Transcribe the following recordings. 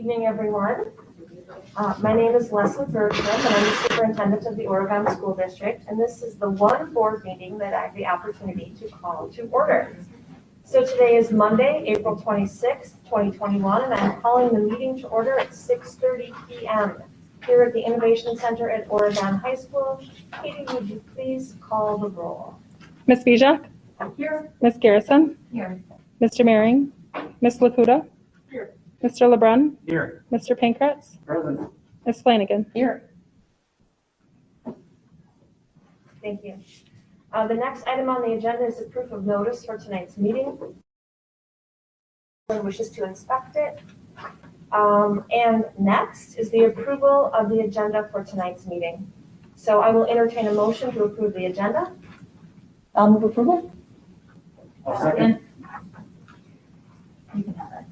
evening, everyone. My name is Leslie Bergman, and I'm the Superintendent of the Oregon School District, and this is the one board meeting that I have the opportunity to call to order. So today is Monday, April 26th, 2021, and I'm calling the meeting to order at 6:30 p.m. here at the Innovation Center at Oregon High School. Katie, would you please call the roll? Ms. Bijak? Here. Ms. Garrison? Here. Mr. Maring? Ms. Laputa? Here. Mr. LeBrun? Here. Mr. Pankratz? Present. Ms. Flanagan? Here. Thank you. The next item on the agenda is a proof of notice for tonight's meeting. Anyone wishes to inspect it. And next is the approval of the agenda for tonight's meeting. So I will entertain a motion to approve the agenda. I'll move approval. I'll second. You can have it.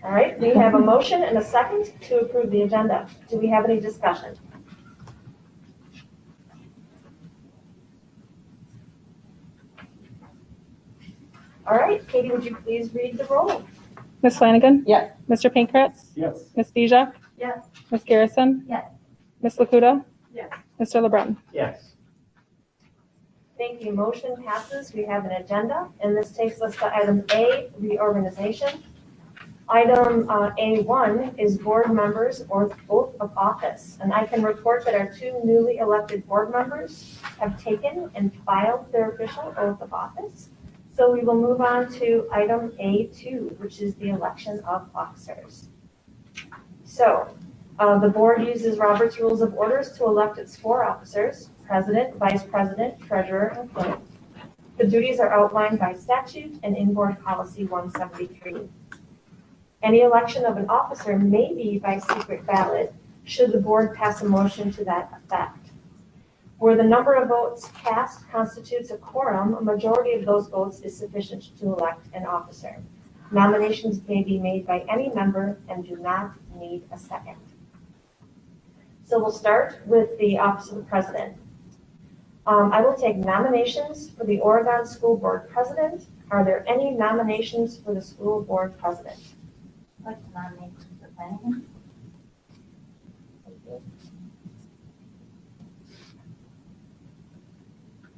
All right, we have a motion and a second to approve the agenda. Do we have any discussion? All right, Katie, would you please read the roll? Ms. Flanagan? Yes. Mr. Pankratz? Yes. Ms. Bijak? Yes. Ms. Garrison? Yes. Ms. Laputa? Yes. Mr. LeBrun? Yes. Thank you. Motion passes. We have an agenda, and this takes us to item A, reorganization. Item A1 is board members' oath of office, and I can report that our two newly elected board members have taken and filed their official oath of office. So we will move on to item A2, which is the election of officers. So the board uses Robert's Rules of Orders to elect its 4 officers: president, vice president, treasurer, and clerk. The duties are outlined by statute and in Board Policy 173. Any election of an officer may be by secret ballot should the board pass a motion to that effect. Where the number of votes cast constitutes a quorum, a majority of those votes is sufficient to elect an officer. Nominations may be made by any member and do not need a second. So we'll start with the office of the president. I will take nominations for the Oregon School Board President. Are there any nominations for the school board president? I'd like to nominate Mr. Flanagan.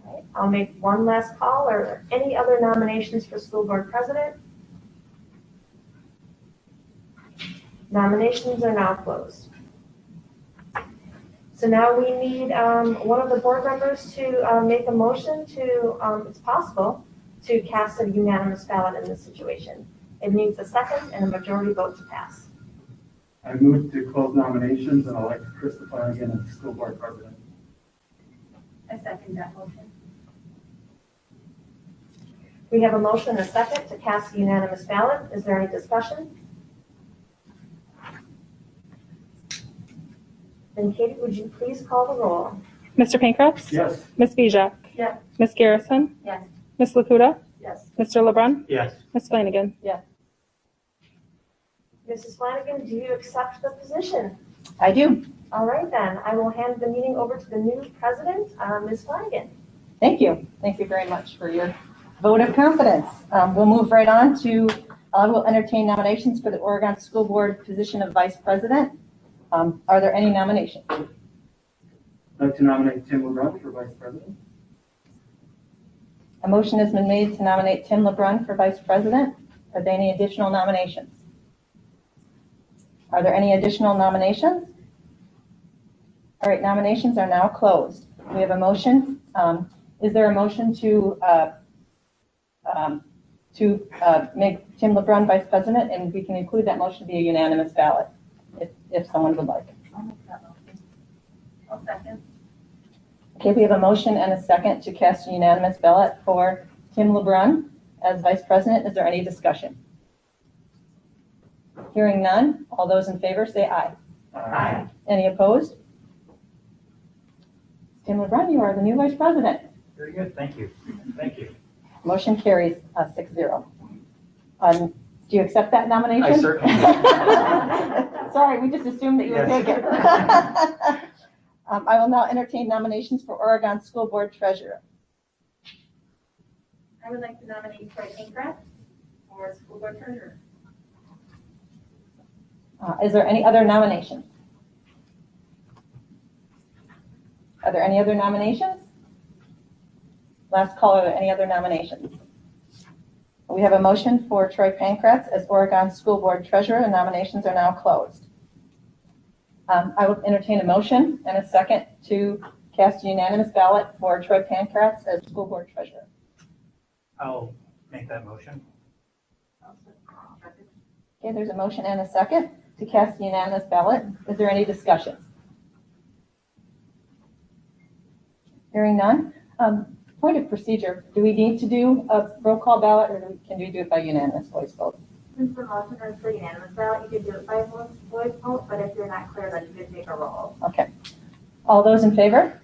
All right, I'll make one last call. Are there any other nominations for school board president? Nominations are now closed. So now we need one of the board members to make a motion to, it's possible, to cast a unanimous ballot in this situation. It needs a second and a majority vote to pass. I move to close nominations and elect Krista Flanagan as the school board president. I second that motion. We have a motion and a second to cast a unanimous ballot. Is there any discussion? Then Katie, would you please call the roll? Mr. Pankratz? Yes. Ms. Bijak? Yes. Ms. Garrison? Yes. Ms. Laputa? Yes. Mr. LeBrun? Yes. Ms. Flanagan? Mrs. Flanagan, do you accept the position? I do. All right, then. I will hand the meeting over to the new president, Ms. Flanagan. Thank you. Thank you very much for your vote of confidence. We'll move right on to, we'll entertain nominations for the Oregon School Board position of vice president. Are there any nominations? I'd like to nominate Tim LeBrun for vice president. A motion has been made to nominate Tim LeBrun for vice president. Are there any additional nominations? Are there any additional nominations? All right, nominations are now closed. We have a motion. Is there a motion to make Tim LeBrun vice president? And we can include that motion to be a unanimous ballot if someone would like. I'll make that motion. I'll second. Okay, we have a motion and a second to cast a unanimous ballot for Tim LeBrun as vice president. Is there any discussion? Hearing none, all those in favor say aye. Aye. Any opposed? Tim LeBrun, you are the new vice president. Very good. Thank you. Thank you. Motion carries 6-0. Do you accept that nomination? I certainly do. Sorry, we just assumed that you would Yes. take it. I will now entertain nominations for Oregon School Board Treasurer. I would like to nominate Troy Pankratz for school board treasurer. Is there any other nominations? Are there any other nominations? Last call, are there any other nominations? We have a motion for Troy Pankratz as Oregon School Board Treasurer, and nominations are now closed. I will entertain a motion and a second to cast a unanimous ballot for Troy Pankratz as School Board Treasurer. I'll make that motion. Okay, there's a motion and a second to cast a unanimous ballot. Is there any discussion? Hearing none. Point of procedure, do we need to do a roll call ballot, or can we do it by unanimous voice vote? Since the motion is for unanimous ballot, you could do it by voice vote, but if you're not clear, then you could take a roll. Okay. All those in favor?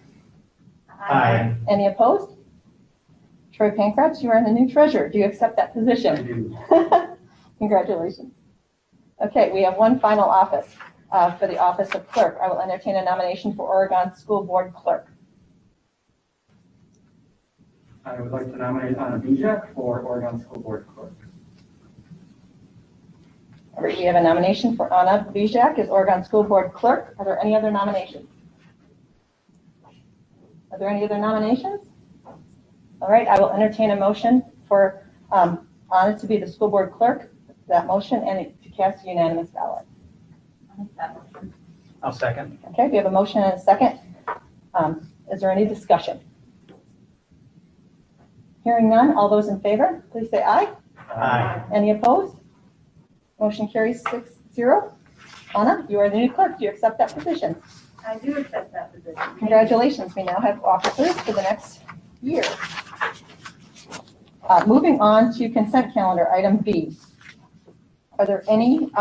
Aye. Any opposed? Troy Pankratz, you are the new treasurer. Do you accept that I position? do. Congratulations. Okay, we have one final office for the office of clerk. I will entertain a nomination for Oregon School Board Clerk. I would like to nominate Anna Bijak for Oregon School Board Clerk. All right, we have a nomination for Anna Bijak as Oregon School Board Clerk. Are there any other nominations? Are there any other nominations? All right, I will entertain a motion for Anna to be the school board clerk, that motion, and to cast a unanimous ballot. I'll second. Okay, we have a motion and a second. Is there any discussion? Hearing none, all those in favor, please say aye. Aye. Any opposed? Motion carries 6-0. Anna, you are the new clerk. Do you accept that position? I do accept that position. Congratulations. We now have officers for the next year. Moving on to consent calendar, item B. Are there any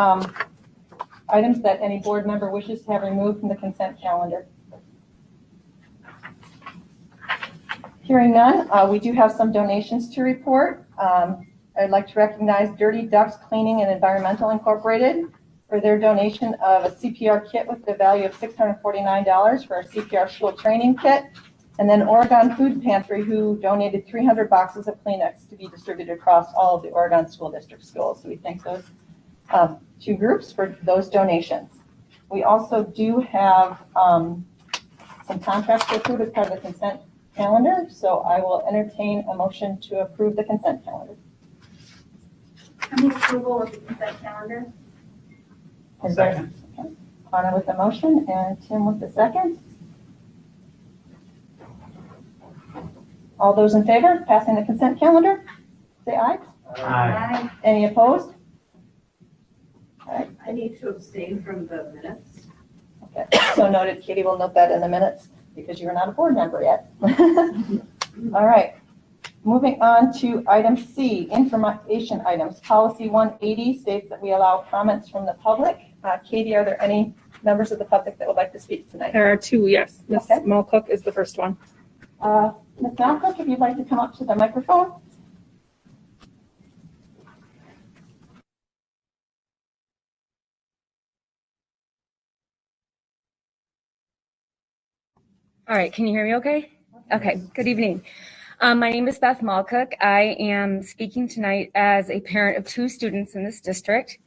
items that any board member wishes to have removed from the consent calendar? Hearing none, we do have some donations to report. I'd like to recognize Dirty Ducks Cleaning and Environmental Incorporated for their donation of a CPR kit with the value of $649 for our CPR school training kit. And then Oregon Food Pantry, who donated 300 boxes of Kleenex to be distributed across all of the Oregon School District schools. So we thank those two groups for those donations. We also do have some contracts to approve as part of the consent calendar. So I will entertain a motion to approve the consent calendar. I move approval of the consent calendar. Is there- Second. okay. Anna with the motion and Tim with the second. All those in favor of passing the consent calendar, say aye. Aye. Any opposed? I need to abstain from the minutes. Okay, so noted. Katie will note that in the minutes because you are not a board member yet. All right. Moving on to item C, information items. Policy 180 states that we allow comments from the public. Katie, are there any members of the public that would like to speak tonight? There are two, yes. Ms. Okay. Malcook is the first one. Ms. Malcook, if you'd like to come up to the microphone. All right, can you hear me okay? Okay, good evening. My name is Beth Malcook. I am speaking tonight as a parent of two students in this district.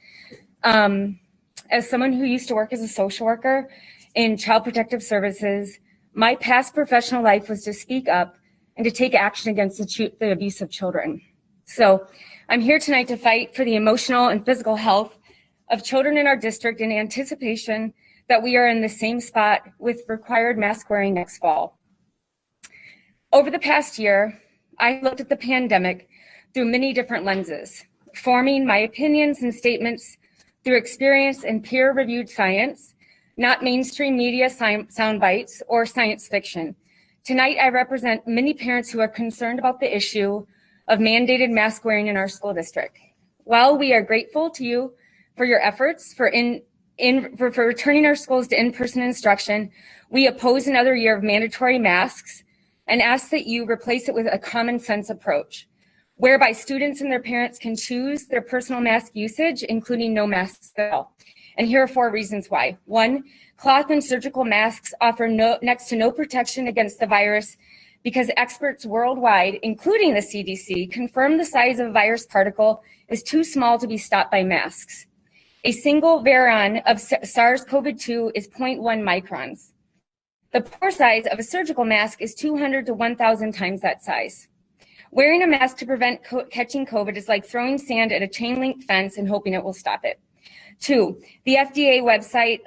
As someone who used to work as a social worker in Child Protective Services, my past professional life was to speak up and to take action against the abuse of children. So I'm here tonight to fight for the emotional and physical health of children in our district in anticipation that we are in the same spot with required mask wearing next fall. Over the past year, I looked at the pandemic through many different lenses, forming my opinions and statements through experience and peer-reviewed science, not mainstream media sound bites or science fiction. Tonight, I represent many parents who are concerned about the issue of mandated mask wearing in our school district. While we are grateful to you for your efforts for returning our schools to in-person instruction, we oppose another year of mandatory masks and ask that you replace it with a common sense approach, whereby students and their parents can choose their personal mask usage, including no masks at all. And here are 4 reasons why. 1, cloth and surgical masks offer next to no protection against the virus because experts worldwide, including the CDC, confirm the size of a virus particle is too small to be stopped by masks. A single virion of SARS-CoV-2 is 0.1 microns. The pore size of a surgical mask is 200 to 1,000 times that size. Wearing a mask to prevent catching COVID is like throwing sand at a chain link fence and hoping it will stop it. 2, the FDA website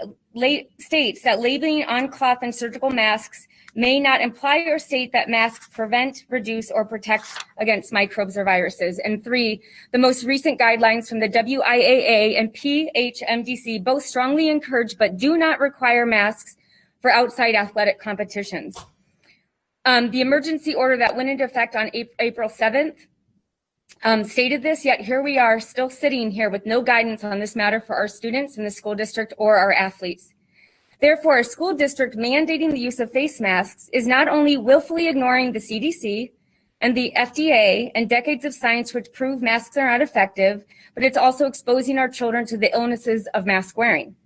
states that labeling on cloth and surgical masks may not imply or state that masks prevent, reduce, or protect against microbes or viruses. And 3, the most recent guidelines from the WIAA and PHMDC both strongly encourage but do not require masks for outside athletic competitions. The emergency order that went into effect on April 7th stated this, yet here we are still sitting here with no guidance on this matter for our students in the school district or our athletes. Therefore, a school district mandating the use of face masks is not only willfully ignoring the CDC and the FDA and decades of science which prove masks are not effective, but it's also exposing our children to the illnesses of mask wearing.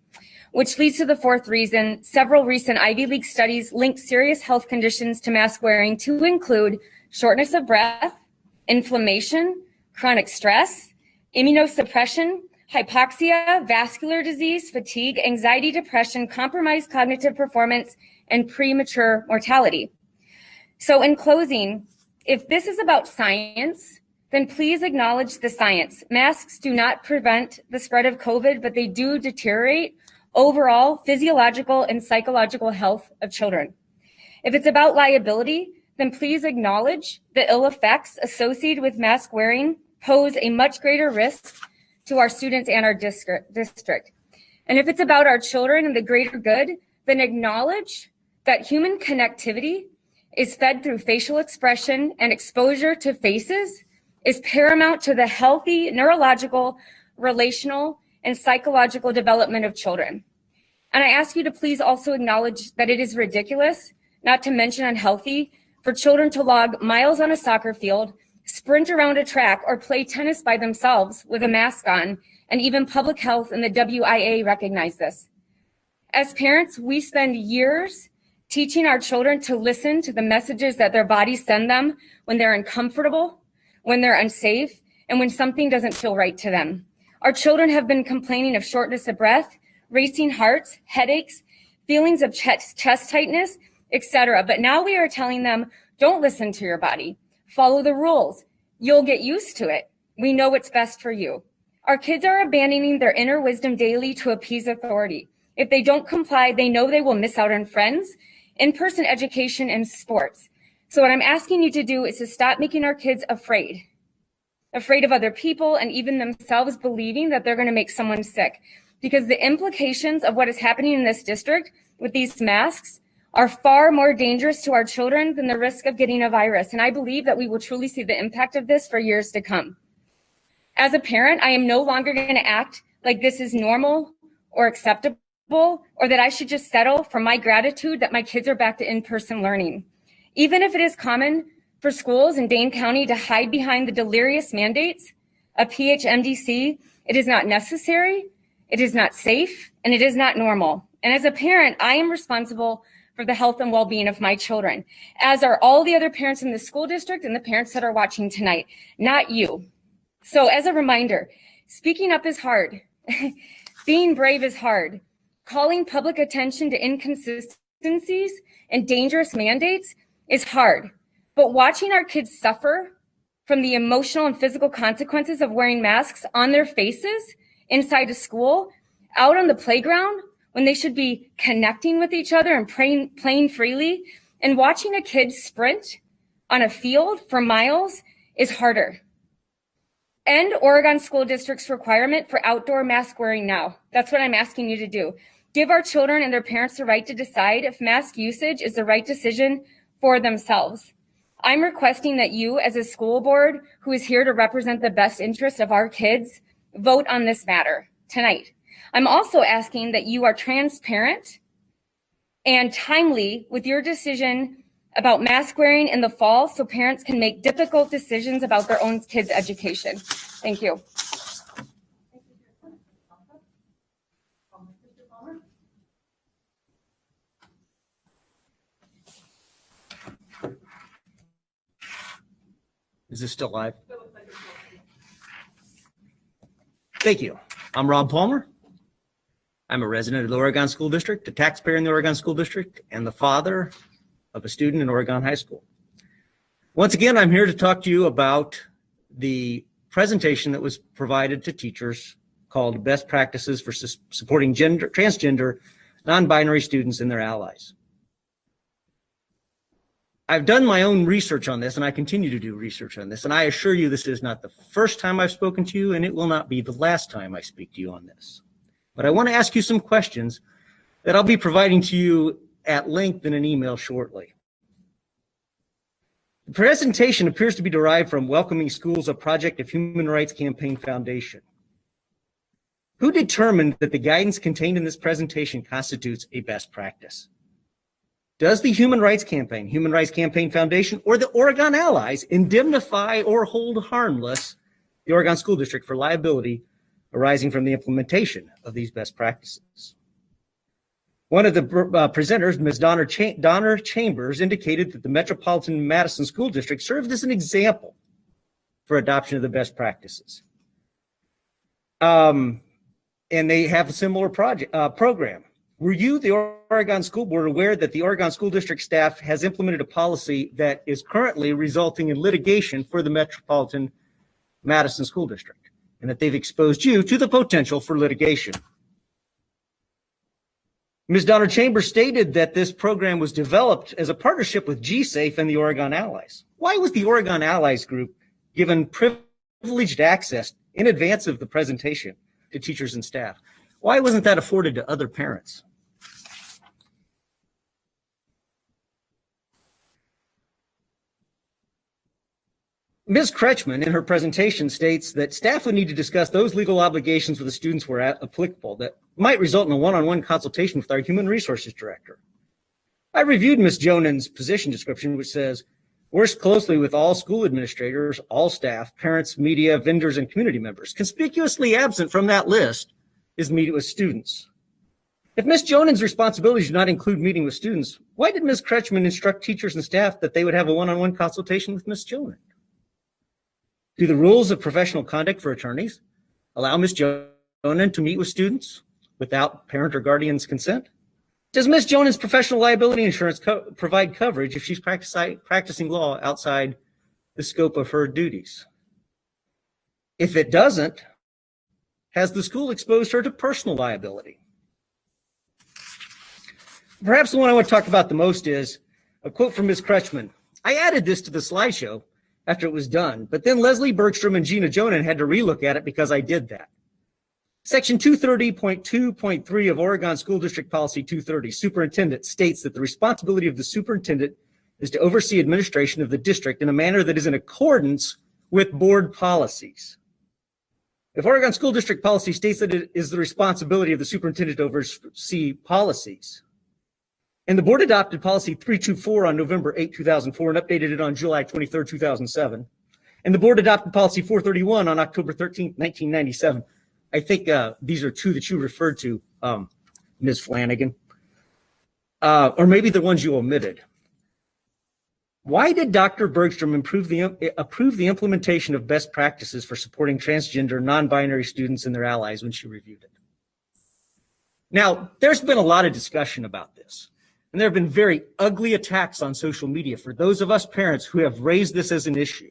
Which leads to the 4th reason. Several recent Ivy League studies link serious health conditions to mask wearing to include shortness of breath, inflammation, chronic stress, immunosuppression, hypoxia, vascular disease, fatigue, anxiety, depression, compromised cognitive performance, and premature mortality. So in closing, if this is about science, then please acknowledge the science. Masks do not prevent the spread of COVID, but they do deteriorate overall physiological and psychological health of children. If it's about liability, then please acknowledge the ill effects associated with mask wearing pose a much greater risk to our students and our district. And if it's about our children and the greater good, then acknowledge that human connectivity is fed through facial expression, and exposure to faces is paramount to the healthy neurological, relational, and psychological development of children. And I ask you to please also acknowledge that it is ridiculous, not to mention unhealthy, for children to log miles on a soccer field, sprint around a track, or play tennis by themselves with a mask on, and even public health and the WIA recognize this. As parents, we spend years teaching our children to listen to the messages that their bodies send them when they're uncomfortable, when they're unsafe, and when something doesn't feel right to them. Our children have been complaining of shortness of breath, racing hearts, headaches, feelings of chest tightness, etc. But now we are telling them, don't listen to your body. Follow the rules. You'll get used to it. We know what's best for you. Our kids are abandoning their inner wisdom daily to appease authority. If they don't comply, they know they will miss out on friends, in-person education, and sports. So what I'm asking you to do is to stop making our kids afraid of other people and even themselves believing that they're going to make someone sick. Because the implications of what is happening in this district with these masks are far more dangerous to our children than the risk of getting a virus. And I believe that we will truly see the impact of this for years to come. As a parent, I am no longer going to act like this is normal or acceptable, or that I should just settle for my gratitude that my kids are back to in-person learning. Even if it is common for schools in Dane County to hide behind the delirious mandates of PHMDC, it is not necessary, it is not safe, and it is not normal. And as a parent, I am responsible for the health and well-being of my children, as are all the other parents in the school district and the parents that are watching tonight, not you. So as a reminder, speaking up is hard. Being brave is hard. Calling public attention to inconsistencies and dangerous mandates is hard. But watching our kids suffer from the emotional and physical consequences of wearing masks on their faces inside a school, out on the playground, when they should be connecting with each other and playing freely, and watching a kid sprint on a field for miles is harder. End Oregon School District's requirement for outdoor mask wearing now. That's what I'm asking you to do. Give our children and their parents the right to decide if mask usage is the right decision for themselves. I'm requesting that you, as a school board who is here to represent the best interests of our kids, vote on this matter tonight. I'm also asking that you are transparent and timely with your decision about mask wearing in the fall so parents can make difficult decisions about their own kids' education. Thank you. Is this still live? Thank you. I'm Rob Palmer. I'm a resident of the Oregon School District, a taxpayer in the Oregon School District, and the father of a student in Oregon High School. Once again, I'm here to talk to you about the presentation that was provided to teachers called Best Practices for Supporting Transgender, Non-Binary Students and Their Allies. I've done my own research on this, and I continue to do research on this, and I assure you this is not the first time I've spoken to you, and it will not be the last time I speak to you on this. But I want to ask you some questions that I'll be providing to you at length in an email shortly. The presentation appears to be derived from Welcoming Schools, a project of Human Rights Campaign Foundation. Who determined that the guidance contained in this presentation constitutes a best practice? Does the Human Rights Campaign Foundation, or the Oregon Allies indemnify or hold harmless the Oregon School District for liability arising from the implementation of these best practices? One of the presenters, Ms. Donner Chambers, indicated that the Metropolitan Madison School District served as an example for adoption of the best practices. And they have a similar program. Were you, the Oregon School Board, aware that the Oregon School District staff has implemented a policy that is currently resulting in litigation for the Metropolitan Madison School District, and that they've exposed you to the potential for litigation? Ms. Donner Chambers stated that this program was developed as a partnership with GSAFE and the Oregon Allies. Why was the Oregon Allies group given privileged access in advance of the presentation to teachers and staff? Why wasn't that afforded to other parents? Ms. Kretschmann, in her presentation, states that staff would need to discuss those legal obligations with the students where applicable that might result in a one-on-one consultation with our Human Resources Director. I reviewed Ms. Jonan's position description, which says, works closely with all school administrators, all staff, parents, media, vendors, and community members. Conspicuously absent from that list is meeting with students. If Ms. Jonan's responsibilities do not include meeting with students, why did Ms. Kretschmann instruct teachers and staff that they would have a one-on-one consultation with Ms. Jonan? Do the rules of professional conduct for attorneys allow Ms. Jonan to meet with students without parent or guardian's consent? Does Ms. Jonan's professional liability insurance provide coverage if she's practicing law outside the scope of her duties? If it doesn't, has the school exposed her to personal liability? Perhaps the one I want to talk about the most is a quote from Ms. Kretschmann. I added this to the slideshow after it was done, but then Leslie Bergstrom and Gina Jonan had to relook at it because I did that. Section 230.2.3 of Oregon School District Policy 230, Superintendent, states that the responsibility of the superintendent is to oversee administration of the district in a manner that is in accordance with board policies. If Oregon School District Policy states that it is the responsibility of the superintendent to oversee policies, and the board adopted policy 324 on November 8, 2004, and updated it on July 23, 2007. And the board adopted policy 431 on October 13, 1997. I think these are two that you referred to, Ms. Flanagan, or maybe the ones you omitted. Why did Dr. Bergstrom approve the implementation of best practices for supporting transgender, non-binary students and their allies when she reviewed it? Now, there's been a lot of discussion about this. And there have been very ugly attacks on social media for those of us parents who have raised this as an issue.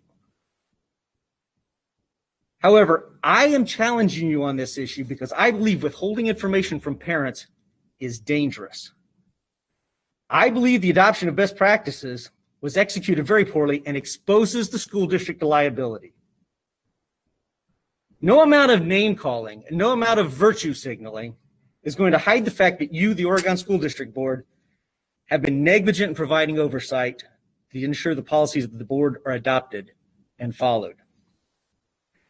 However, I am challenging you on this issue because I believe withholding information from parents is dangerous. I believe the adoption of best practices was executed very poorly and exposes the school district to liability. No amount of name calling, no amount of virtue signaling is going to hide the fact that you, the Oregon School District Board, have been negligent in providing oversight to ensure the policies of the board are adopted and followed.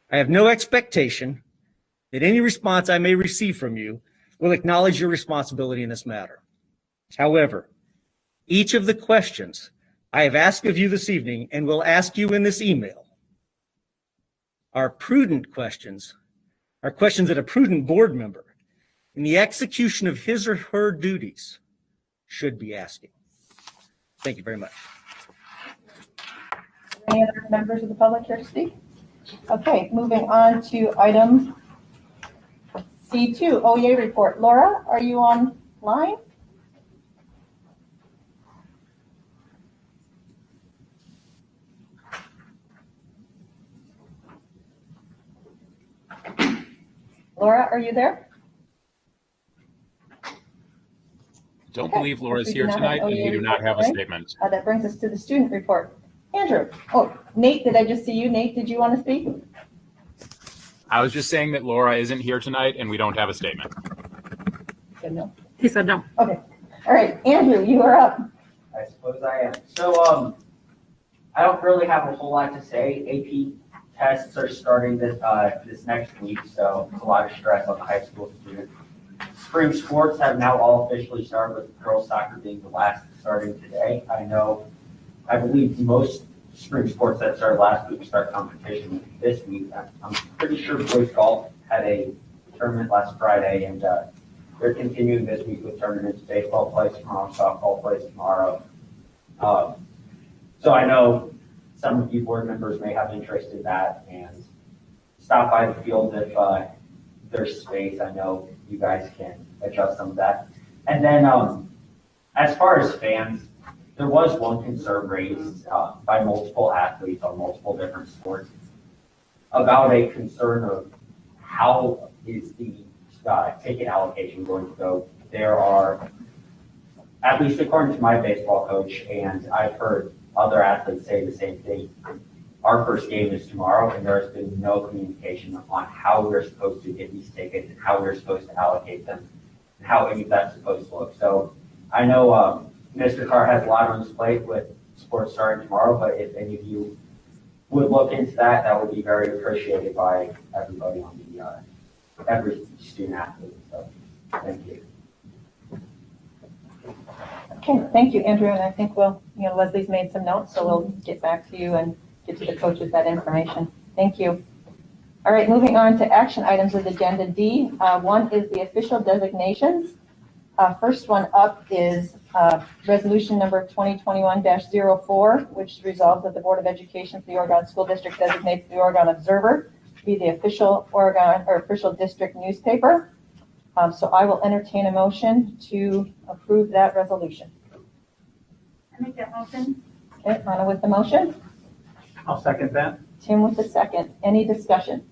I have no expectation that any response I may receive from you will acknowledge your responsibility in this matter. However, each of the questions I have asked of you this evening and will ask you in this email are prudent questions, are questions that a prudent board member in the execution of his or her duties should be asking. Thank you very much. Any other members of the public here to speak? Okay, moving on to item C, D2, OEA report. Laura, are you online? Laura, are you there? Don't Okay. believe Laura's If we here do not tonight, have and we do not have a OEA statement. That brings us to the student report. Andrew, oh, Nate, did I just see you? Nate, did you want to speak? I was just saying that Laura isn't here tonight, and we don't have a statement. Said no. He said no. Okay. All right, Andrew, you are up. I suppose I am. So, I don't really have a whole lot to say. AP tests are starting this next week, so it's a lot of stress on the high school students. Spring sports have now all officially started, with girls soccer being the last starting today. I believe most spring sports that started last week start competition this week. I'm pretty sure boys golf had a tournament last Friday, and they're continuing this week with tournaments. Baseball plays tomorrow, softball plays tomorrow. So I know some of you board members may have interest in that, and stop by the field if there's space. I know you guys can adjust some of that. And then as far as fans, there was one concern raised by multiple athletes on multiple different sports about a concern of how is the ticket allocation going to go. There are, at least according to my baseball coach, and I've heard other athletes say the same thing, our first game is tomorrow, and there has been no communication on how we're supposed to get these tickets and how we're supposed to allocate them and how any of that's supposed to look. So I know Mr. Carr has a lot on his plate with sports starting tomorrow, but if any of you would look into that, that would be very appreciated by everybody on the every student athlete. So thank you. Okay, thank you, Andrew. And I think Leslie's made some notes, so we'll get back to you and get to the coaches that information. Thank you. All right, moving on to action items of agenda D. One is the official designations. First one up is resolution number 2021-04, which resolves that the Board of Education for the Oregon School District designates the Oregon Observer to be the official Oregon or official district newspaper. So I will entertain a motion to approve that resolution. I make that motion. Okay, Anna with the motion, I'll second that. Tim with the second. Any discussion?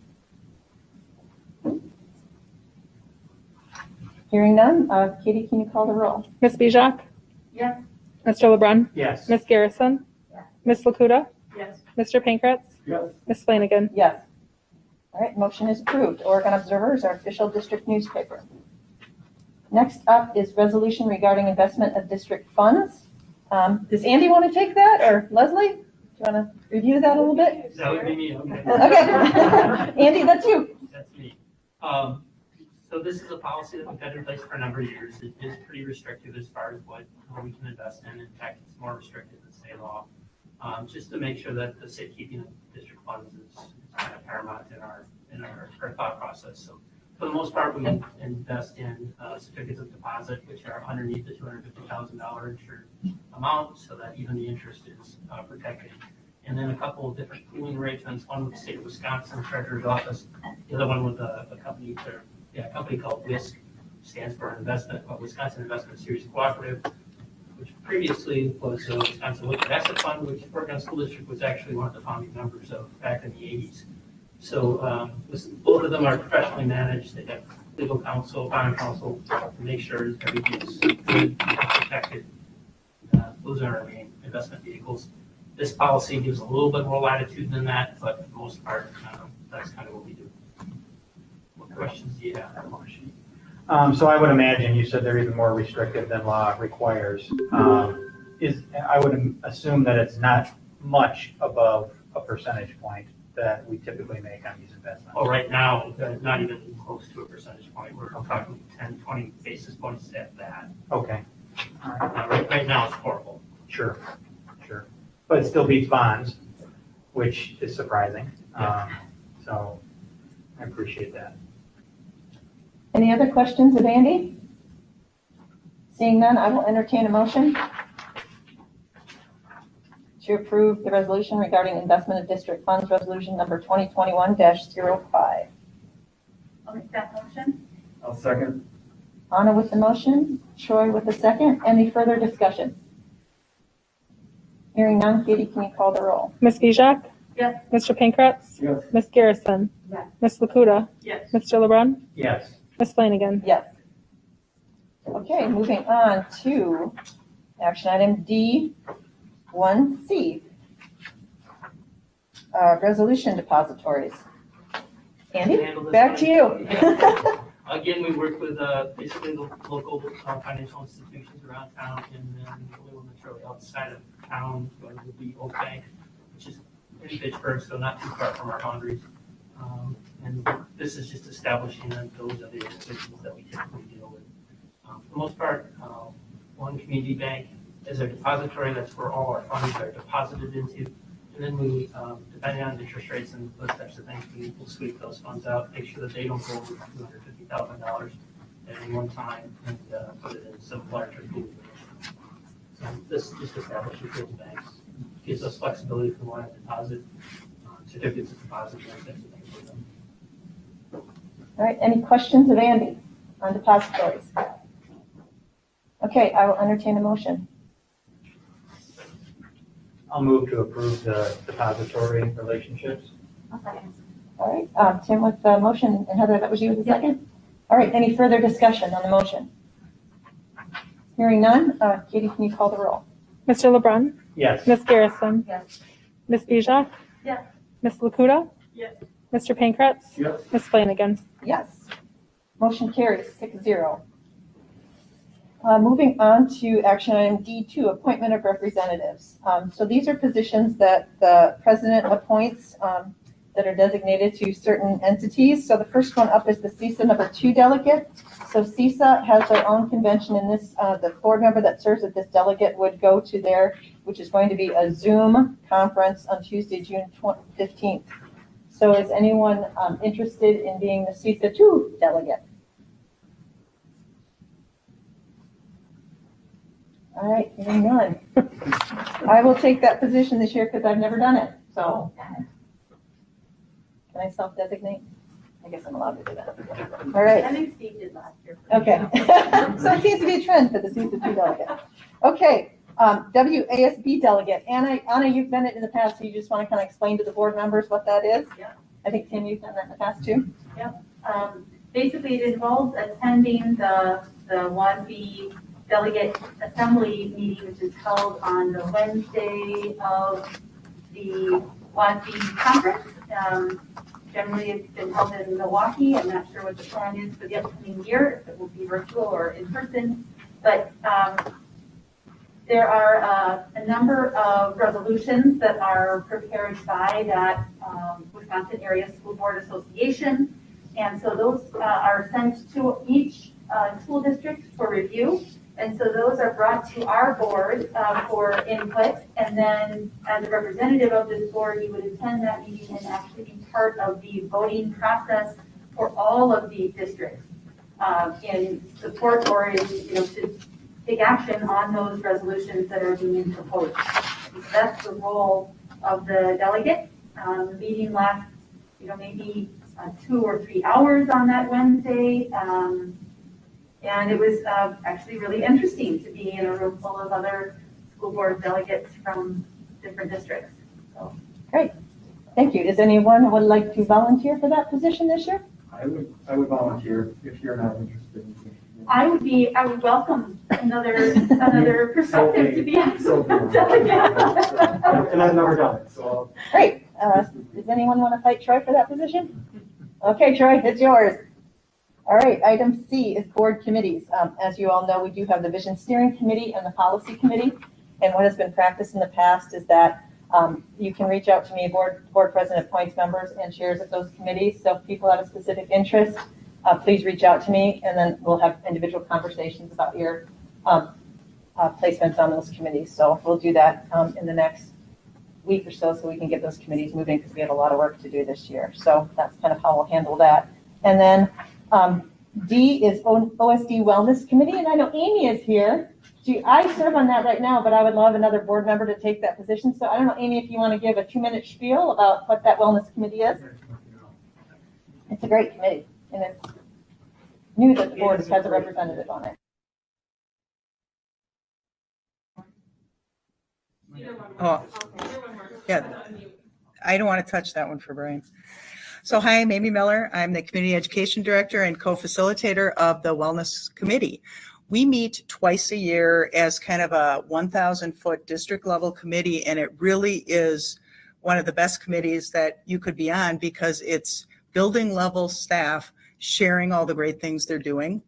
Hearing none, Katie, can you call the roll? Ms. Bijak? Yes. Mr. LeBrun? Yes. Ms. Garrison? Ms. Lakuta? Yes. Mr. Pankratz? Yes. Ms. Flanagan? Yes. All right, motion is approved. Oregon Observer is our official district newspaper. Next up is resolution regarding investment of district funds. Does Andy want to take that, or Leslie? Do you want to review that a little bit? That would be me, okay. Okay. Andy, that's you. That's me. So this is a policy that we've had in place for a number of years. It is pretty restrictive as far as what we can invest in. In fact, it's more restrictive than state law. Just to make sure that the safekeeping of district funds is kind of paramount in our thought process. So for the most part, we invest in certificates of deposit, which are underneath the $250,000 insured amount, so that even the interest is protected. And then a couple of different pooling arrangements, one with the state of Wisconsin Treasurer's Office, the other one with a company called WISC, stands for Wisconsin Investment Series Cooperative, which previously was the Wisconsin Liquid Asset Fund, which Oregon School District was actually one of the founding members of back in the 80s. So both of them are professionally managed. They have legal counsel, bond counsel to make sure everything is good and protected. Those are our main investment vehicles. This policy gives a little bit more latitude than that, but for the most part, that's kind of what we do. What questions do you have? So I would imagine, you said they're even more restrictive than law requires. I would assume that it's not much above a percentage point that we typically make on these investments. Well, right now, not even close to a percentage point. We're talking 10, 20 basis points at that. Okay. Right now, it's horrible. Sure. But it still beats bonds, which is surprising. So I appreciate that. Any other questions of Andy? Seeing none, I will entertain a motion to approve the resolution regarding investment of district funds, resolution number 2021-05. I'll make that motion. I'll second. Anna with the motion, Troy with the second. Any further discussion? Hearing none, Katie, can you call the roll? Ms. Bijak? Yes. Mr. Pankratz? Yes. Ms. Garrison? Yes. Ms. Lakuta? Yes. Mr. LeBrun? Yes. Ms. Flanagan? Yes. Okay, moving on to action item D1C. Resolution depositories. Andy, Handle this back one. to you. Again, we work with basically the local financial institutions around town, and then the only one that's really outside of town would be Oak Bank, which is in Pittsburgh, so not too far from our boundaries. And this is just establishing that those are the institutions that we typically deal with. For the most part, one community bank is our depository. That's where all our funds are deposited into. And then we, depending on interest rates and those types of things, we will sweep those funds out, make sure that they don't go over $250,000 at any one time, and put it in some larger pools. So this just establishes those banks, gives us flexibility if we want to deposit certificates of deposit and those types of things with them. All right, any questions of Andy on depositories? Okay, I will entertain a motion. I'll move to approve the depository relationships. I'll second. All right, Tim with the motion, and Heather, that was you with the second? All right, any further discussion on the motion? Hearing none, Katie, can you call the roll? Mr. LeBrun? Yes. Ms. Garrison? Yes. Ms. Bijak? Yes. Ms. Lakuta? Yes. Mr. Pankratz? Yes. Ms. Flanagan? Yes. Motion carries 6-0. Moving on to action item D2, appointment of representatives. So these are positions that the president appoints that are designated to certain entities. So the first one up is the CISA number 2 delegate. So CISA has their own convention, and this the board member that serves as this delegate would go to their, which is going to be a Zoom conference on Tuesday, June 15th. So is anyone interested in being the CISA 2 delegate? All right, hearing none. I will take that position this year because I've never done it, so. Can I self-designate? I guess I'm allowed to do that. All right, I think Steve did last year. okay. So it seems to be a trend for the CISA 2 delegate. Okay, WASB delegate. Anna, you've done it in the past, so you just want to kind of explain to the board members what that is? Yeah. I think, Tim, you've done that in the past too? Basically, it involves attending the WASB delegate assembly meeting, which is held on the Wednesday of the WASB conference. Generally, it's been held in Milwaukee. I'm not sure what the plan is for the upcoming year, if it will be virtual or in person. But there are a number of resolutions that are prepared by that Wisconsin Area School Board Association. And so those are sent to each school district for review. And so those are brought to our board for input. And then as a representative of this board, you would attend that meeting and actually be part of the voting process for all of the districts in support or in, to take action on those resolutions that are being proposed. So that's the role of the delegate. The meeting lasts, maybe 2 or 3 hours on that Wednesday. And it was actually really interesting to be in a room full of other school board delegates from different districts. So. Great. Thank you. Is anyone who would like to volunteer for that position this year? I would volunteer if you're not interested. I would welcome another perspective to be a delegate. And I've never done it, so. Great. Does anyone want to fight Troy for that position? Okay, Troy, it's yours. All right, item C is board committees. As you all know, we do have the Vision Steering Committee and the Policy Committee. And what has been practiced in the past is that you can reach out to me, board president appoints members and chairs of those committees. So if people have a specific interest, please reach out to me, and then we'll have individual conversations about your placements on those committees. So we'll do that in the next week or so we can get those committees moving, because we have a lot of work to do this year. So that's kind of how we'll handle that. And then D is OSD Wellness Committee, and I know Amy is here. I serve on that right now, but I would love another board member to take that position. So I don't know, Amy, if you want to give a 2-minute spiel about what that Wellness Committee is. It's a great committee, and knew that the board has a representative on it. Oh, yeah. I don't want to touch that one for Brian. So hi, I'm Amy Miller. I'm the Community Education Director and co-facilitator of the Wellness Committee. We meet twice a year as kind of a 1,000-foot district level committee, and it really is one of the best committees that you could be on because it's building level staff sharing all the great things they're doing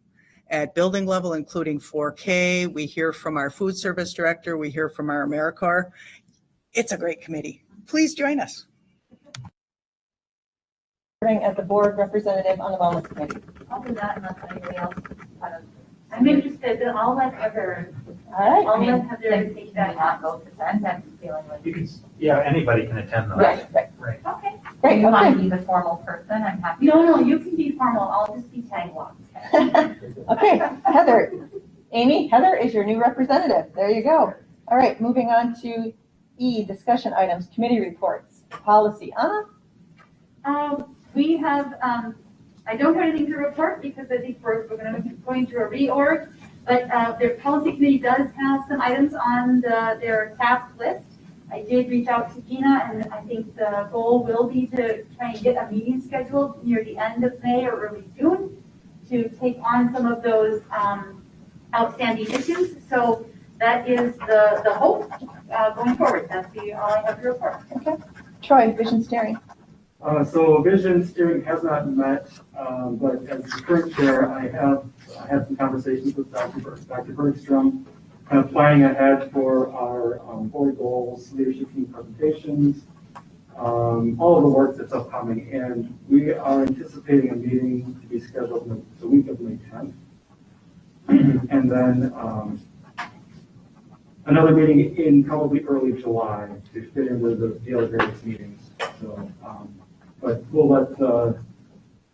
at building level, including 4K. We hear from our food service director. We hear from our AmeriCorps. It's a great committee. Please join us. Serving as the board representative on the Wellness Committee. I'll do that unless anybody else. I'm interested, then I'll let Heather, All I'll right. let Heather take that. Not go to that, I'm feeling like. You can, yeah, anybody can attend those. Right, right. Right. Okay. Great, You want okay. to be the formal person, I'm happy. No, you can be formal, I'll just be tag along. Okay, Heather. Amy, Heather is your new representative. There you go. All right, moving on to E, discussion items, committee reports, policy. Anna? We have, I don't have anything to report because I think we're going to a reorg, but their policy committee does have some items on their task list. I did reach out to Gina, and I think the goal will be to try and get a meeting scheduled near the end of May or early June to take on some of those outstanding issues. So that is the hope going forward. That's all I have to report. Okay. Troy, vision steering. So vision steering has not met, but as the current chair, I have had some conversations with Dr. Bergstrom, kind of planning ahead for our board goals, leadership team presentations, all of the work that's upcoming. And we are anticipating a meeting to be scheduled the week of May 10th. And then another meeting in probably early July to fit in with the other various meetings. So, but we'll let the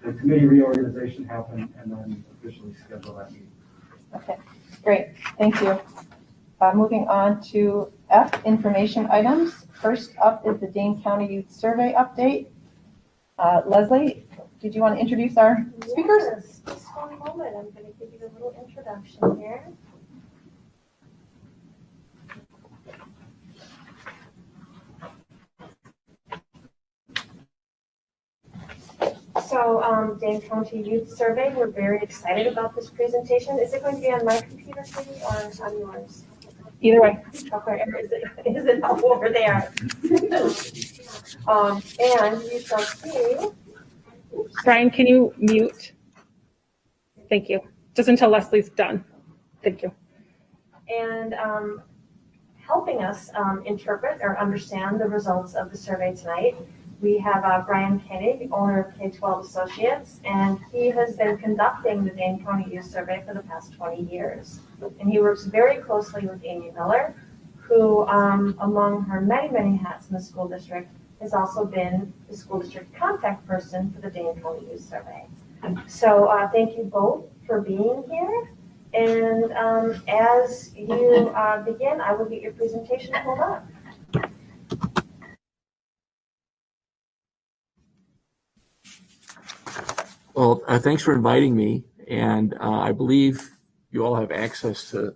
committee reorganization happen and then officially schedule that meeting. Okay, great. Thank you. Moving on to F, information items. First up is the Dane County Youth Survey update. Leslie, did you want to introduce our speakers? Yes, just one moment. I'm going to give you a little introduction here. So Dane County Youth Survey, we're very excited about this presentation. Is it going to be on my computer, Katie, or on yours? Either way. Okay, or is it up over there? And you shall see. Brian, can you mute? Thank you. Just until Leslie's done. Thank you. And helping us interpret or understand the results of the survey tonight, we have Brian Koenig, the owner of K-12 Associates, and he has been conducting the Dane County Youth Survey for the past 20 years. And he works very closely with Amy Miller, who, among her many, many hats in the school district, has also been the school district contact person for the Dane County Youth Survey. So thank you both for being here. And as you begin, I will get your presentation pulled up. Well, thanks for inviting me, and I believe you all have access to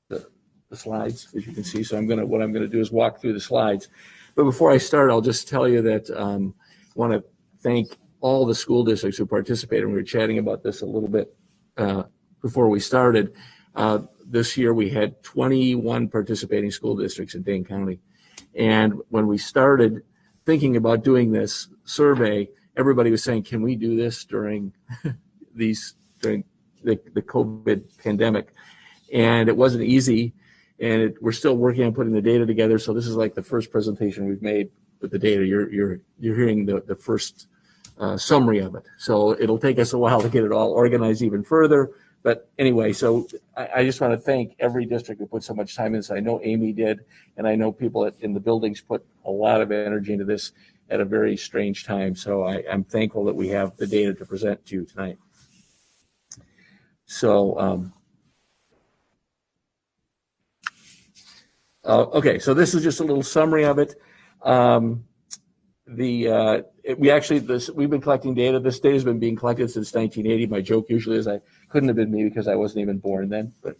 the slides, as you can see. So what I'm gonna do is walk through the slides. But before I start, I'll just tell you that I want to thank all the school districts who participated. We were chatting about this a little bit before we started. This year we had 21 participating school districts in Dane County, and when we started thinking about doing this survey, everybody was saying, can we do this during the COVID pandemic? And it wasn't easy, and we're still working on putting the data together. So this is like the first presentation we've made with the data. You're hearing the first summary of it. So it'll take us a while to get it all organized even further. But anyway, so I just want to thank every district who put so much time in this. I know Amy did, and I know people in the buildings put a lot of energy into this at a very strange time. So I'm thankful that we have the data to present to you tonight. So, okay, so this is just a little summary of it. we've been collecting data. This data has been being collected since 1980. My joke usually is I couldn't have been me because I wasn't even born then, but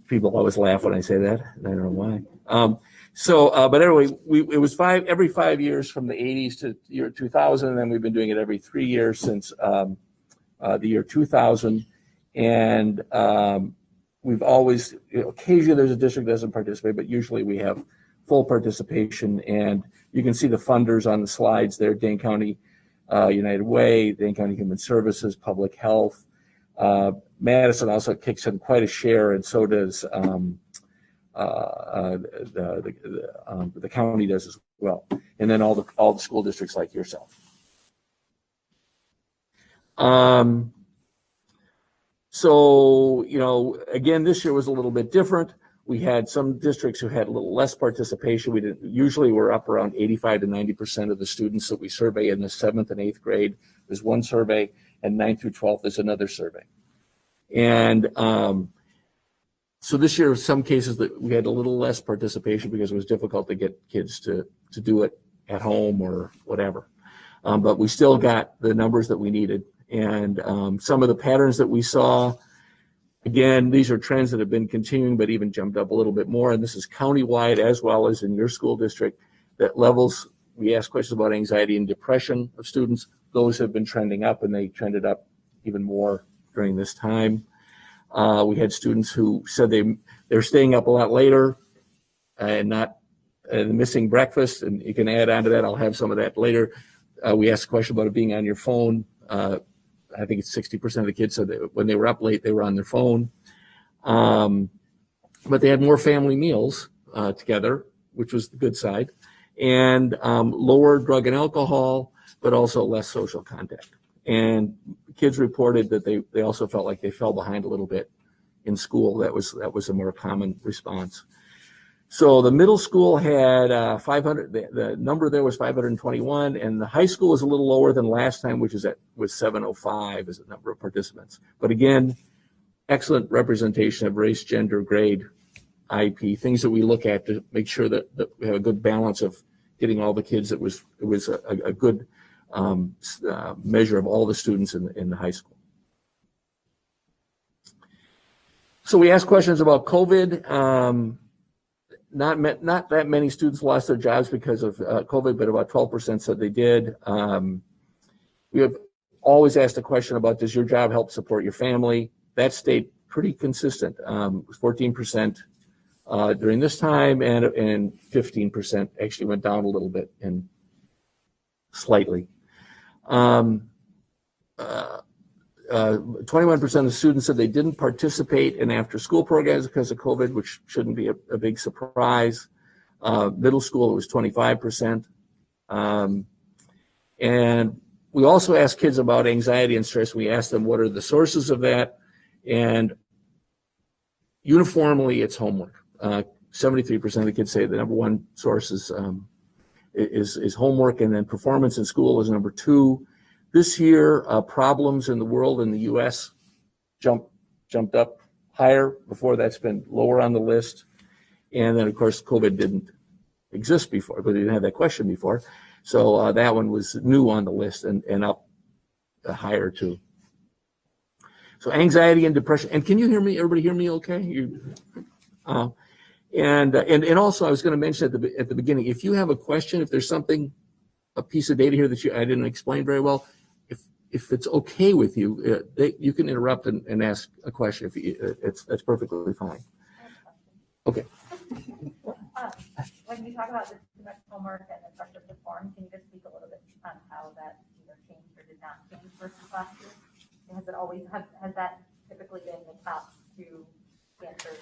people always laugh when I say that. I don't know why. But anyway, it was every 5 years from the 80s to year 2000, and then we've been doing it every 3 years since the year 2000. And we've always, occasionally there's a district that doesn't participate, but usually we have full participation. And you can see the funders on the slides there: Dane County United Way, Dane County Human Services, Public Health. Madison also kicks in quite a share, and so does the county does as well, and then all the school districts like yourself. So again, this year was a little bit different. We had some districts who had a little less participation. We're up around 85 to 90% of the students that we survey in the 7th and 8th grade. There's one survey, and 9th through 12th is another survey. And so this year, in some cases, that we had a little less participation because it was difficult to get kids to do it at home or whatever. But we still got the numbers that we needed. And some of the patterns that we saw, again, these are trends that have been continuing, but even jumped up a little bit more. And this is countywide as well as in your school district. That levels, we asked questions about anxiety and depression of students. Those have been trending up, and they trended up even more during this time. We had students who said they're staying up a lot later and not missing breakfast. And you can add on to that. I'll have some of that later. We asked a question about it being on your phone. I think it's 60% of the kids said that when they were up late, they were on their phone. But they had more family meals together, which was the good side, and lower drug and alcohol, but also less social contact. And kids reported that they also felt like they fell behind a little bit in school. That was a more common response. So the middle school had 500. The number there was 521, and the high school was a little lower than last time, which was 705 as a number of participants. But again, excellent representation of race, gender, grade, IEP, things that we look at to make sure that we have a good balance of getting all the kids. It was a good measure of all the students in the high school. So we asked questions about COVID. Not that many students lost their jobs because of COVID, but about 12% said they did. We have always asked a question about, does your job help support your family? That stayed pretty consistent. It was 14% during this time, and 15% actually went down a little bit and slightly. 21% of the students said they didn't participate in after-school programs because of COVID, which shouldn't be a big surprise. Middle school, it was 25%. And we also asked kids about anxiety and stress. We asked them what are the sources of that, and uniformly, it's homework. 73% of the kids say the number one source is homework, and then performance in school is number two. This year, problems in the world in the U.S. jumped up higher. Before, that's been lower on the list. And then, of course, COVID didn't exist before, but we didn't have that question before. So that one was new on the list and up higher too. So anxiety and depression. And can you hear me? Everybody hear me okay? And also, I was going to mention at the beginning, if you have a question, if there's something, a piece of data here that I didn't explain very well, if it's okay with you, you can interrupt and ask a question. That's perfectly fine. Okay. When you talk about the too much homework and the pressure to perform, can you just speak a little bit on how that either changed or did not change versus last year? Has that typically been the top two answers?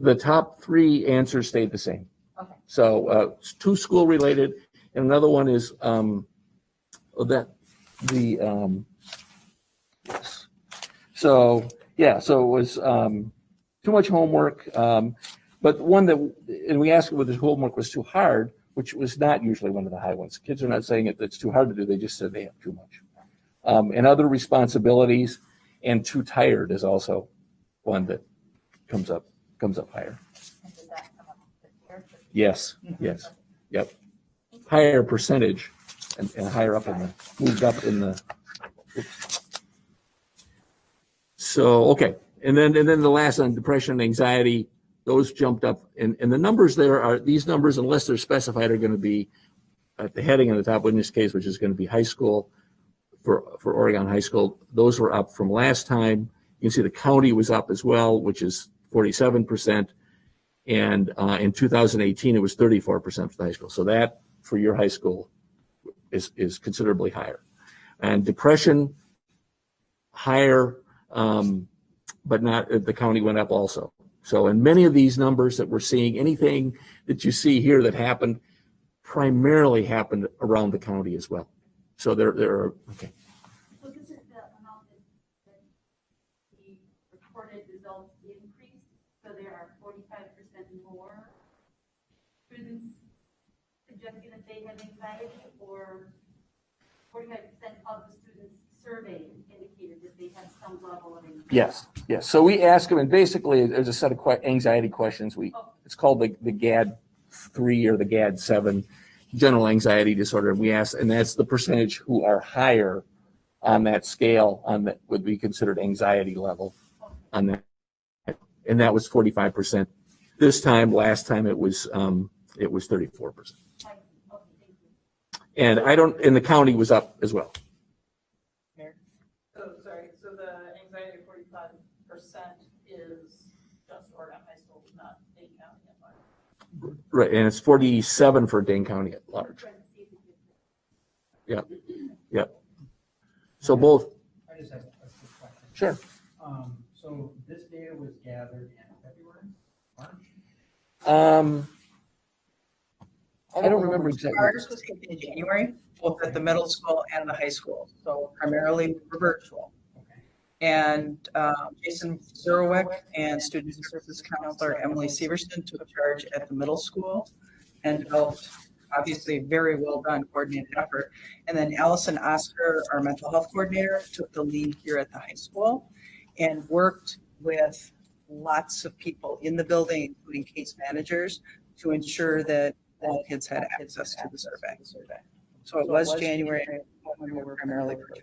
The top three answers stayed the same. Okay. So two school related, and another one is yes. So it was too much homework, but one and we asked whether the homework was too hard, which was not usually one of the high ones. Kids are not saying it's too hard to do, they just said they have too much. And other responsibilities, and too tired is also one that comes up higher. And did that come up this year? Yes, yep. Thank higher percentage and higher up in the, moved up in the. Oops. So, okay. And then the last on depression and anxiety, those jumped up. And the numbers there are, these numbers, unless they're specified, are going to be at the heading on the top, in this case, which is going to be high school for Oregon High School. Those were up from last time. You can see the county was up as well, which is 47%. And in 2018, it was 34% for the high school. So that for your high school is considerably higher. And depression, higher, but not, the county went up also. So in many of these numbers that we're seeing, anything that you see here that happened primarily happened around the county as well. So there are, okay. So this is the amount that the reported results increased, so there are 45% more students suggesting that they have anxiety, or 45% of the students surveyed indicated that they have some level of anxiety. Yes. So we ask them, and basically there's a set of anxiety questions. It's called the GAD-3 or the GAD-7, general anxiety disorder. And we ask, and that's the percentage who are higher on that scale, on that would be considered anxiety level on that. And that was 45%. This time, last time it was 34%. And and the county was up as well. So the anxiety 45% is just Oregon High School, not Dane County at large. Right, and it's 47 for Dane County at large. Yep. So both. I just have a quick question. Sure. So this data was gathered in February, March? I don't remember exactly. Ours was taken in January, both at the middle school and the high school. So primarily we're virtual. And Jason Zurwick and Student Services Counselor Emily Severson took charge at the middle school and developed, obviously, very well done coordinated effort. And then Allison Oscar, our mental health coordinator, took the lead here at the high school and worked with lots of people in the building, including case managers, to ensure that all kids had access to the survey. So it was January when we were primarily virtual.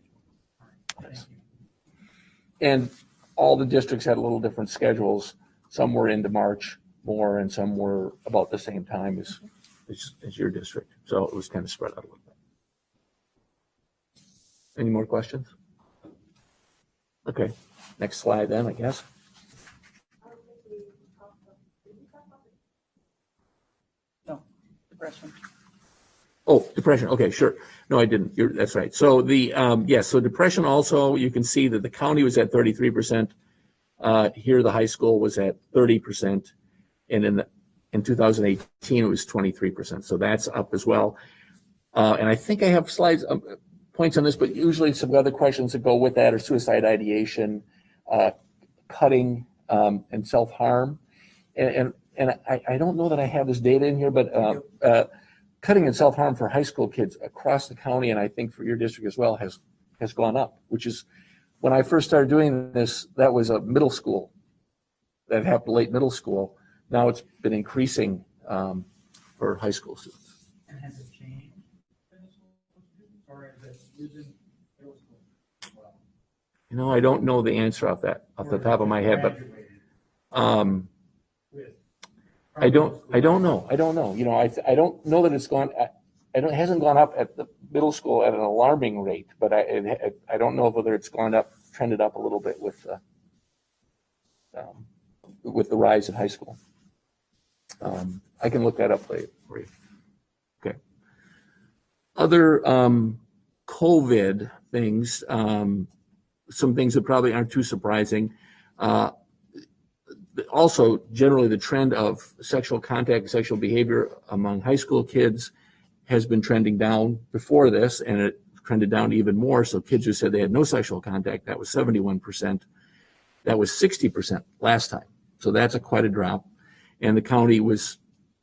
And all the districts had a little different schedules. Some were into March more, and some were about the same time as your district. So it was kind of spread out a little bit. Any more questions? Okay, next slide then, I guess. No, depression. Oh, depression. Okay, sure. No, I didn't. That's right. So so depression also, you can see that the county was at 33%. Here, the high school was at 30%. And in 2018, it was 23%. So that's up as well. And I think I have slides, points on this, but usually some other questions that go with that are suicide ideation, cutting, and self-harm. And I don't know that I have this data in here, but cutting and self-harm for high school kids across the county, and I think for your district as well, has gone up, which is, when I first started doing this, that was a middle school. That happened late middle school. Now it's been increasing for high school students. And has it changed for middle school students, or is it using middle school as well? You know, I don't know the answer off the top of my head, but I don't know. You know, I don't know that it's gone. It hasn't gone up at the middle school at an alarming rate, but I don't know whether it's gone up, trended up a little bit with the rise in high school. I can look that up later for you. Okay. Other COVID things, some things that probably aren't too surprising. Also, generally, the trend of sexual contact, sexual behavior among high school kids has been trending down before this, and it trended down even more. So kids who said they had no sexual contact, that was 71%. That was 60% last time. So that's quite a drop. And the county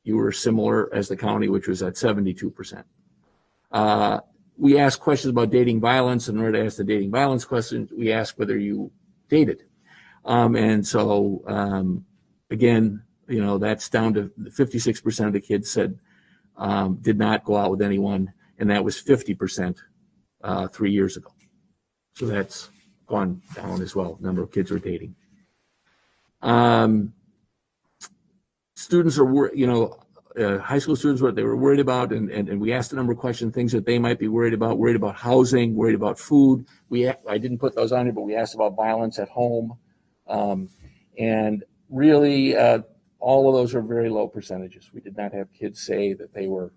you were similar as the county, which was at 72%. We asked questions about dating violence. In order to ask the dating violence question, we asked whether you dated. And so, again, you know, that's down to 56% of the kids said did not go out with anyone, and that was 50% 3 years ago. So that's gone down as well. Number of kids are dating. Students are, high school students, what they were worried about, and we asked a number of questions, things that they might be worried about housing, worried about food. I didn't put those on here, but we asked about violence at home. And really, all of those are very low percentages. We did not have kids say that they were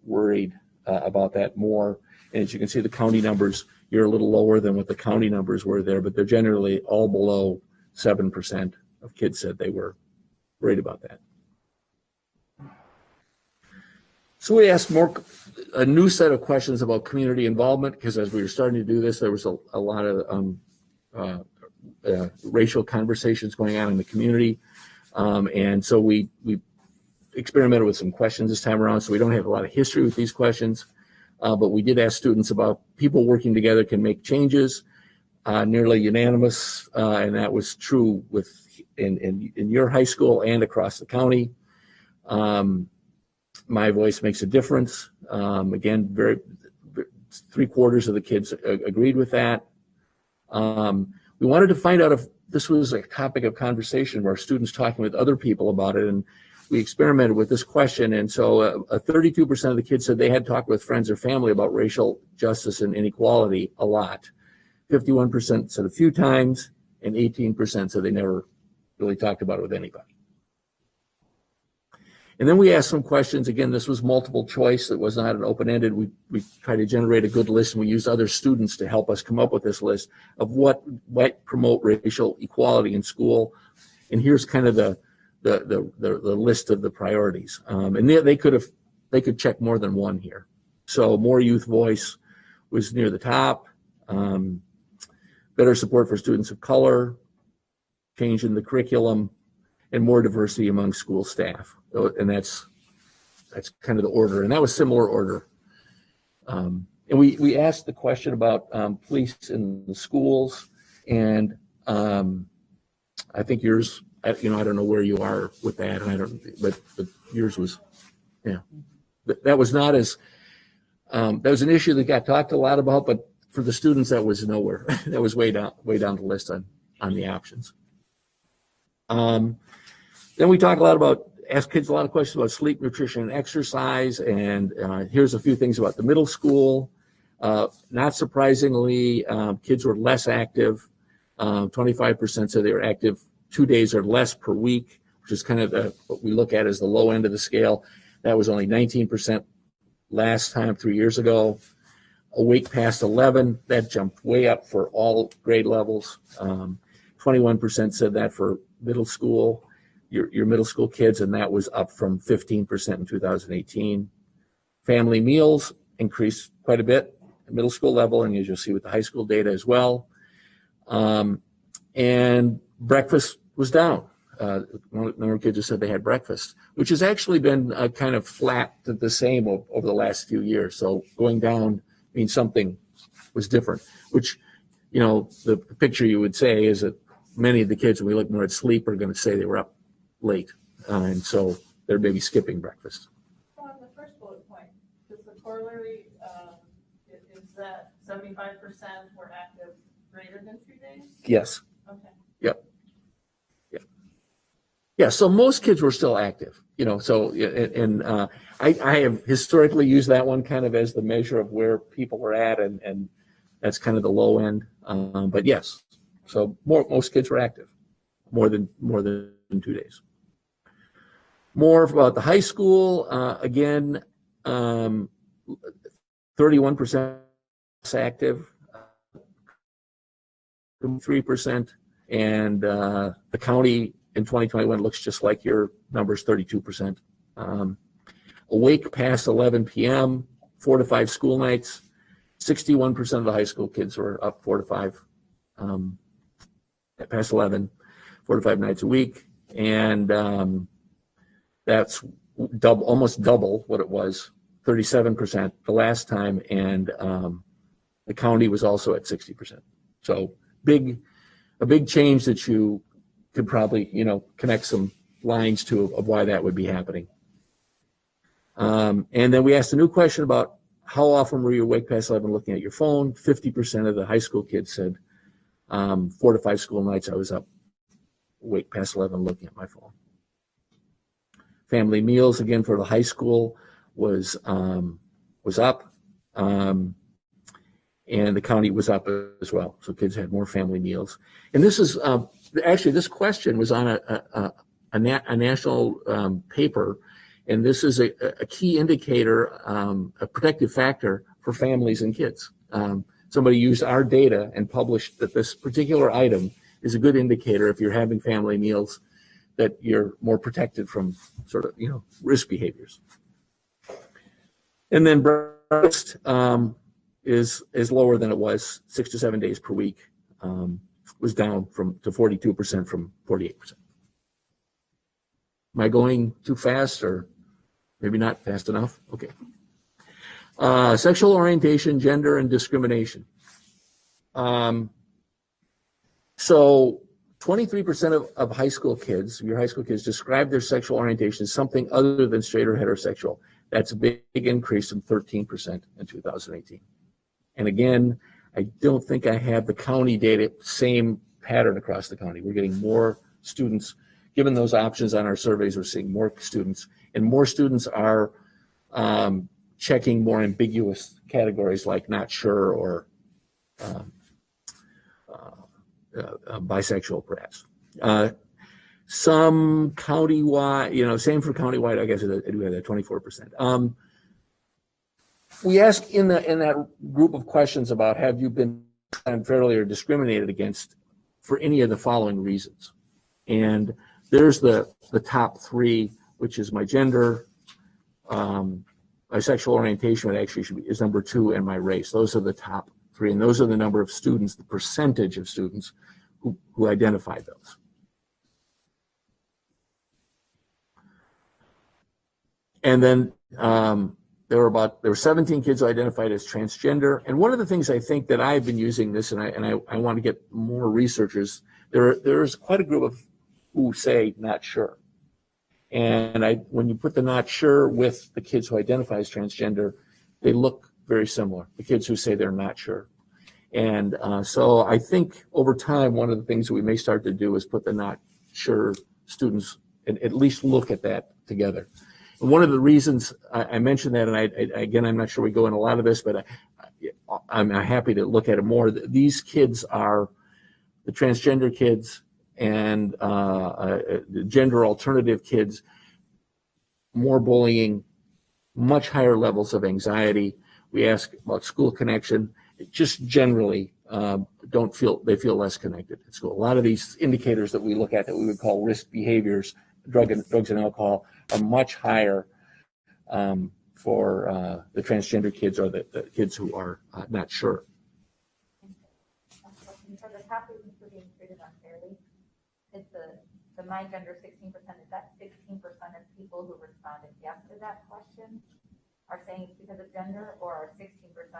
worried about that more. And as you can see, the county numbers, you're a little lower than what the county numbers were there, but they're generally all below 7% of kids said they were worried about that. So we asked a new set of questions about community involvement, because as we were starting to do this, there was a lot of racial conversations going on in the community. And so we experimented with some questions this time around, so we don't have a lot of history with these questions. But we did ask students about people working together can make changes, nearly unanimous, and that was true in your high school and across the county. My voice makes a difference. Again, 3/4 of the kids agreed with that. We wanted to find out if this was a topic of conversation where students talking with other people about it, and we experimented with this question. And so 32% of the kids said they had talked with friends or family about racial justice and inequality a lot. 51% said a few times, and 18% said they never really talked about it with anybody. And then we asked some questions. Again, this was multiple choice. It was not an open-ended. We tried to generate a good list, and we used other students to help us come up with this list of what might promote racial equality in school. And here's kind of the list of the priorities. And they could check more than one here. So more youth voice was near the top. Better support for students of color, change in the curriculum, and more diversity among school staff. And that's kind of the order. And that was similar order. And we asked the question about police in the schools. And I think yours, I don't know where you are with that. And but yours was, yeah. That was not as, that was an issue that got talked a lot about, but for the students, that was nowhere. That was way down the list on the options. Then we talk ask kids a lot of questions about sleep, nutrition, and exercise. And here's a few things about the middle school. Not surprisingly, kids were less active. 25% said they were active 2 days or less per week, which is kind of what we look at as the low end of the scale. That was only 19% last time, 3 years ago. Awake past 11, that jumped way up for all grade levels. 21% said that for middle school, your middle school kids, and that was up from 15% in 2018. Family meals increased quite a bit at middle school level, and as you'll see with the high school data as well. And breakfast was down. Number of kids who said they had breakfast, which has actually been kind of flat to the same over the last few years. So going down means something was different, which, the picture you would say is that many of the kids, when we look more at sleep, are going to say they were up late. And so they're maybe skipping breakfast. So on the first bullet point, is the corollary, is that 75% were active greater than 2 days? Yes. Okay. Yep. Yeah. So most kids were still active, so, and I have historically used that one kind of as the measure of where people were at, and that's kind of the low end. But yes, so most kids were active more than 2 days. More about the high school, again, 31% active, 3%, and the county in 2021 looks just like your numbers, 32%. Awake past 11 p.m., 4 to 5 school nights. 61% of the high school kids were up 4 to 5, past 11, 4 to 5 nights a week. And that's almost double what it was, 37% the last time. And the county was also at 60%. So a big change that you could probably, connect some lines to of why that would be happening. And then we asked a new question about how often were you awake past 11 looking at your phone? 50% of the high school kids said 4 to 5 school nights I was up awake past 11 looking at my phone. Family meals, again, for the high school was up. And the county was up as well. So kids had more family meals. And this is, actually, this question was on a national paper. And this is a key indicator, a protective factor for families and kids. Somebody used our data and published that this particular item is a good indicator if you're having family meals that you're more protected from sort of, risk behaviors. And then breakfast is lower than it was 6 to 7 days per week, was down to 42% from 48%. Am I going too fast or maybe not fast enough? Okay. Sexual orientation, gender, and discrimination. So 23% of high school kids, your high school kids, describe their sexual orientation as something other than straight or heterosexual. That's a big increase from 13% in 2018. And again, I don't think I have the county data, same pattern across the county. We're getting more students, given those options on our surveys, we're seeing more students, and more students are checking more ambiguous categories like not sure or bisexual, perhaps. Some countywide, same for countywide, I guess I do have that 24%. We asked in that group of questions about have you been unfairly or discriminated against for any of the following reasons. And there's the top 3, which is my gender, my sexual orientation, it actually is number 2, and my race. Those are the top 3, and those are the number of students, the percentage of students who identify those. And then there were 17 kids who identified as transgender. And one of the things I think that I've been using this, and I want to get more researchers, there's quite a group of who say not sure. And when you put the not sure with the kids who identify as transgender, they look very similar, the kids who say they're not sure. And so I think over time, one of the things that we may start to do is put the not sure students and at least look at that together. And one of the reasons I mentioned that, and again, I'm not sure we go in a lot of this, but I'm happy to look at it more. These kids are the transgender kids and gender alternative kids, more bullying, much higher levels of anxiety. We ask about school connection. Just generally they feel less connected at school. A lot of these indicators that we look at that we would call risk behaviors, drugs and alcohol, are much higher for the transgender kids or the kids who are not sure. For the top reasons for being treated unfairly, is the my gender 16%, is that 16% of people who responded yes to that question are saying it's because of gender, or are 16%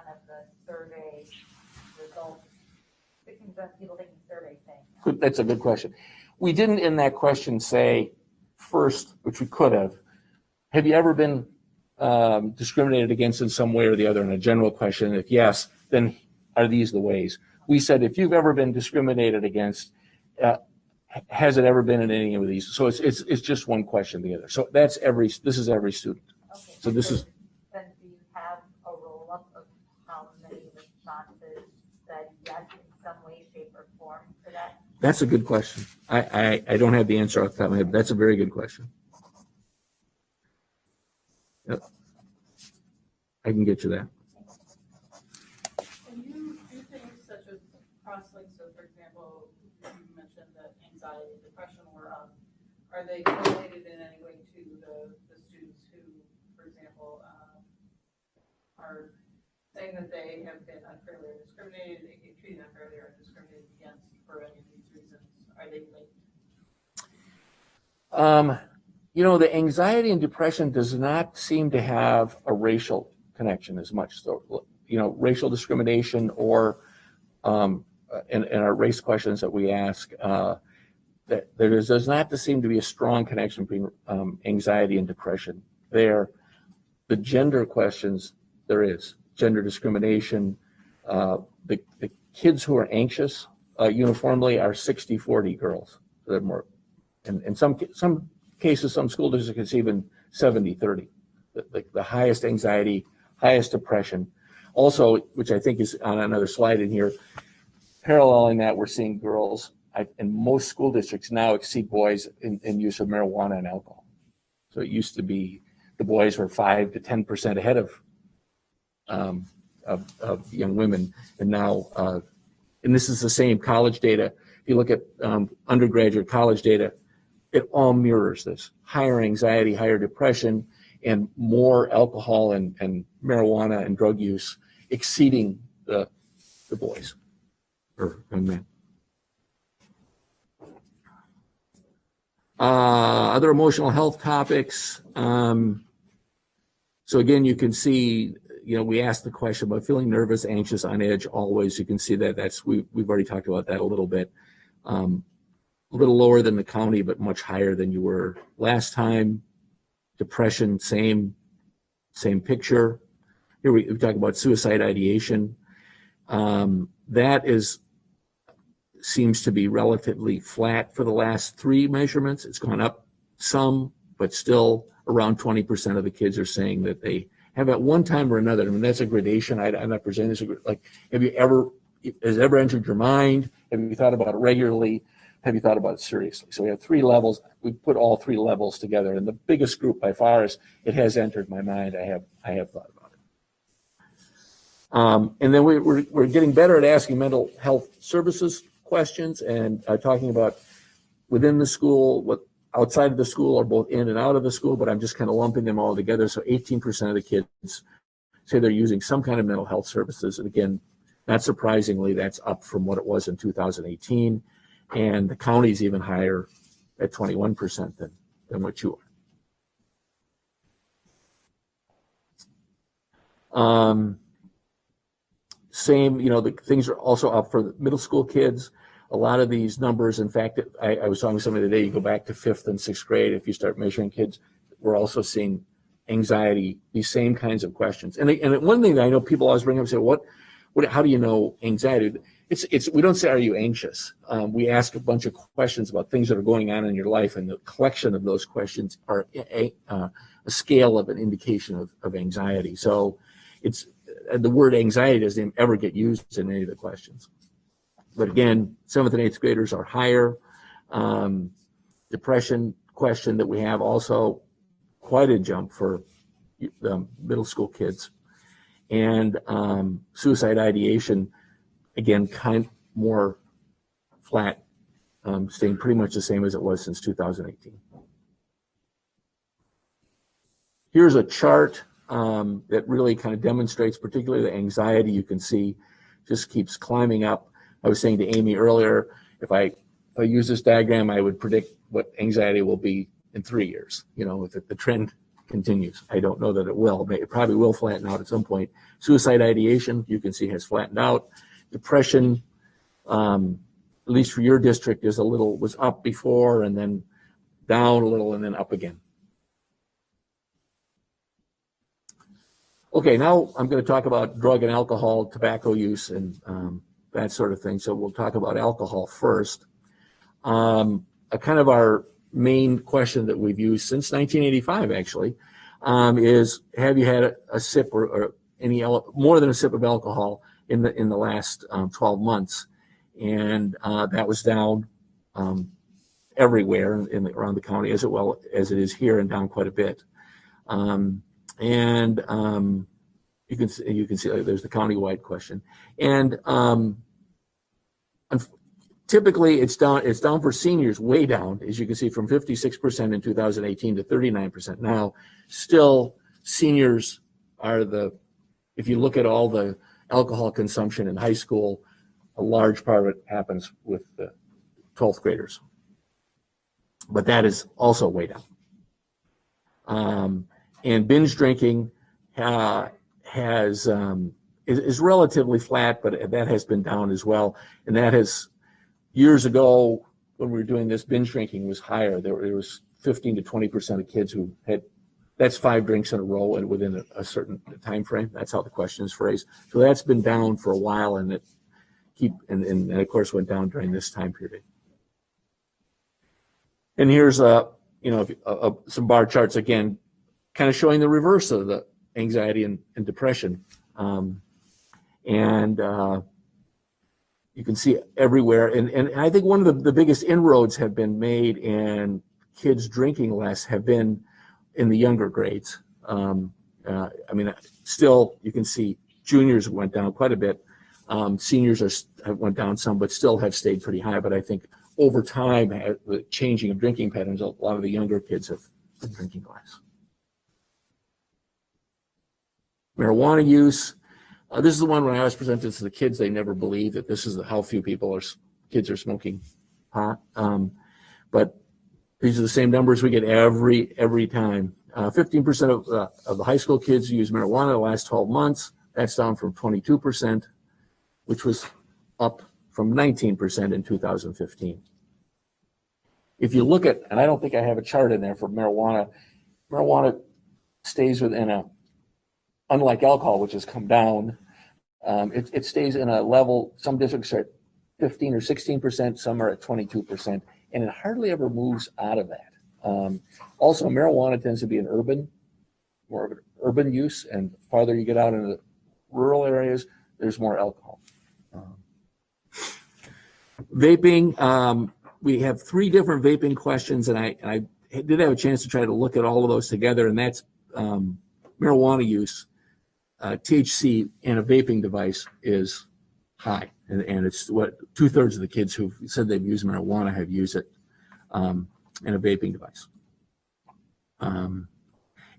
of the survey results, 16% of people taking the survey saying that? That's a good question. We didn't in that question say first, which we could have you ever been discriminated against in some way or the other in a general question? If yes, then are these the ways? We said if you've ever been discriminated against, has it ever been in any of these? So it's just one question the other. So this is every student. Okay. So this is. Then do you have a roll-up of how many responses said yes in some way, shape, or form to that? That's a good question. I don't have the answer off the top of my head, but that's a very good question. Yep. I can get you that. Can you do things such as cross-links? So for example, you mentioned that anxiety and depression were up. Are they correlated in any way to the students who, for example, are saying that they have been unfairly or discriminated, they get treated unfairly or discriminated against for any of these reasons? Are they linked? The anxiety and depression does not seem to have a racial connection as much. So, racial discrimination or in our race questions that we ask, that does not seem to be a strong connection between anxiety and depression there. the gender questions, there is gender discrimination. The kids who are anxious uniformly are 60-40 girls. So they're more, and in some cases, some school districts, it's even 70-30. The highest anxiety, highest depression. Also, which I think is on another slide in here, paralleling that, we're seeing girls in most school districts now exceed boys in use of marijuana and alcohol. So it used to be the boys were 5 to 10% ahead of young women, and now, and this is the same college data. If you look at undergraduate college data, it all mirrors this: higher anxiety, higher depression, and more alcohol and marijuana and drug use exceeding the boys or young men. Other emotional health topics. So again, you can see, we asked the question about feeling nervous, anxious, on edge always. You can see that we've already talked about that a little bit. A little lower than the county, but much higher than you were last time. Depression, same picture. Here we talk about suicide ideation. That seems to be relatively flat for the last 3 measurements. It's gone up some, but still around 20% of the kids are saying that they have at one time or another. I mean, that's a gradation. I'm not presenting this. Like, has it ever entered your mind? Have you thought about it regularly? Have you thought about it seriously? So we have 3 levels. We put all 3 levels together, and the biggest group by far is it has entered my mind. I have thought about it. And then we're getting better at asking mental health services questions and talking about within the school, what outside of the school, or both in and out of the school, but I'm just kind of lumping them all together. So 18% of the kids say they're using some kind of mental health services. And again, not surprisingly, that's up from what it was in 2018. And the county's even higher at 21% than what you are. Same, the things are also up for the middle school kids. A lot of these numbers, in fact, I was talking to somebody today, you go back to 5th and 6th grade, if you start measuring kids, we're also seeing anxiety, these same kinds of questions. And one thing that I know people always bring up and say, how do you know anxiety? We don't say, are you anxious? We ask a bunch of questions about things that are going on in your life, and the collection of those questions are a scale of an indication of anxiety. So the word anxiety doesn't ever get used in any of the questions. But again, 7th and 8th graders are higher. Depression question that we have also quite a jump for the middle school kids. And suicide ideation, again, kind of more flat, staying pretty much the same as it was since 2018. Here's a chart that really kind of demonstrates particularly the anxiety. You can see just keeps climbing up. I was saying to Amy earlier, if I use this diagram, I would predict what anxiety will be in 3 years, if the trend continues. I don't know that it will. It probably will flatten out at some point. Suicide ideation, you can see, has flattened out. Depression, at least for your district, was up before and then down a little and then up again. Okay, now I'm going to talk about drug and alcohol, tobacco use, and that sort of thing. So we'll talk about alcohol first. A kind of our main question that we've used since 1985, actually, is have you had a sip or any more than a sip of alcohol in the last 12 months? And that was down everywhere around the county, as well as it is here, and down quite a bit. You can see there's the countywide question, and typically it's down for seniors, way down, as you can see, from 56% in 2018 to 39% now. Still, seniors are if you look at all the alcohol consumption in high school, a large part of it happens with the 12th graders, but that is also way down. And binge drinking is relatively flat, but that has been down as well. And that has, years ago, when we were doing this, binge drinking was higher. There was 15 to 20% of kids who had that's 5 drinks in a row and within a certain time frame. That's how the question is phrased. So that's been down for a while, and and of course went down during this time period. And here's some bar charts again, kind of showing the reverse of the anxiety and depression. You can see everywhere. And I think one of the biggest inroads have been made in kids drinking less have been in the younger grades. Still, you can see juniors went down quite a bit. Seniors went down some, but still have stayed pretty high. But I think over time, the changing of drinking patterns, a lot of the younger kids have been drinking less. Marijuana use. This is the one when I was presented to the kids, they never believed that this is how few kids are smoking pot. But these are the same numbers we get every time. 15% of the high school kids use marijuana the last 12 months. That's down from 22%, which was up from 19% in 2015. If you look at, and I don't think I have a chart in there for marijuana, marijuana stays within unlike alcohol, which has come down, it stays in a level. Some districts are at 15 or 16%, some are at 22%, and it hardly ever moves out of that. Also, marijuana tends to be more of an urban use, and the farther you get out into the rural areas, there's more alcohol. Vaping, we have 3 different vaping questions, and I did have a chance to try to look at all of those together, and that's marijuana use. THC in a vaping device is high, and it's what 2/3 of the kids who've said they've used marijuana have used it in a vaping device. And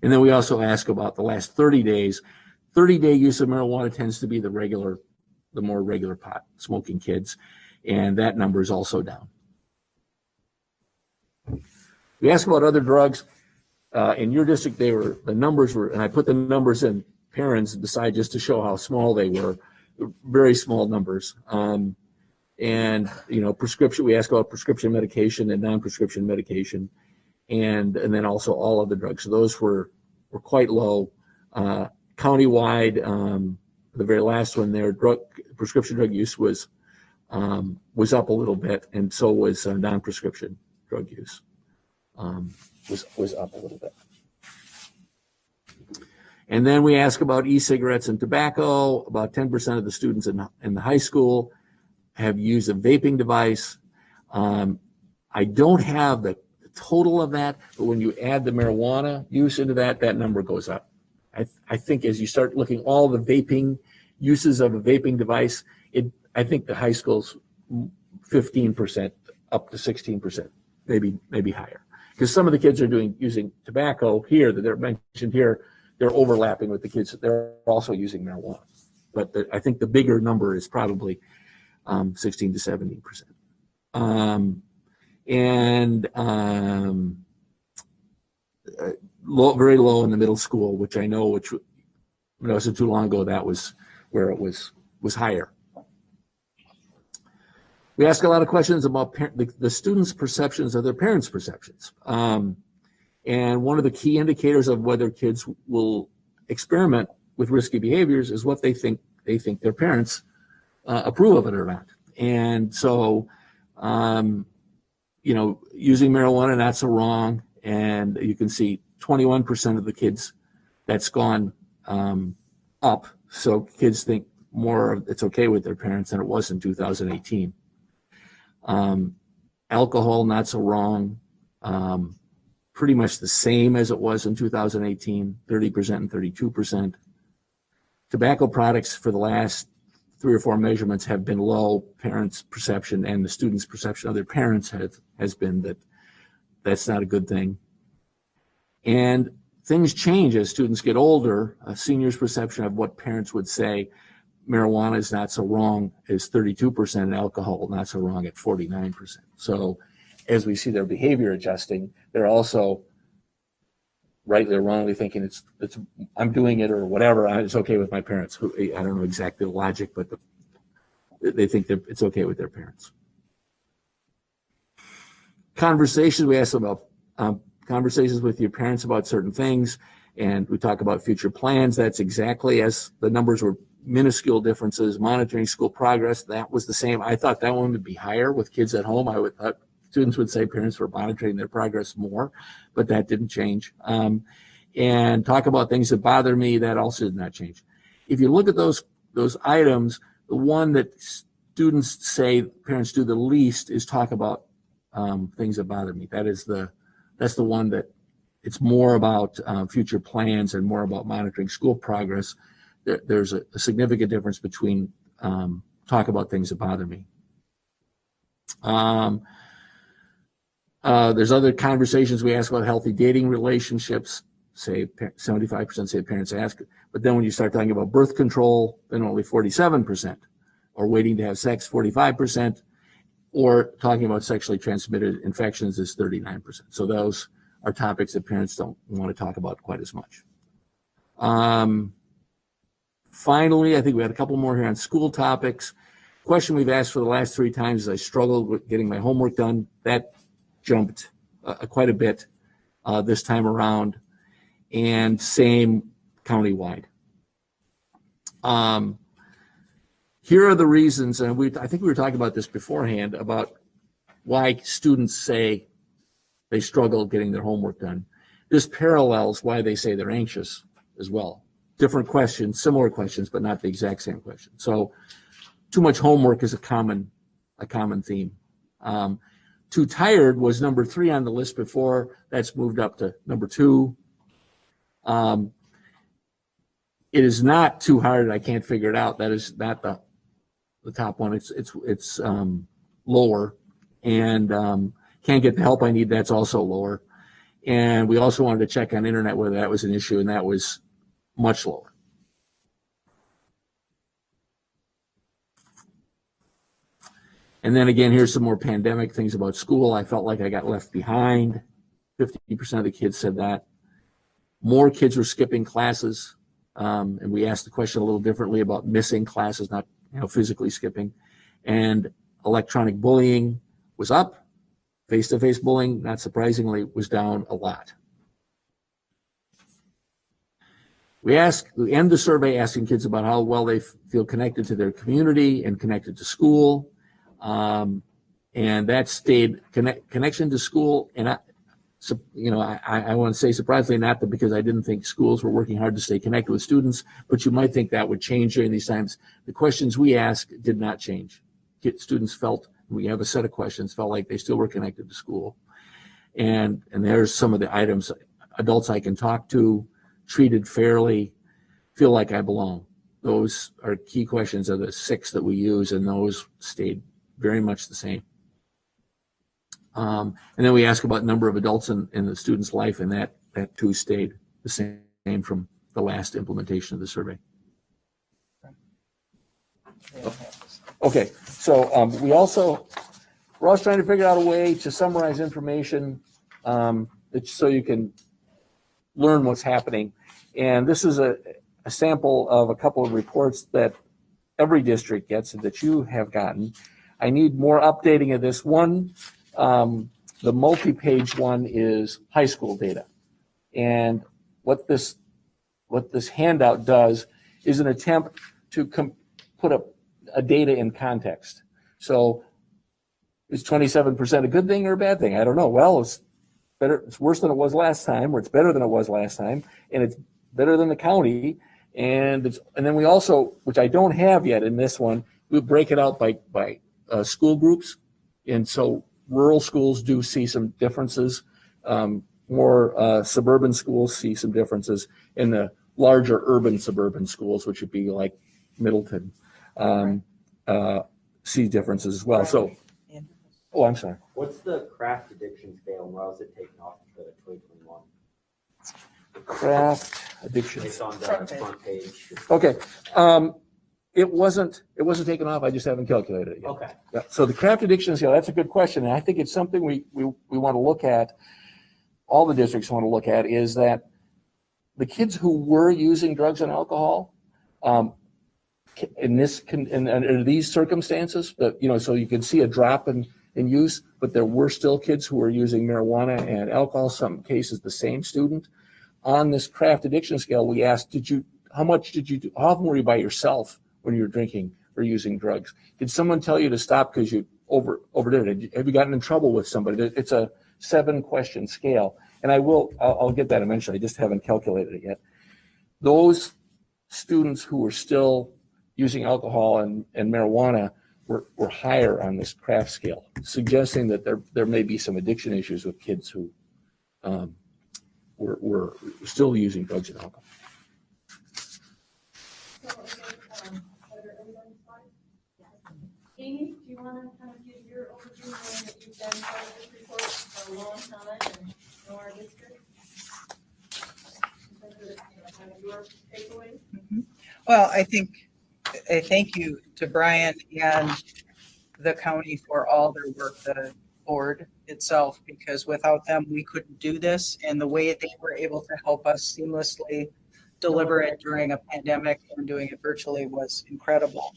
then we also ask about the last 30 days. 30-day use of marijuana tends to be the more regular pot smoking kids, and that number is also down. We ask about other drugs. In your district, the numbers were, and I put the numbers in parents beside just to show how small they were, very small numbers. Prescription, we ask about prescription medication and non-prescription medication, and then also all other drugs. So those were quite low. Countywide, the very last one there, prescription drug use was up a little bit, and so was non-prescription drug use. Was up a little bit. And then we ask about e-cigarettes and tobacco. About 10% of the students in the high school have used a vaping device. I don't have the total of that, but when you add the marijuana use into that number goes up. I think as you start looking all the vaping uses of a vaping device, I think the high school's 15% up to 16%, maybe higher. Because some of the kids are using tobacco here that they're mentioned here, they're overlapping with the kids that they're also using marijuana. But I think the bigger number is probably 16 to 17%. Very low in the middle school, which I know, when I wasn't too long ago, that was where it was higher. We ask a lot of questions about the students' perceptions of their parents' perceptions. And one of the key indicators of whether kids will experiment with risky behaviors is what they think their parents approve of it or not. And so, using marijuana, not so wrong. And you can see 21% of the kids, that's gone up. So kids think more it's okay with their parents than it was in 2018. Alcohol, not so wrong. Pretty much the same as it was in 2018, 30% and 32%. Tobacco products for the last 3 or 4 measurements have been low. Parents' perception and the students' perception of their parents has been that that's not a good thing. And things change as students get older. A senior's perception of what parents would say marijuana is not so wrong is 32%, and alcohol not so wrong at 49%. So as we see their behavior adjusting, they're also rightly or wrongly thinking it's I'm doing it or whatever. It's okay with my parents. I don't know exactly the logic, but they think that it's okay with their parents. Conversations, we asked about conversations with your parents about certain things, and we talk about future plans. That's exactly as the numbers were minuscule differences. Monitoring school progress, that was the same. I thought that one would be higher with kids at home. I would thought students would say parents were monitoring their progress more, but that didn't change. And talk about things that bother me, that also did not change. If you look at those items, the one that students say parents do the least is talk about things that bother me. That's the one that it's more about future plans and more about monitoring school progress. There's a significant difference between talk about things that bother me. There's other conversations we ask about healthy dating relationships. Say 75% say parents ask, but then when you start talking about birth control, then only 47%, or waiting to have sex, 45%, or talking about sexually transmitted infections is 39%. So those are topics that parents don't want to talk about quite as much. Finally, I think we had a couple more here on school topics. Question we've asked for the last 3 times is I struggled with getting my homework done. That jumped quite a bit this time around, and same countywide. Here are the reasons, and I think we were talking about this beforehand, about why students say they struggle getting their homework done. This parallels why they say they're anxious as well. Different questions, similar questions, but not the exact same question. So too much homework is a common theme. Too tired was number 3 on the list before. That's moved up to number 2. It is not too hard. I can't figure it out. That is not the top one. It's lower, and can't get the help I need. That's also lower. And we also wanted to check on internet whether that was an issue, and that was much lower. And then again, here's some more pandemic things about school. I felt like I got left behind. 50% of the kids said that. More kids were skipping classes. And we asked the question a little differently about missing classes, not physically skipping. And electronic bullying was up. Face-to-face bullying, not surprisingly, was down a lot. We end the survey asking kids about how well they feel connected to their community and connected to school. And that stayed connection to school. And I want to say surprisingly not because I didn't think schools were working hard to stay connected with students, but you might think that would change during these times. The questions we asked did not change. Students felt, we have a set of questions, felt like they still were connected to school. And there's some of the items: adults I can talk to, treated fairly, feel like I belong. Those are key questions of the 6 that we use, and those stayed very much the same. And then we ask about number of adults in the student's life, and that too stayed the same from the last implementation of the survey. Okay, so we're also trying to figure out a way to summarize information so you can learn what's happening. And this is a sample of a couple of reports that every district gets and that you have gotten. I need more updating of this one. The multi-page one is high school data. And what this handout does is an attempt to put a data in context. So is 27% a good thing or a bad thing? I don't know. Well, it's better. It's worse than it was last time, or it's better than it was last time, and it's better than the county. And then we also, which I don't have yet in this one, we break it out by school groups. And so rural schools do see some differences. More suburban schools see some differences, in the larger urban suburban schools, which would be like Middleton, see differences as well. So, I'm sorry. What's the craft addiction scale, and why was it taken off the 2021? Craft addiction. It's on the front page. Okay. It wasn't taken off. I just haven't calculated it yet. Okay. Yeah. So the craft addiction scale, that's a good question. And I think it's something we want to look at, all the districts want to look at, is that the kids who were using drugs and alcohol, in these circumstances, so you can see a drop in in use, but there were still kids who were using marijuana and alcohol, some cases the same student. On this craft addiction scale, we asked, how often were you by yourself when you were drinking or using drugs? Did someone tell you to stop because you overdid it? Have you gotten in trouble with somebody? It's a 7-question scale. And I'll get that eventually. I just haven't calculated it yet. Those students who were still using alcohol and marijuana were higher on this craft scale, suggesting that there may be some addiction issues with kids who were still using drugs and alcohol. Amy, do you want to kind of give your overview, knowing that you've been part of this report for a long time and know our district? Kind of your takeaways? Well, I thank you to Brian and the county for all their work, the board itself, because without them, we couldn't do this. And the way they were able to help us seamlessly deliver it during a pandemic and doing it virtually was incredible.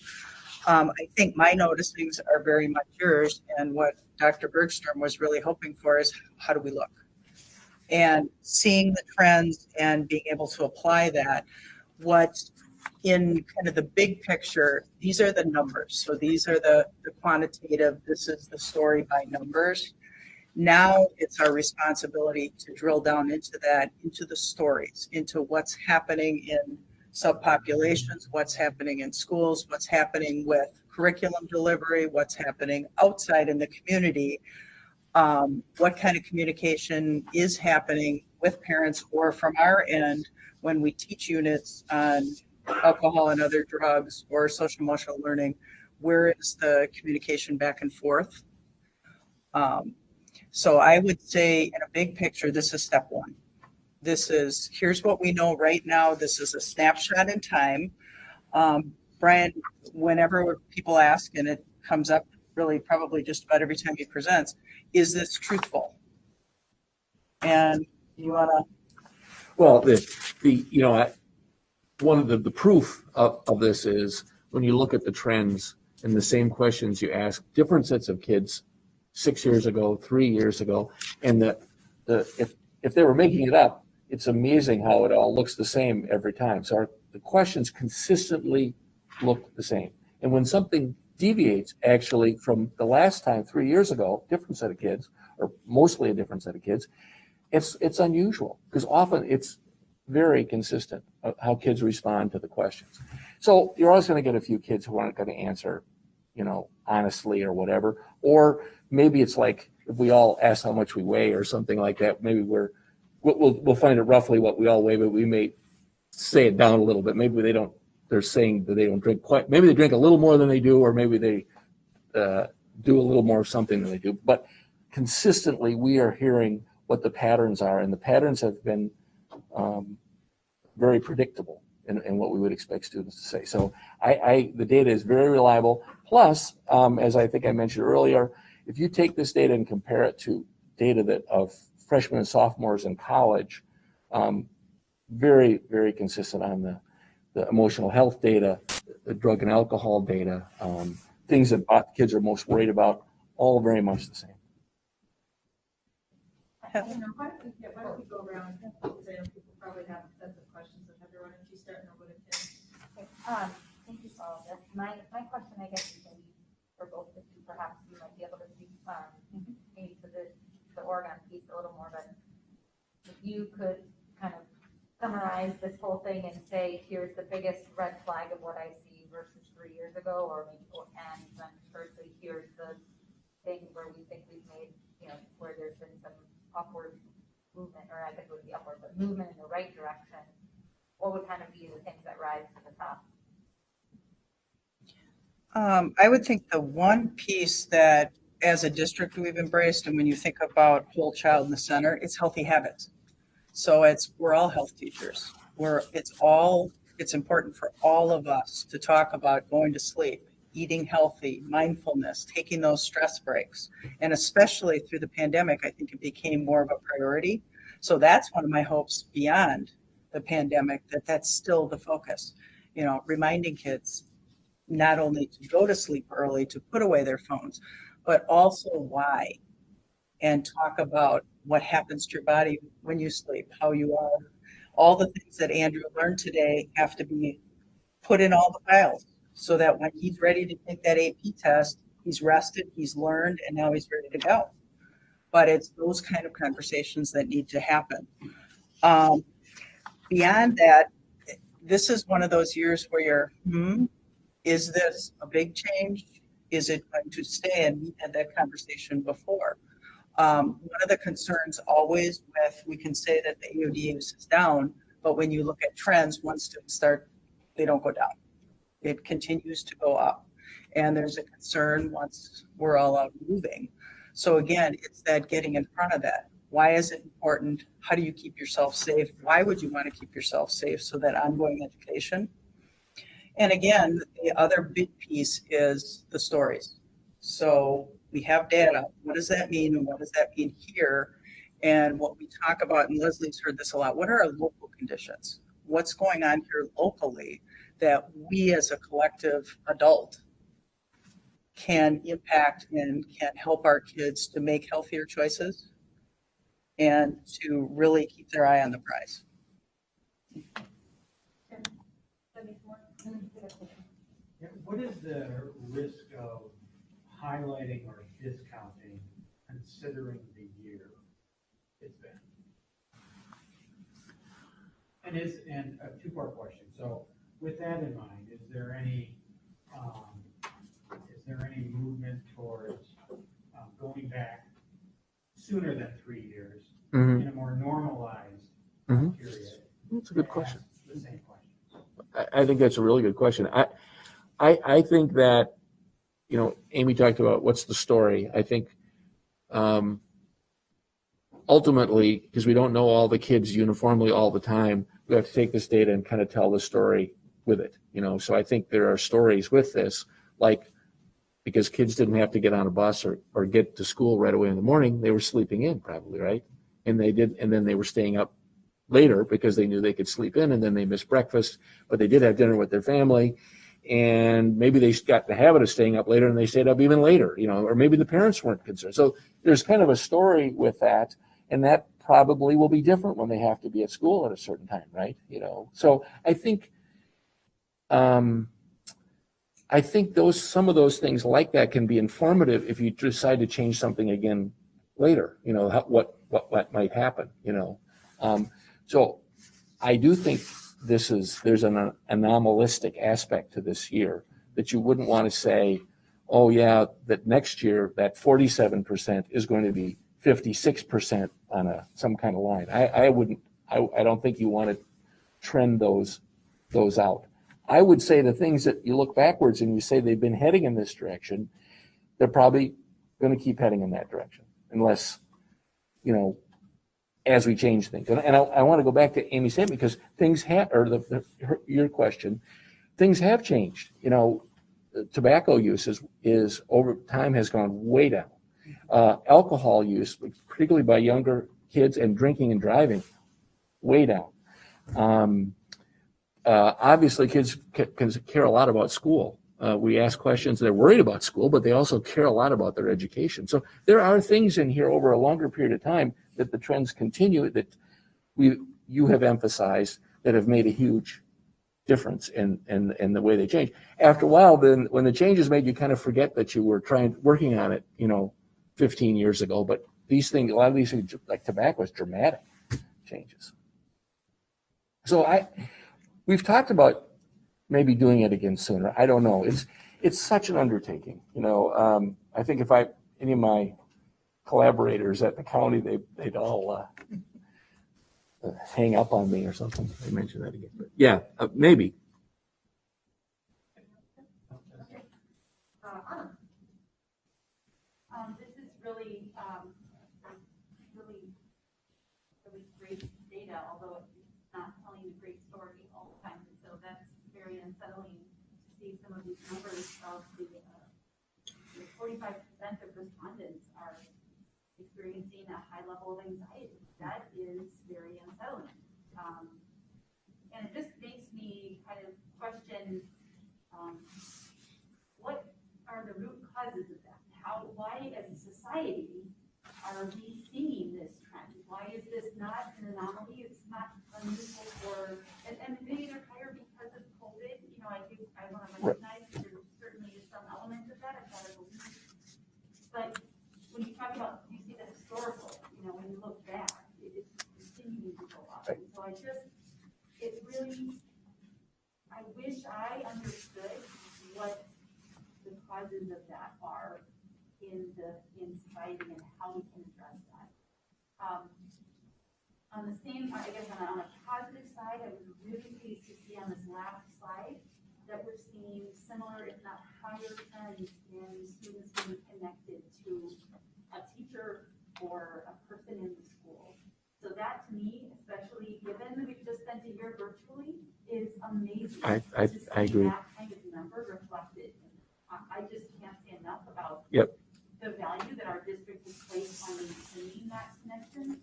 I think my noticings are very much yours, and what Dr. Bergstrom was really hoping for is how do we look? And seeing the trends and being able to apply that, what in kind of the big picture, these are the numbers. So these are the quantitative, this is the story by numbers. Now it's our responsibility to drill down into that, into the stories, into what's happening in subpopulations, what's happening in schools, what's happening with curriculum delivery, what's happening outside in the community, what kind of communication is happening with parents or from our end when we teach units on alcohol and other drugs or social emotional learning, where is the communication back and forth? So I would say in a big picture, this is step one. Here's what we know right now. This is a snapshot in time. Brian, whenever people ask, and it comes up really probably just about every time he presents, is this truthful? And you want to? Well, one of the proof of this is when you look at the trends and the same questions you ask different sets of kids 6 years ago, 3 years ago, and if they were making it up, it's amazing how it all looks the same every time. So the questions consistently look the same. And when something deviates actually from the last time 3 years ago, different set of kids, or mostly a different set of kids, it's unusual because often it's very consistent of how kids respond to the questions. So you're always going to get a few kids who aren't going to answer, honestly or whatever. Or maybe it's like if we all ask how much we weigh or something like that, maybe we'll find it roughly what we all weigh, but we may say it down a little bit. Maybe they're saying that they don't drink quite, maybe they drink a little more than they do, or maybe they do a little more of something than they do. But consistently, we are hearing what the patterns are, and the patterns have been very predictable in what we would expect students to say. So the data is very reliable. Plus, as I think I mentioned earlier, if you take this data and compare it to data of freshmen and sophomores in college, very, very consistent on the emotional health data, the drug and alcohol data, things that kids are most worried about, all very much the same. Why don't we go around, because I know people probably have sets of questions, so Heather, why don't you start and over to Tim? Okay, thank you for all of this. My question, I guess, is maybe for both of you, perhaps you might be able to speak, maybe to the Oregon piece a little more, but if you could kind of summarize this whole thing and say, here's the biggest red flag of what I see versus 3 years ago, or maybe, and then firstly, here's the thing where we think we've made, where there's been some upward movement, or I guess it would be upward, but movement in the right direction, what would kind of be the things that rise to the top? I would think the one piece that as a district we've embraced, and when you think about whole child in the center, it's healthy habits. So we're all health teachers. It's important for all of us to talk about going to sleep, eating healthy, mindfulness, taking those stress breaks. And especially through the pandemic, I think it became more of a priority. So that's one of my hopes beyond the pandemic, that's still the focus, reminding kids not only to go to sleep early, to put away their phones, but also why, and talk about what happens to your body when you sleep, how you are. All the things that Andrew learned today have to be put in all the files so that when he's ready to take that AP test, he's rested, he's learned, and now he's ready to go. But it's those kind of conversations that need to happen. Beyond that, this is one of those years where you're, is this a big change? Is it going to stay? And we had that conversation before. One of the concerns always with, we can say that the AOD use is down, but when you look at trends, once students start, they don't go down. It continues to go up. And there's a concern once we're all out moving. So again, it's that getting in front of that. Why is it important? How do you keep yourself safe? Why would you want to keep yourself safe? So that ongoing education. And again, the other big piece is the stories. So we have data. What does that mean? And what does that mean here? And what we talk about, and Leslie's heard this a lot, what are our local conditions? What's going on here locally that we as a collective adult can impact and can help our kids to make healthier choices and to really keep their eye on the prize. What is the risk of highlighting or discounting considering the year it's been? And a two-part question. So with that in mind, is there any movement towards going back sooner than 3 years in a more normalized period? That's a good question. The same question. I think that's a really good question. I think that, Amy talked about what's the story. I think ultimately, because we don't know all the kids uniformly all the time, we have to take this data and kind of tell the story with it. So I think there are stories with this, like because kids didn't have to get on a bus or get to school right away in the morning, they were sleeping in probably, right? And then they were staying up later because they knew they could sleep in, and then they missed breakfast, but they did have dinner with their family. And maybe they got the habit of staying up later and they stayed up even later, or maybe the parents weren't concerned. So there's kind of a story with that, and that probably will be different when they have to be at school at a certain time, right? So I think some of those things like that can be informative if you decide to change something again later, what might happen, So I do think there's an anomalistic aspect to this year that you wouldn't want to say, oh yeah, that next year that 47% is going to be 56% on some kind of line. I don't think you want to trend those out. I would say the things that you look backwards and you say they've been heading in this direction, they're probably going to keep heading in that direction unless, as we change things. And I want to go back to Amy's statement because things your question, things have changed. Tobacco use is over time has gone way down. Alcohol use, particularly by younger kids, and drinking and driving, way down. Obviously, kids can care a lot about school. We ask questions, they're worried about school, but they also care a lot about their education. So there are things in here over a longer period of time that the trends continue that you have emphasized that have made a huge difference in the way they change. After a while, then when the change is made, you kind of forget that you were working on it, 15 years ago. But these things, a lot of these things, like tobacco, is dramatic changes. So we've talked about maybe doing it again sooner. I don't know. It's such an undertaking. I think if any of my collaborators at the county, they'd all hang up on me or something. They mentioned that again. But yeah, maybe. This is really great data, although it's not telling a great story all the time. And so that's very unsettling to see some of these numbers of the 45% of respondents are experiencing a high level of anxiety. That is very unsettling. And it just makes me kind of question what are the root causes of that? why as a society are we seeing this trend? Why is this not an anomaly? It's not unusual for, and maybe they're higher because of COVID. You know, I want to recognize that there certainly is some element of that. I've got to believe. But when you talk about, you see the historical, you know, when you look back, it's continuing to go up. And so it really, I wish I understood what the causes of that are in society and how we can address that. On the same, I guess on a positive side, I was really pleased to see on this last slide that we're seeing similar, if not higher trends in students being connected to a teacher or a person in the school. So that to me, especially given that we've just spent a year virtually, is amazing. I agree. That kind of number reflected. I just can't say enough about the value that our district has placed on maintaining that connection.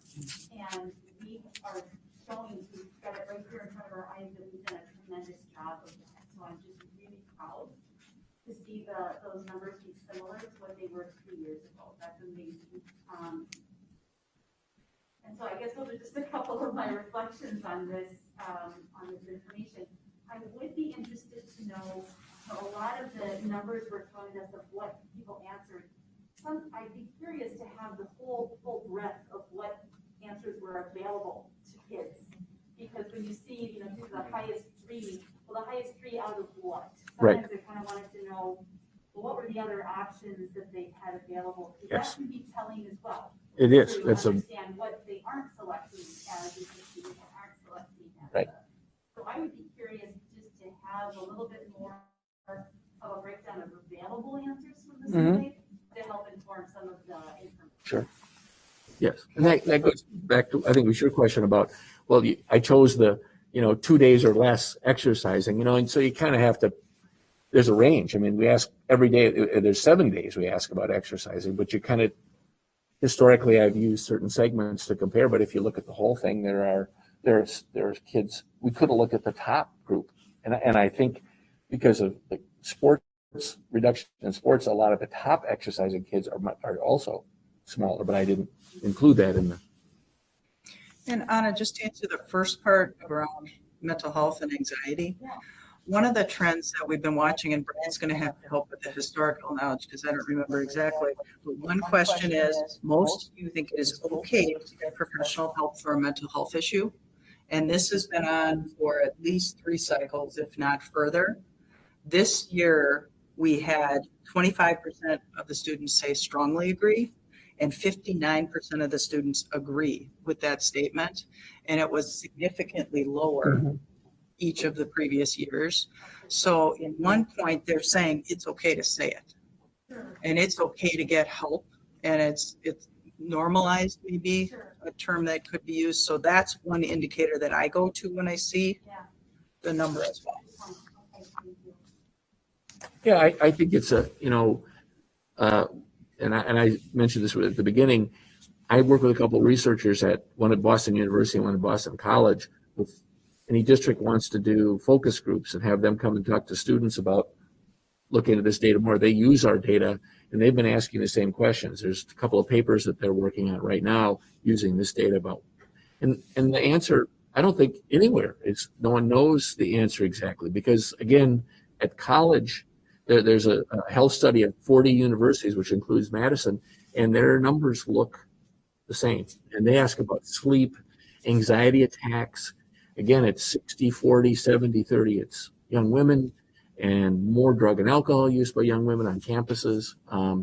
And we are showing, we've got it right here in front of our eyes, that we've done a tremendous job of that. So I'm just really proud to see those numbers be similar to what they were 3 years ago. That's amazing. And so I guess those are just a couple of my reflections on this information. I would be interested to know a lot of the numbers were telling us of what people answered. I'd be curious to have the full breadth of what answers were available to kids. Because when you see, you know, these are the highest three, well, the highest three out of what? Sometimes I kind of wanted to know, well, what were the other options that they had available? Because that can be telling as well. It is. To That's understand what they aren't selecting as a student or aren't selecting as so I would be curious just to have a little bit more of a breakdown of available answers from the survey to help inform some of the information. Sure. Yes. And that goes back to, I think, was your question about, well, I chose the, 2 days or less exercising, and so you kind of have to, there's a range. I mean, we ask every day, there's 7 days we ask about exercising, but you kind of, historically, I've used certain segments to compare, but if you look at the whole thing, there's kids, we could have looked at the top group. And I think because of the sports reduction in sports, a lot of the top exercising kids are also smaller, but I didn't include that in the. And Anna, just to answer the first part around mental health and anxiety, one of the trends that we've been watching, and Brian's going to have to help with the historical knowledge because I don't remember exactly, but one question is, most of you think it is okay to get professional help for a mental health issue? And this has been on for at least 3 cycles, if not further. This year, we had 25% of the students say strongly agree, and 59% of the students agree with that statement. And it was significantly lower each of the previous years. So in one point, they're saying it's okay to say it. And it's okay to get help. And it's normalized, maybe a term that could be used. So that's one indicator that I go to when I see the number as well. Yeah, I think it's and I mentioned this at the beginning. I work with a couple of researchers at one at Boston University and one at Boston College. With any district wants to do focus groups and have them come and talk to students about looking at this data more. They use our data, and they've been asking the same questions. There's a couple of papers that they're working on right now using this data about, and the answer, I don't think anywhere is, no one knows the answer exactly, because again, at college, there's a health study at 40 universities, which includes Madison, and their numbers look the same. And they ask about sleep, anxiety attacks. Again, it's 60, 40, 70, 30. It's young women and more drug and alcohol use by young women on campuses.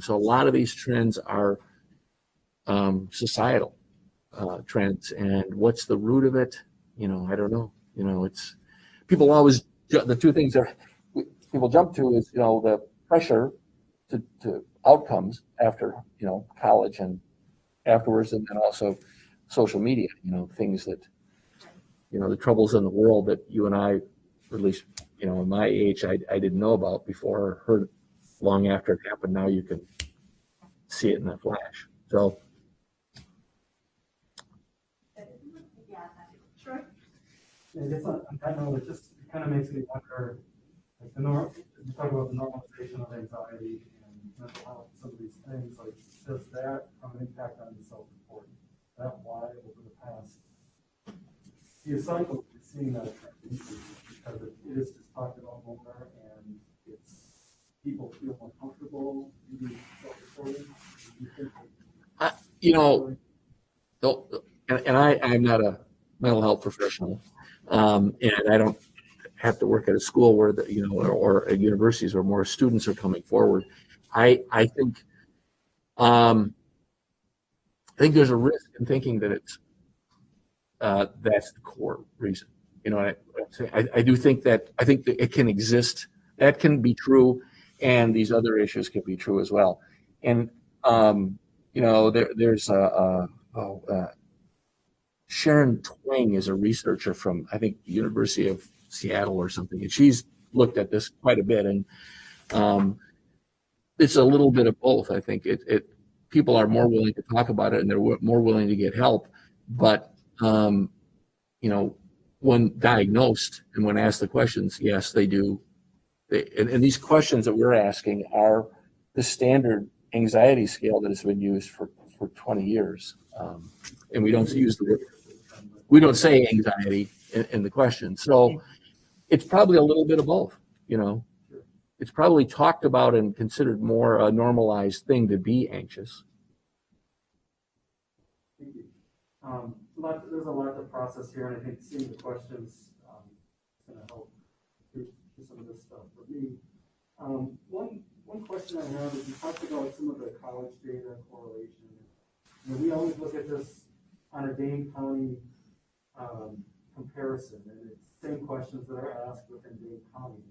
So a lot of these trends are societal trends. And what's the root of it? I don't know. It's people always, the two things that people jump to is, the pressure to outcomes after, college and afterwards, and then also social media, things that, the troubles in the world that you and I, at least, in my age, I didn't know about before or heard long after it happened. Now you can see it in a flash. So. Sure. I guess on that note, it kind of makes me wonder, you talk about the normalization of anxiety and mental health, some of these things, like, does that have an impact on the self-reporting? That why over the past few cycles, we've seen that increase because it is just talked about more and it's, people feel more comfortable using self-reporting. You know, I'm not a mental health professional, and I don't have to work at a school where or at universities where more students are coming forward. I think there's a risk in thinking that it's that's the core reason. You know, I do think that it can exist. That can be true, and these other issues can be true as well. And you know, there's Sharon Twang is a researcher from, I think, University of Seattle or something, and she's looked at this quite a bit. And it's a little bit of both. I think people are more willing to talk about it, and they're more willing to get help. But you know, when diagnosed and when asked the questions, yes, they do. And these questions that we're asking are the standard anxiety scale that has been used for 20 years. And we don't use the word, we don't say anxiety in the question. So it's probably a little bit of both, you know. It's probably talked about and considered more a normalized thing to be anxious. Thank you. There's a lot to process here, and I think seeing the questions is going to help through some of this stuff for me. One question I have is you talked about some of the college data correlation. You know, we always look at this on a Dane County comparison, and it's the same questions that are asked within Dane County.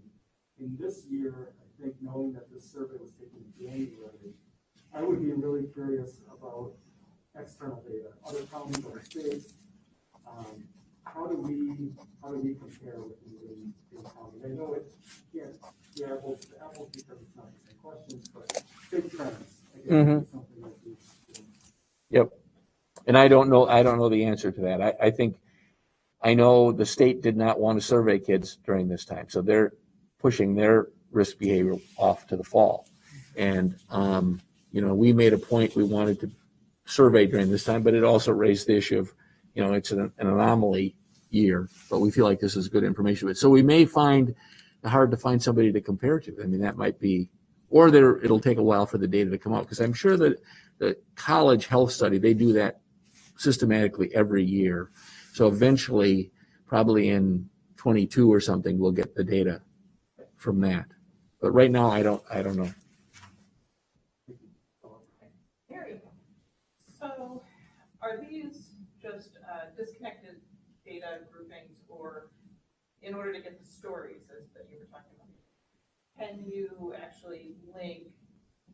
In this year, I think knowing that this survey was taken in January, I would be really curious about external data, other counties, other states. How do we compare within Dane County? I know it can't be apples to apples because it's not the same questions, but big trends. I guess is something that we. Yep. And I don't know the answer to that. I know the state did not want to survey kids during this time, so they're pushing their risk behavior off to the fall. And you know, we made a point we wanted to survey during this time, but it also raised the issue of, you know, it's an anomaly year, but we feel like this is good information. So we may find it hard to find somebody to compare to. I mean, that might be, or it'll take a while for the data to come out, because I'm sure that the college health study, they do that systematically every year. So eventually, probably in 22 or something, we'll get the data from that. But right now, I don't know. So are these just disconnected data groupings, or in order to get the stories as that you were talking about, can you actually link,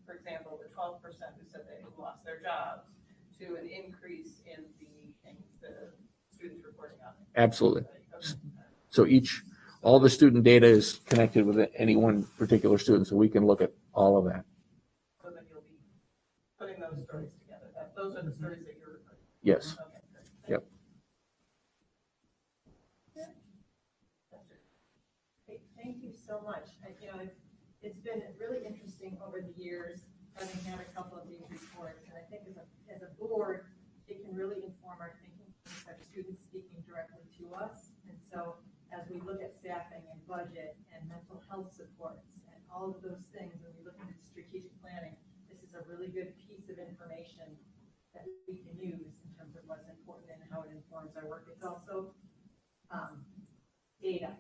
for example, the 12% who said they lost their jobs to an increase in the students reporting on it? Absolutely. So all the student data is connected with any one particular student, so we can look at all of that. So then you'll be putting those stories together. Those are the stories that you're referring to. Yes. Okay, great. Yep. Thank you so much. It's been really interesting over the years, having had a couple of these reports, and I think as a board, it can really inform our thinking. Our students speaking directly to us, and so as we look at staffing and budget and mental health supports and all of those things, when we look into strategic planning, this is a really good piece of information that we can use in terms of what's important and how it informs our work. It's also data,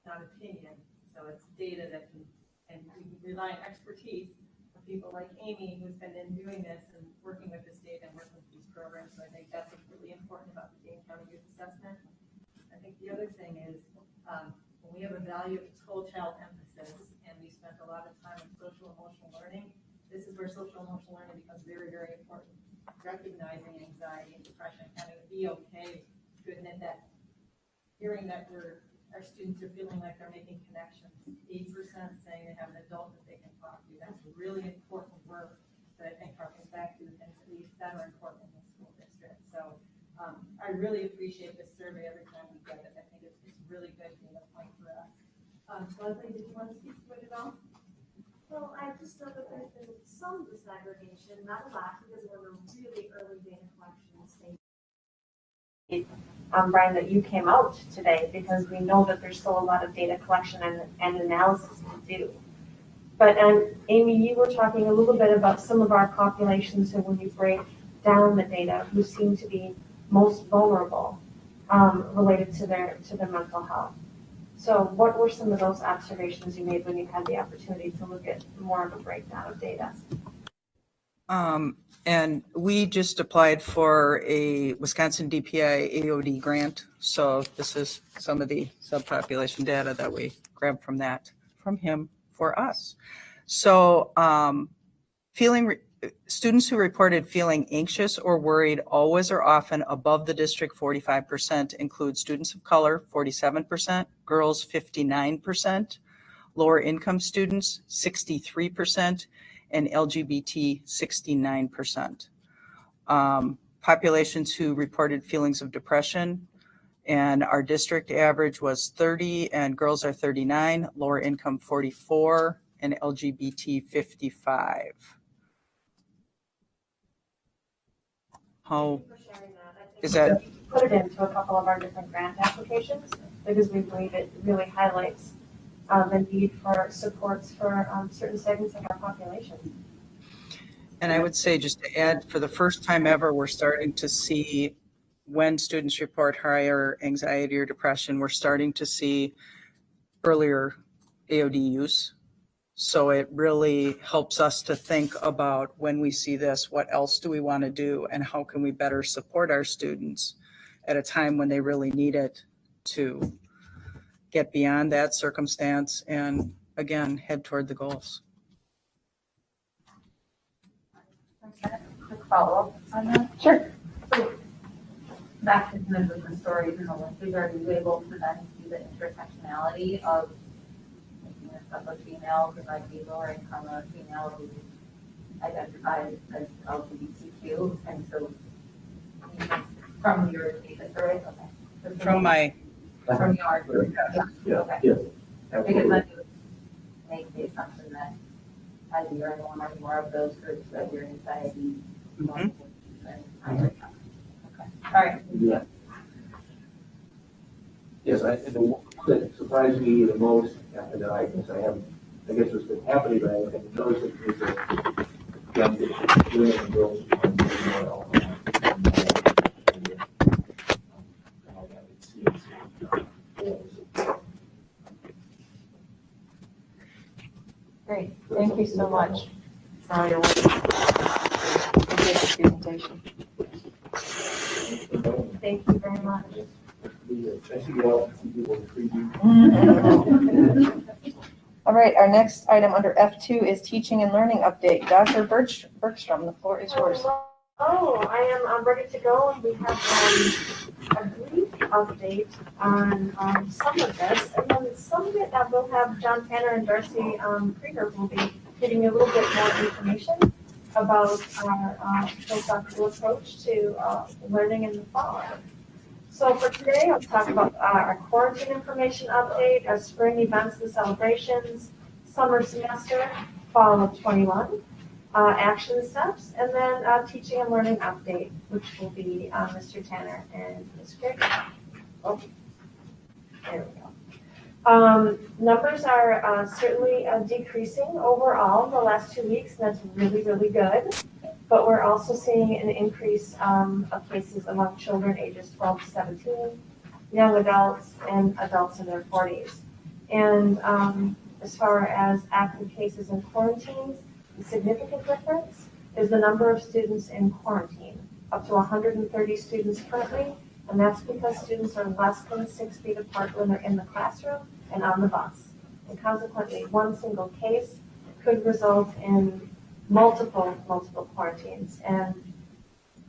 not opinion. So it's data that can, and we rely on expertise of people like Amy, who's been in doing this and working with the state and working with these programs. So I think that's what's really important about the Dane County Youth Assessment. I think the other thing is when we have a value of whole child emphasis, and we spent a lot of time on social emotional learning, this is where social emotional learning becomes very, very important. Recognizing anxiety and depression, having to be okay to admit that, hearing that our students are feeling like they're making connections. 8% saying they have an adult that they can talk to. That's really important work that I think harkens back to the things that are important in the school district. So I really appreciate this survey every time we get it. I think it's really good data point for us. Leslie, did you want to speak to it at all? Well, I just know that there's been some disaggregation, not a lot, because we're in a really early data collection stage. Brian, that you came out today, because we know that there's still a lot of data collection and analysis to do. But Amy, you were talking a little bit about some of our populations, and when you break down the data, who seem to be most vulnerable related to their mental health. So what were some of those observations you made when you had the opportunity to look at more of a breakdown of data? And we just applied for a Wisconsin DPI AOD grant. So this is some of the subpopulation data that we grabbed from him for us. So students who reported feeling anxious or worried always or often above the district 45% include students of color, 47%, girls, 59%, lower income students, 63%, and LGBT, 69%. Populations who reported feelings of depression, and our district average was 30, and girls are 39, lower income 44, and LGBT 55. How is that? Put it into a couple of our different grant applications, because we believe it really highlights the need for supports for certain segments of our population. And I would say, just to add, for the first time ever, we're starting to see, when students report higher anxiety or depression, we're starting to see earlier AOD use. So it really helps us to think about, when we see this, what else do we want to do, and how can we better support our students at a time when they really need it to get beyond that circumstance and, again, head toward the goals. Quick follow-up on that? Sure. So back to kind of the stories in the linkage, are you able to then see the intersectionality of making this up a female who might be lower income, a female who identifies as LGBTQ, and so from your data survey? Okay. From my... From your, Yeah, okay. yes, Because absolutely. then you would make the assumption that as you're in one or more of those groups, that your anxiety level is higher. Okay, all right. Yeah. Yes, the one that surprised me the most, and that I guess it's been happening, but I haven't noticed it, is that young women and girls are more alcohol. Great, thank you so much. Sorry, you're welcome. Appreciate the presentation. Thank you very much. All right, our next item under F2 is teaching and learning update. Dr. Bergstrom, the floor is yours. Oh, I am ready to go, and we have a brief update on some of this, and then some of it that we'll have John Tanner and Darcy Krieger will be giving you a little bit more information about our philosophical approach to learning in the fall. So for today, I'll talk about our quarantine information update, our spring events and celebrations, summer semester, fall of 21, action steps, and then teaching and learning update, which will be Mr. Tanner and Ms. Krieger. Oh, there we go. Numbers are certainly decreasing overall the last 2 weeks, and that's really, really good. But we're also seeing an increase of cases among children ages 12 to 17, young adults, and adults in their 40s. And as far as active cases and quarantines, the significant difference is the number of students in quarantine, up to 130 students currently, and that's because students are less than 6 feet apart when they're in the classroom and on the bus. And consequently, one single case could result in multiple quarantines. And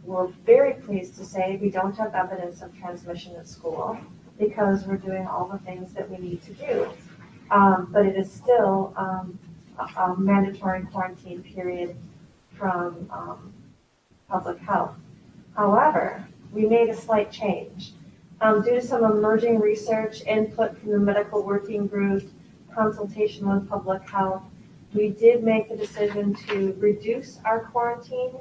we're very pleased to say we don't have evidence of transmission at school because we're doing all the things that we need to do. But it is still a mandatory quarantine period from public health. However, we made a slight change. Due to some emerging research, input from the medical working group, consultation with public health, we did make the decision to reduce our quarantine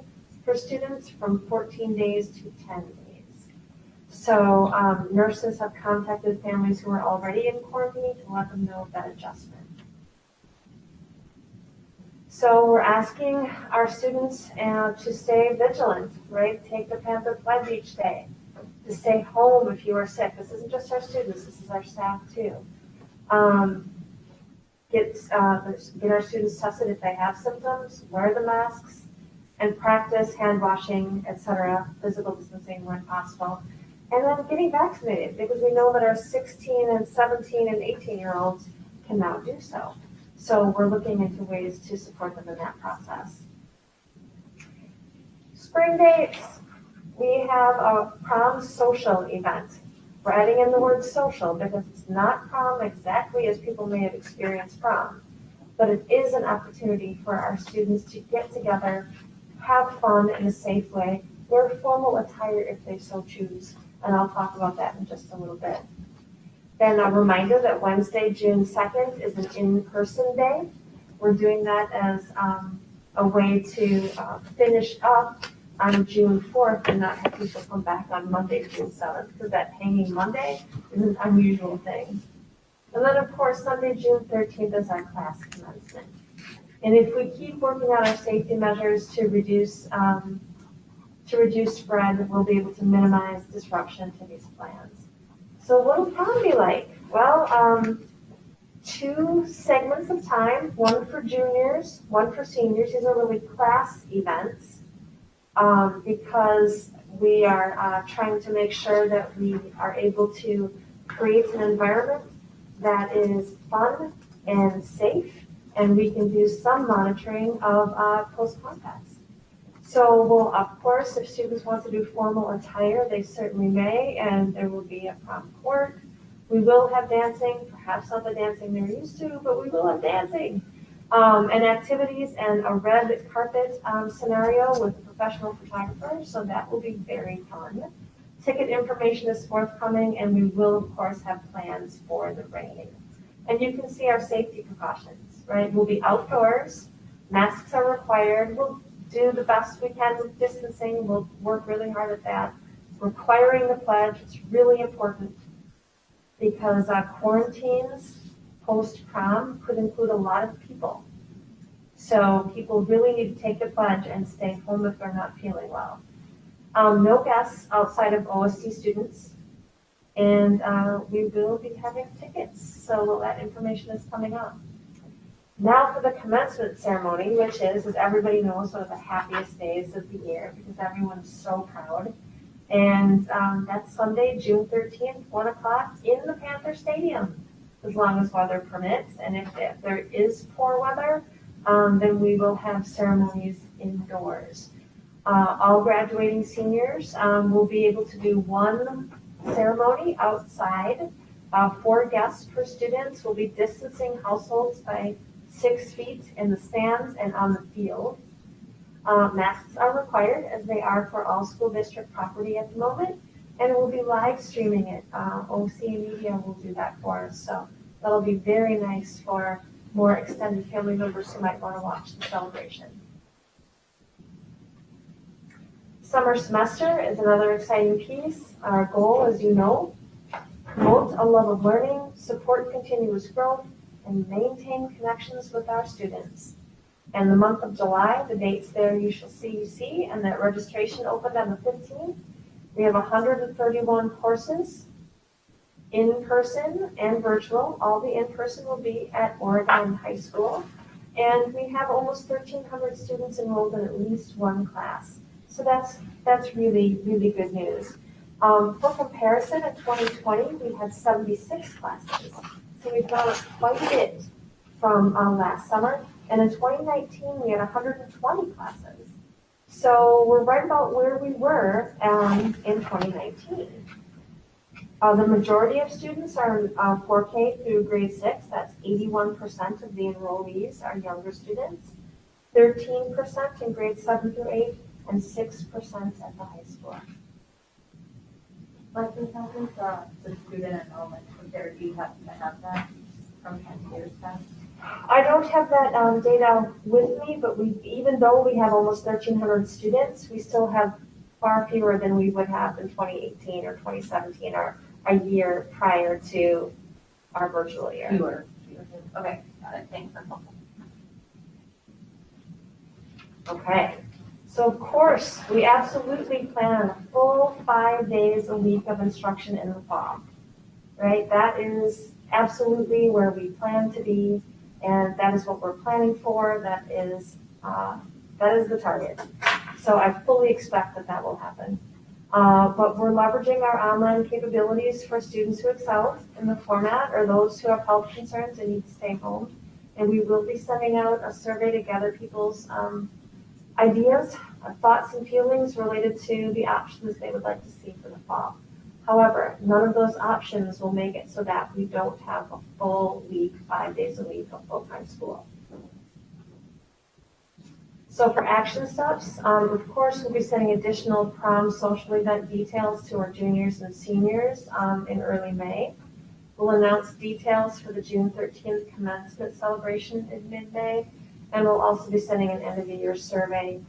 for students from 14 days to 10 days. So nurses have contacted families who are already in quarantine to let them know of that adjustment. So we're asking our students to stay vigilant, right? Take the Panther Pledge each day, to stay home if you are sick. This isn't just our students, this is our staff too. Get our students tested if they have symptoms, wear the masks, and practice hand washing, etc., physical distancing when possible. And then getting vaccinated, because we know that our 16 and 17 and 18-year-olds can now do so. So we're looking into ways to support them in that process. Spring dates, we have a prom social event. We're adding in the word social because it's not prom exactly as people may have experienced prom, but it is an opportunity for our students to get together, have fun in a safe way, wear formal attire if they so choose, and I'll talk about that in just a little bit. Then a reminder that Wednesday, June 2nd is an in-person day. We're doing that as a way to finish up on June 4th and not have people come back on Monday, June 7th, because that hanging Monday is an unusual thing. And then, of course, Sunday, June 13th is our class commencement. And if we keep working on our safety measures to reduce spread, we'll be able to minimize disruption to these plans. So what will prom be like? Well, 2 segments of time, one for juniors, one for seniors. These are really class events because we are trying to make sure that we are able to create an environment that is fun and safe, and we can do some monitoring of close contacts. So we'll, of course, if students want to do formal attire, they certainly may, and there will be a prom court. We will have dancing, perhaps not the dancing they're used to, but we will have dancing and activities and a red carpet scenario with a professional photographer, so that will be very fun. Ticket information is forthcoming, and we will, of course, have plans for the rain. And you can see our safety precautions, right? We'll be outdoors, masks are required, we'll do the best we can with distancing. We'll work really hard at that. Requiring the pledge, it's really important because quarantines post-prom could include a lot of people. So people really need to take the pledge and stay home if they're not feeling well. No guests outside of OSD students. And we will be having tickets. So that information is coming up. Now for the commencement ceremony, which is, as everybody knows, one of the happiest days of the year because everyone's so proud. And that's Sunday, June 13th, 1 o'clock in the Panther Stadium, as long as weather permits. And if there is poor weather, then we will have ceremonies indoors. All graduating seniors will be able to do one ceremony outside. 4 guests per student. Will be distancing households by 6 feet in the stands and on the field. Masks are required as they are for all school district property at the moment, and we'll be live streaming it. OC Media will do that for us, so that'll be very nice for more extended family members who might want to watch the celebration. Summer semester is another exciting piece. Our goal, as you know, promote a love of learning, support continuous growth, and maintain connections with our students. And the month of July, the dates there you see, and that registration opened on the 15th. We have 131 courses, in-person and virtual. All the in-person will be at Oregon High School. And we have almost 1,300 students enrolled in at least one class. So that's really, really good news. For comparison, in 2020, we had 76 classes. So we've gone up quite a bit from last summer. And in 2019, we had 120 classes. So we're right about where we were in 2019. The majority of students are 4K through grade 6. That's 81% of the enrollees are younger students, 13% in grade 7 through 8, and 6% at the high school. What does the student enrollment compare? Do you happen to have that from 10 years past? I don't have that data with me, but even though we have almost 1,300 students, we still have far fewer than we would have in 2018 or 2017 or a year prior to our virtual year. Fewer. Okay, got it, thanks, that's helpful. Okay, so of course, we absolutely plan on a full 5 days a week of instruction in the fall, right? That is absolutely where we plan to be, and that is what we're planning for. That is the target. So I fully expect that that will happen. But we're leveraging our online capabilities for students who excel in the format or those who have health concerns and need to stay home. And we will be sending out a survey to gather people's ideas, thoughts, and feelings related to the options they would like to see for the fall. However, none of those options will make it so that we don't have a full week, 5 days a week of full-time school. So for action steps, of course, we'll be sending additional prom social event details to our juniors and seniors in early May. We'll announce details for the June 13th commencement celebration in mid-May, and we'll also be sending an end-of-the-year survey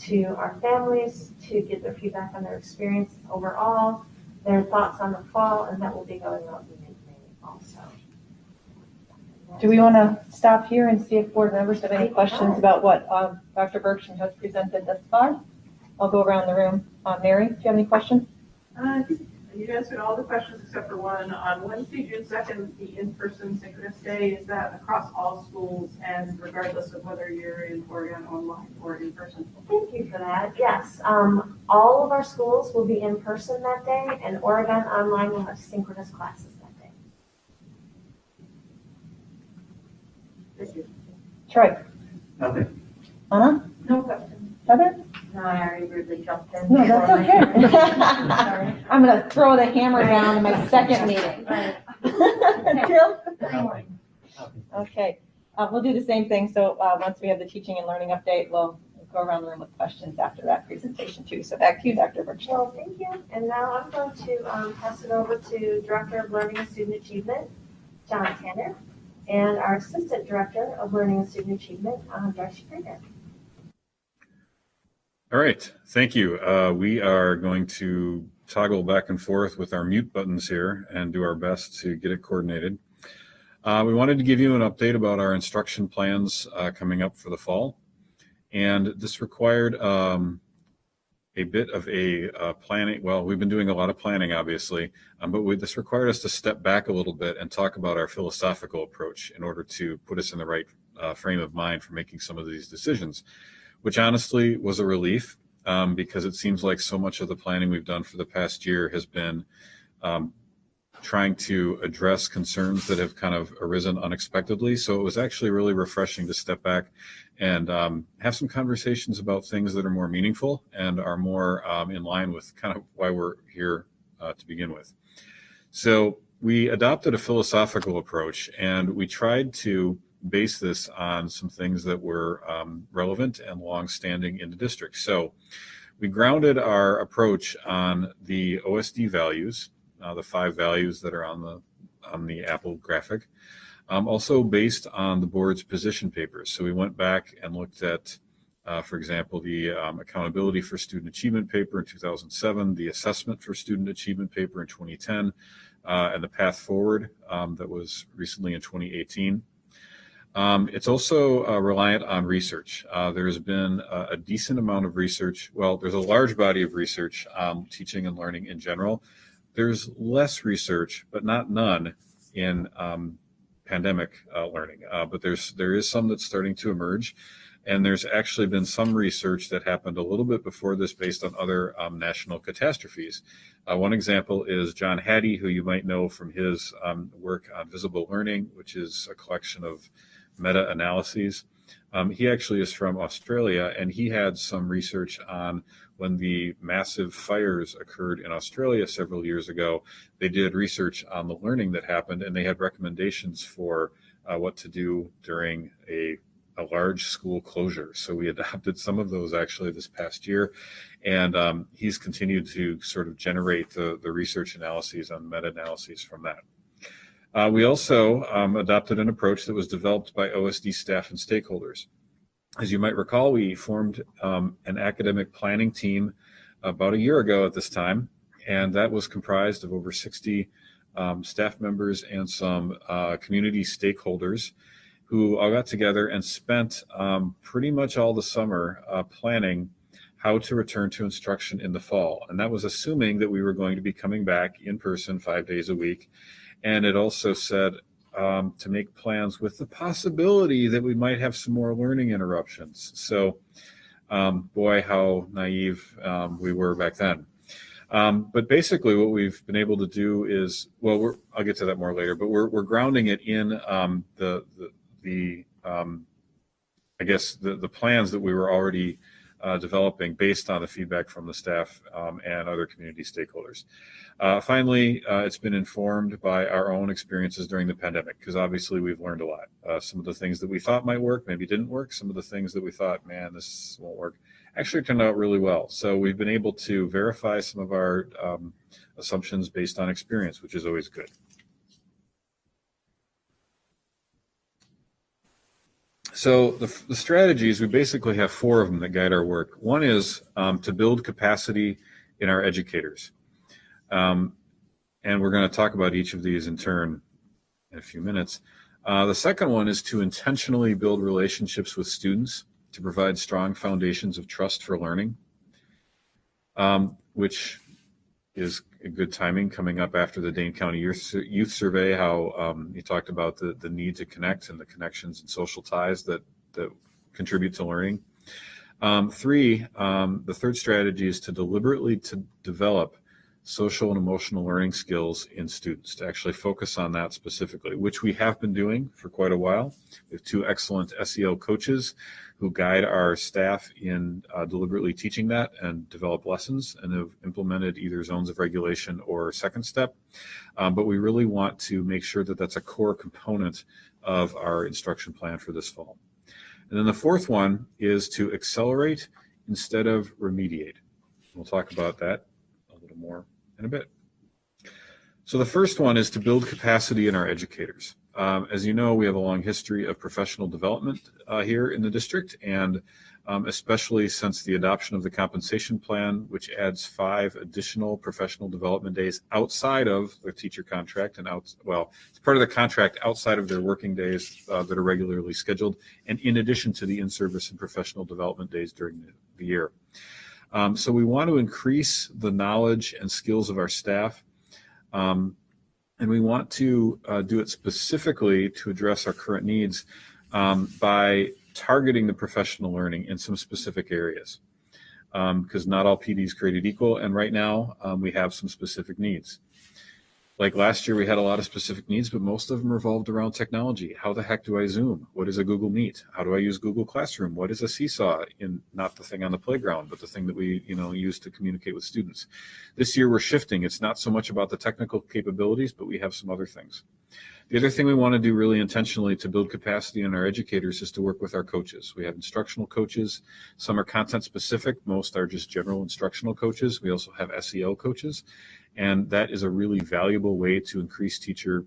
to our families to get their feedback on their experience overall, their thoughts on the fall, and that will be going out in mid-May also. Do we want to stop here and see if board members have any questions about what Dr. Bergstrom has presented thus far? I'll go around the room. Mary, do you have any questions? You answered all the questions except for one. On Wednesday, June 2nd, the in-person synchronous day, is that across all schools and regardless of whether you're in Oregon online or in person? Thank you for that. Yes, all of our schools will be in person that day, and Oregon Online will have synchronous classes that day. Thank you. Troy? Nothing. Anna? No question. Heather? No, I already rudely jumped in. No, that's before my okay. turn. Sorry. I'm going to throw the hammer down in my second meeting. Tim? Okay, we'll do the same thing. So once we have the teaching and learning update, we'll go around the room with questions after that presentation too. So back to you, Dr. Bergstrom. Well, thank you. And now I'm going to pass it over to Director of Learning and Student Achievement, John Tanner, and our Assistant Director of Learning and Student Achievement, Darcy Krieger. All right, thank you. We are going to toggle back and forth with our mute buttons here and do our best to get it coordinated. We wanted to give you an update about our instruction plans coming up for the fall. And this required a bit of a planning. Well, we've been doing a lot of planning, obviously, but this required us to step back a little bit and talk about our philosophical approach in order to put us in the right frame of mind for making some of these decisions, which honestly was a relief because it seems like so much of the planning we've done for the past year has been trying to address concerns that have kind of arisen unexpectedly. So it was actually really refreshing to step back and have some conversations about things that are more meaningful and are more in line with kind of why we're here to begin with. So we adopted a philosophical approach, and we tried to base this on some things that were relevant and long-standing in the district. So we grounded our approach on the OSD values, the 5 values that are on the Apple graphic, also based on the board's position papers. So we went back and looked at, for example, the accountability for student achievement paper in 2007, the assessment for student achievement paper in 2010, and the path forward that was recently in 2018. It's also reliant on research. There's been a decent amount of research. Well, there's a large body of research on teaching and learning in general. There's less research, but not none, in pandemic learning. But there is some that's starting to emerge. And there's actually been some research that happened a little bit before this based on other national catastrophes. One example is John Hattie, who you might know from his work on visible learning, which is a collection of meta-analyses. He actually is from Australia, and he had some research on when the massive fires occurred in Australia several years ago. They did research on the learning that happened, and they had recommendations for what to do during a large school closure. So we adopted some of those actually this past year, and he's continued to sort of generate the research analyses on meta-analyses from that. We also adopted an approach that was developed by OSD staff and stakeholders. As you might recall, we formed an academic planning team about a year ago at this time, and that was comprised of over 60 staff members and some community stakeholders who all got together and spent pretty much all the summer planning how to return to instruction in the fall. And that was assuming that we were going to be coming back in person 5 days a week. And it also said to make plans with the possibility that we might have some more learning interruptions. So boy, how naive we were back then. But basically what we've been able to do is, well, I'll get to that more later, but we're grounding it in I guess the plans that we were already developing based on the feedback from the staff and other community stakeholders. Finally, it's been informed by our own experiences during the pandemic, because obviously we've learned a lot. Some of the things that we thought might work maybe didn't work. Some of the things that we thought, man, this won't work, actually turned out really well. So we've been able to verify some of our assumptions based on experience, which is always good. So the strategies, we basically have 4 of them that guide our work. One is to build capacity in our educators. And we're going to talk about each of these in turn in a few minutes. The second one is to intentionally build relationships with students to provide strong foundations of trust for learning, which is a good timing coming up after the Dane County Youth Survey, how you talked about the need to connect and the connections and social ties that contribute to learning. 3, the third strategy is to deliberately develop social and emotional learning skills in students, to actually focus on that specifically, which we have been doing for quite a while. We have 2 excellent SEL coaches who guide our staff in deliberately teaching that and develop lessons, and have implemented either zones of regulation or second step. But we really want to make sure that that's a core component of our instruction plan for this fall. And then the fourth one is to accelerate instead of remediate. We'll talk about that a little more in a bit. So the first one is to build capacity in our educators. As you know, we have a long history of professional development here in the district, and especially since the adoption of the compensation plan, which adds 5 additional professional development days outside of the teacher contract and it's part of the contract outside of their working days that are regularly scheduled, and in addition to the in-service and professional development days during the year. So we want to increase the knowledge and skills of our staff. And we want to do it specifically to address our current needs by targeting the professional learning in some specific areas, because not all PD is created equal. And right now we have some specific needs. Like last year, we had a lot of specific needs, but most of them revolved around technology. How the heck do I Zoom? What is a Google Meet? How do I use Google Classroom? What is a Seesaw? Not the thing on the playground, but the thing that we use to communicate with students. This year, we're shifting. It's not so much about the technical capabilities, but we have some other things. The other thing we want to do really intentionally to build capacity in our educators is to work with our coaches. We have instructional coaches. Some are content specific. Most are just general instructional coaches. We also have SEL coaches. And that is a really valuable way to increase teacher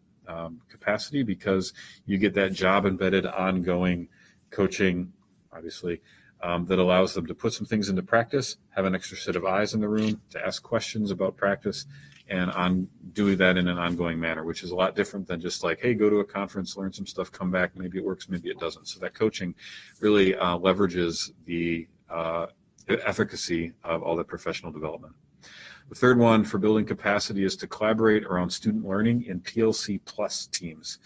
capacity, because you get that job embedded ongoing coaching, obviously, that allows them to put some things into practice, have an extra set of eyes in the room to ask questions about practice, and on doing that in an ongoing manner, which is a lot different than just like, hey, go to a conference, learn some stuff, come back, maybe it works, maybe it doesn't. So that coaching really leverages the efficacy of all that professional development. The third one for building capacity is to collaborate around student learning in PLC plus teams.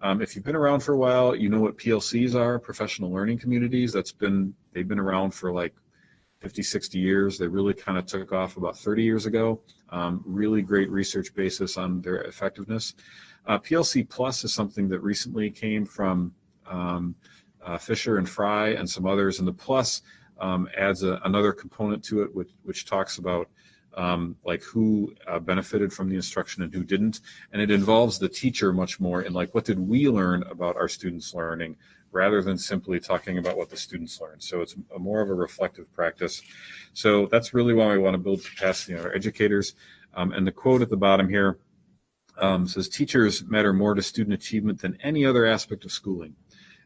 If you've been around for a while, you know what PLCs are, professional learning communities. They've been around for like 50, 60 years. They really kind of took off about 30 years ago. Really great research basis on their effectiveness. PLC plus is something that recently came from Fisher and Fry and some others, and the plus adds another component to it, which talks about like who benefited from the instruction and who didn't. And it involves the teacher much more in like, what did we learn about our students' learning, rather than simply talking about what the students learned. So it's more of a reflective practice. So that's really why we want to build capacity in our educators. And the quote at the bottom here Says teachers matter more to student achievement than any other aspect of schooling.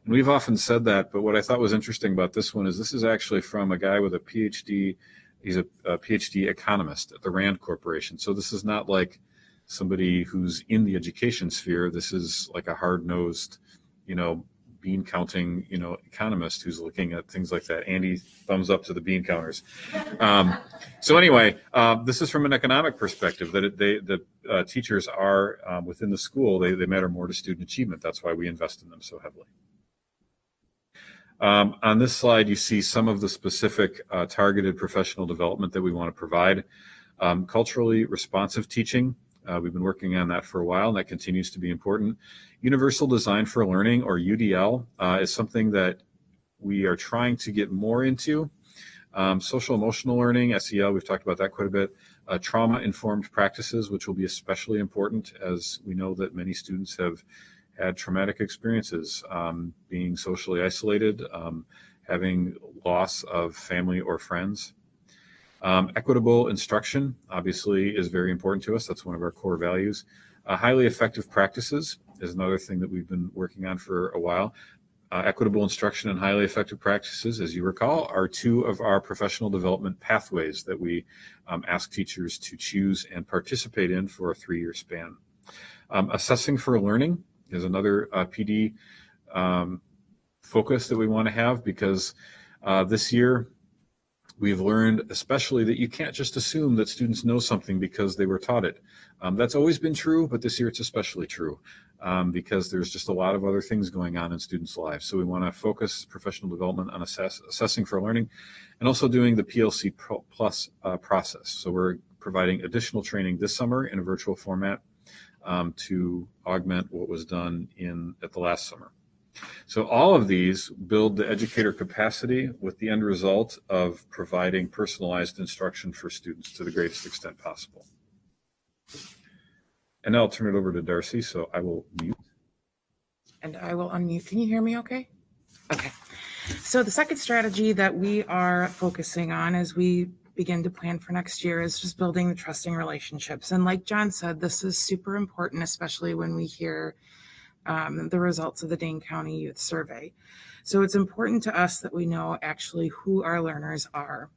And we've often said that, but what I thought was interesting about this one is this is actually from a guy with a PhD. He's a PhD economist at the Rand Corporation. So this is not like somebody who's in the education sphere. This is like a hard-nosed, bean counting, economist who's looking at things like that. Andy, thumbs up to the bean counters. So anyway, this is from an economic perspective that the teachers are within the school. They matter more to student achievement. That's why we invest in them so heavily. On this slide, you see some of the specific targeted professional development that we want to provide. Culturally responsive teaching. We've been working on that for a while, and that continues to be important. Universal Design for Learning, or UDL, is something that we are trying to get more into. Social emotional learning, SEL, we've talked about that quite a bit. Trauma-informed practices, which will be especially important, as we know that many students have had traumatic experiences, being socially isolated, having loss of family or friends. Equitable instruction, obviously, is very important to us. That's one of our core values. Highly effective practices is another thing that we've been working on for a while. Equitable instruction and highly effective practices, as you recall, are two of our professional development pathways that we ask teachers to choose and participate in for a 3-year span. Assessing for learning is another PD focus that we want to have, because this year we've learned especially that you can't just assume that students know something because they were taught it. That's always been true, but this year it's especially true because there's just a lot of other things going on in students' lives. So we want to focus professional development on assessing for learning and also doing the PLC Plus process. So we're providing additional training this summer in a virtual format to augment what was done at the last summer. So all of these build the educator capacity with the end result of providing personalized instruction for students to the greatest extent possible. And now I'll turn it over to Darcy, so I will mute. And I will unmute. Can you hear me okay? Okay. So the second strategy that we are focusing on as we begin to plan for next year is just building the trusting relationships. And like John said, this is super important, especially when we hear the results of the Dane County Youth Survey. So it's important to us that we know actually who our learners are.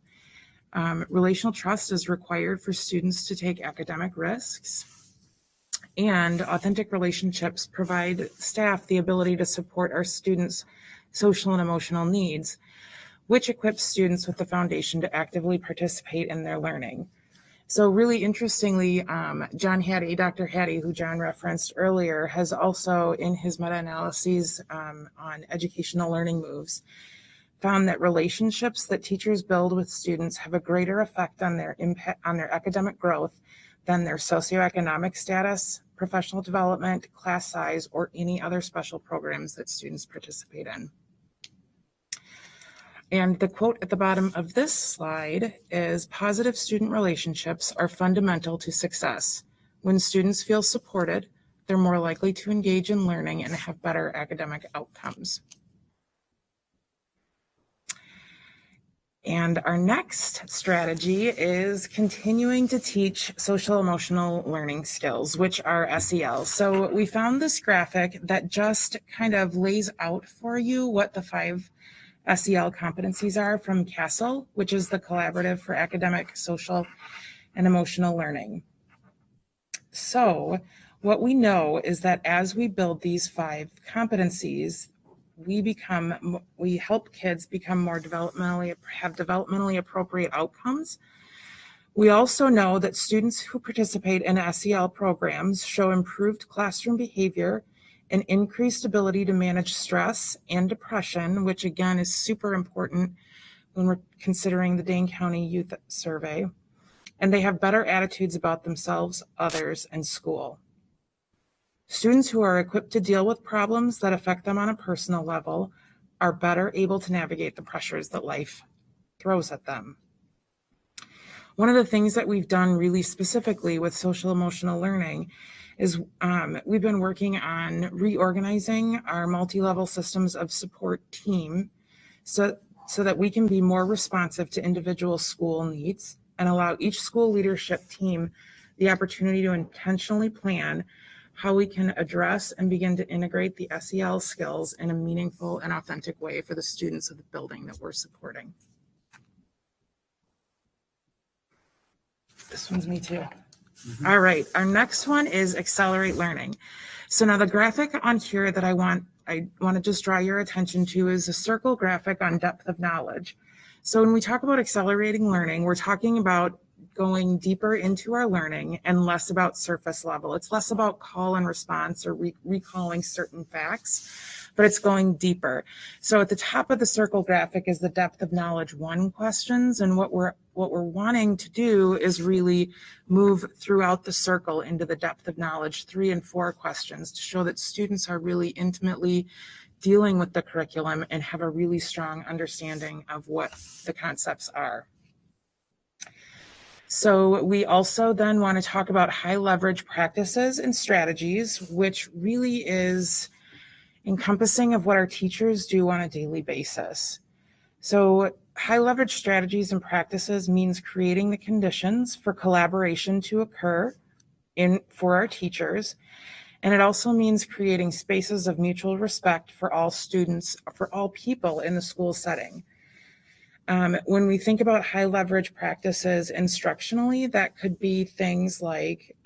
Relational trust is required for students to take academic risks, and authentic relationships provide staff the ability to support our students' social and emotional needs, which equips students with the foundation to actively participate in their learning. So really interestingly, John Hattie, Dr. Hattie, who John referenced earlier, has also in his meta-analyses on educational learning moves, found that relationships that teachers build with students have a greater effect on their impact on their academic growth than their socioeconomic status, professional development, class size, or any other special programs that students participate in. And the quote at the bottom of this slide is, positive student relationships are fundamental to success. When students feel supported, they're more likely to engage in learning and have better academic outcomes. And our next strategy is continuing to teach social emotional learning skills, which are SEL. So we found this graphic that just kind of lays out for you what the 5 SEL competencies are from CASEL, which is the Collaborative for Academic, Social, and Emotional Learning. So what we know is that as we build these 5 competencies, we help kids become more have developmentally appropriate outcomes. We also know that students who participate in SEL programs show improved classroom behavior and increased ability to manage stress and depression, which again is super important when we're considering the Dane County Youth Survey. And they have better attitudes about themselves, others, and school. Students who are equipped to deal with problems that affect them on a personal level are better able to navigate the pressures that life throws at them. One of the things that we've done really specifically with social emotional learning is we've been working on reorganizing our multi-level systems of support team so that we can be more responsive to individual school needs and allow each school leadership team the opportunity to intentionally plan how we can address and begin to integrate the SEL skills in a meaningful and authentic way for the students of the building that we're supporting. This one's me too. All right, our next one is accelerate learning. So now the graphic on here that I want to just draw your attention to is a circle graphic on depth of knowledge. So when we talk about accelerating learning, we're talking about going deeper into our learning and less about surface level. It's less about call and response or recalling certain facts, but it's going deeper. So at the top of the circle graphic is the depth of knowledge 1 questions, and what we're wanting to do is really move throughout the circle into the depth of knowledge 3 and 4 questions to show that students are really intimately dealing with the curriculum and have a really strong understanding of what the concepts are. So we also then want to talk about high leverage practices and strategies, which really is encompassing of what our teachers do on a daily basis. So high leverage strategies and practices means creating the conditions for collaboration to occur for our teachers. And it also means creating spaces of mutual respect for all students, for all people in the school setting. When we think about high leverage practices instructionally, that could be things like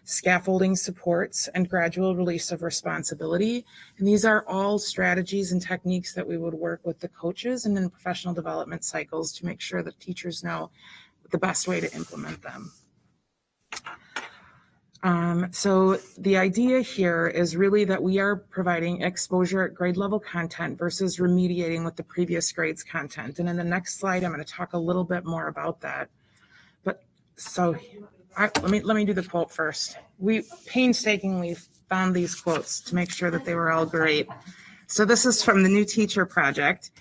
scaffolding supports and gradual release of responsibility. And these are all strategies and techniques that we would work with the coaches and in professional development cycles to make sure that teachers know the best way to implement them. So the idea here is really that we are providing exposure at grade level content versus remediating with the previous grade's content. And in the next slide, I'm going to talk a little bit more about that. But so let me do the quote first. We painstakingly found these quotes to make sure that they were all great. So this is from the New Teacher Project.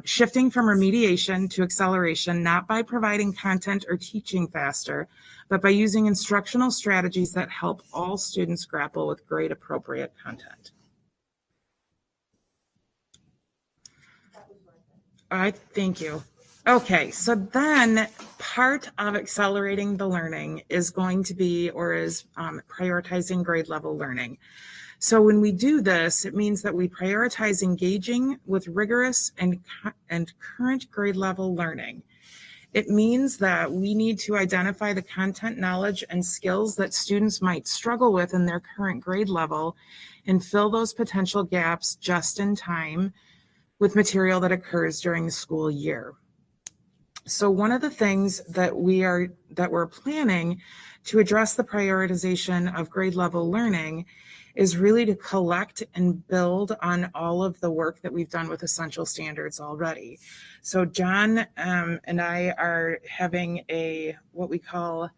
Shifting from remediation to acceleration, not by providing content or teaching faster, but by using instructional strategies that help all students grapple with grade appropriate content. Thank you. Okay, so then part of accelerating the learning is going to be, or is prioritizing grade level learning. So when we do this, it means that we prioritize engaging with rigorous and current grade level learning. It means that we need to identify the content, knowledge, and skills that students might struggle with in their current grade level and fill those potential gaps just in time with material that occurs during the school year. So one of the things that we're planning to address the prioritization of grade level learning is really to collect and build on all of the work that we've done with essential standards already. So John and I are having what we call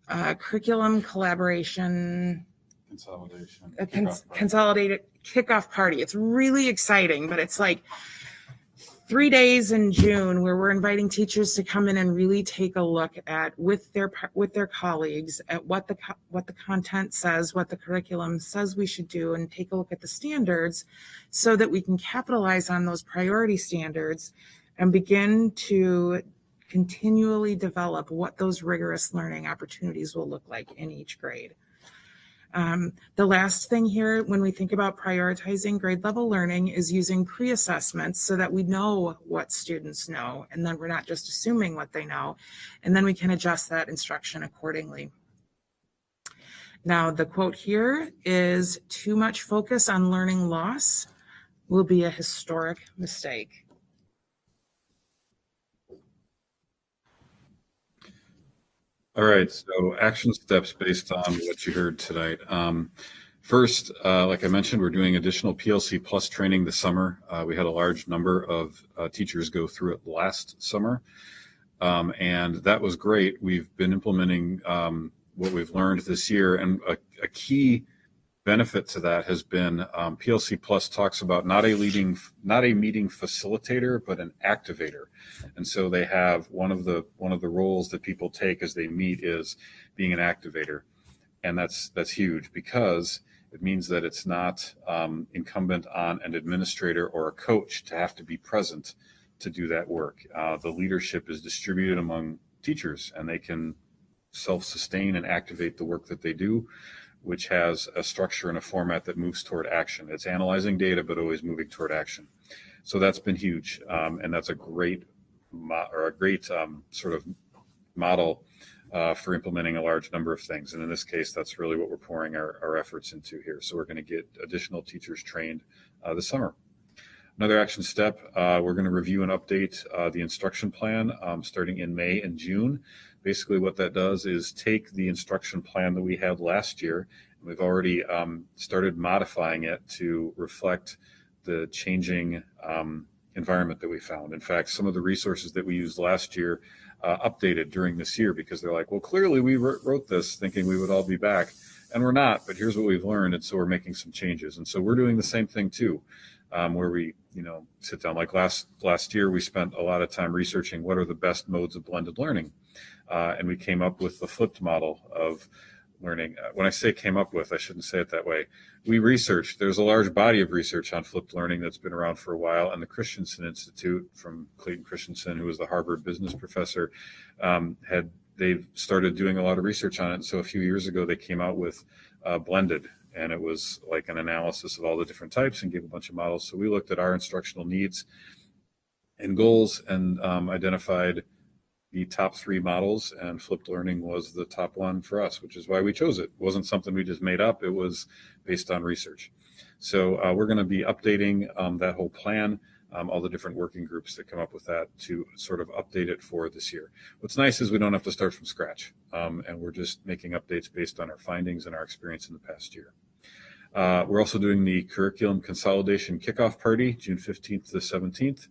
curriculum collaboration Consolidation. Consolidated kickoff party. It's really exciting, but it's like 3 days in June where we're inviting teachers to come in and really take a look at with their colleagues at what the content says, what the curriculum says we should do, and take a look at the standards so that we can capitalize on those priority standards and begin to continually develop what those rigorous learning opportunities will look like in each grade. The last thing here, when we think about prioritizing grade level learning, is using pre-assessments so that we know what students know, and then we're not just assuming what they know, and then we can adjust that instruction accordingly. Now, the quote here is, "Too much focus on learning loss will be a historic mistake." All right, so action steps based on what you heard tonight. First, like I mentioned, we're doing additional PLC Plus training this summer. We had a large number of teachers go through it last summer, and that was great. We've been implementing what we've learned this year, and a key benefit to that has been PLC Plus talks about not a meeting facilitator, but an activator. And so they have one of the roles that people take as they meet is being an activator. And that's huge because it means that it's not incumbent on an administrator or a coach to have to be present to do that work. The leadership is distributed among teachers, and they can self-sustain and activate the work that they do. which has a structure and a format that moves toward action. It's analyzing data, but always moving toward action. So that's been huge, and that's a great sort of model for implementing a large number of things. And in this case, that's really what we're pouring our efforts into here. So we're going to get additional teachers trained this summer. Another action step, we're going to review and update the instruction plan starting in May and June. Basically what that does is take the instruction plan that we had last year, and we've already started modifying it to reflect the changing environment that we found. In fact, some of the resources that we used last year updated during this year because they're like, well, clearly we wrote this thinking we would all be back, and we're not, but here's what we've learned, and so we're making some changes. And so we're doing the same thing too, where we sit down. Like last year, we spent a lot of time researching what are the best modes of blended learning, and we came up with the flipped model of learning. When I say came up with, I shouldn't say it that way. We researched. There's a large body of research on flipped learning that's been around for a while, and the Christensen Institute from Clayton Christensen, who was the Harvard business professor, they've started doing a lot of research on it. So a few years ago, they came out with blended, and it was like an analysis of all the different types and gave a bunch of models. So we looked at our instructional needs and goals and identified the top 3 models, and flipped learning was the top one for us, which is why we chose it. It wasn't something we just made up. It was based on research. So we're going to be updating that whole plan, all the different working groups that come up with that to sort of update it for this year. What's nice is we don't have to start from scratch, and we're just making updates based on our findings and our experience in the past year. We're also doing the curriculum consolidation kickoff party, June 15th to 17th.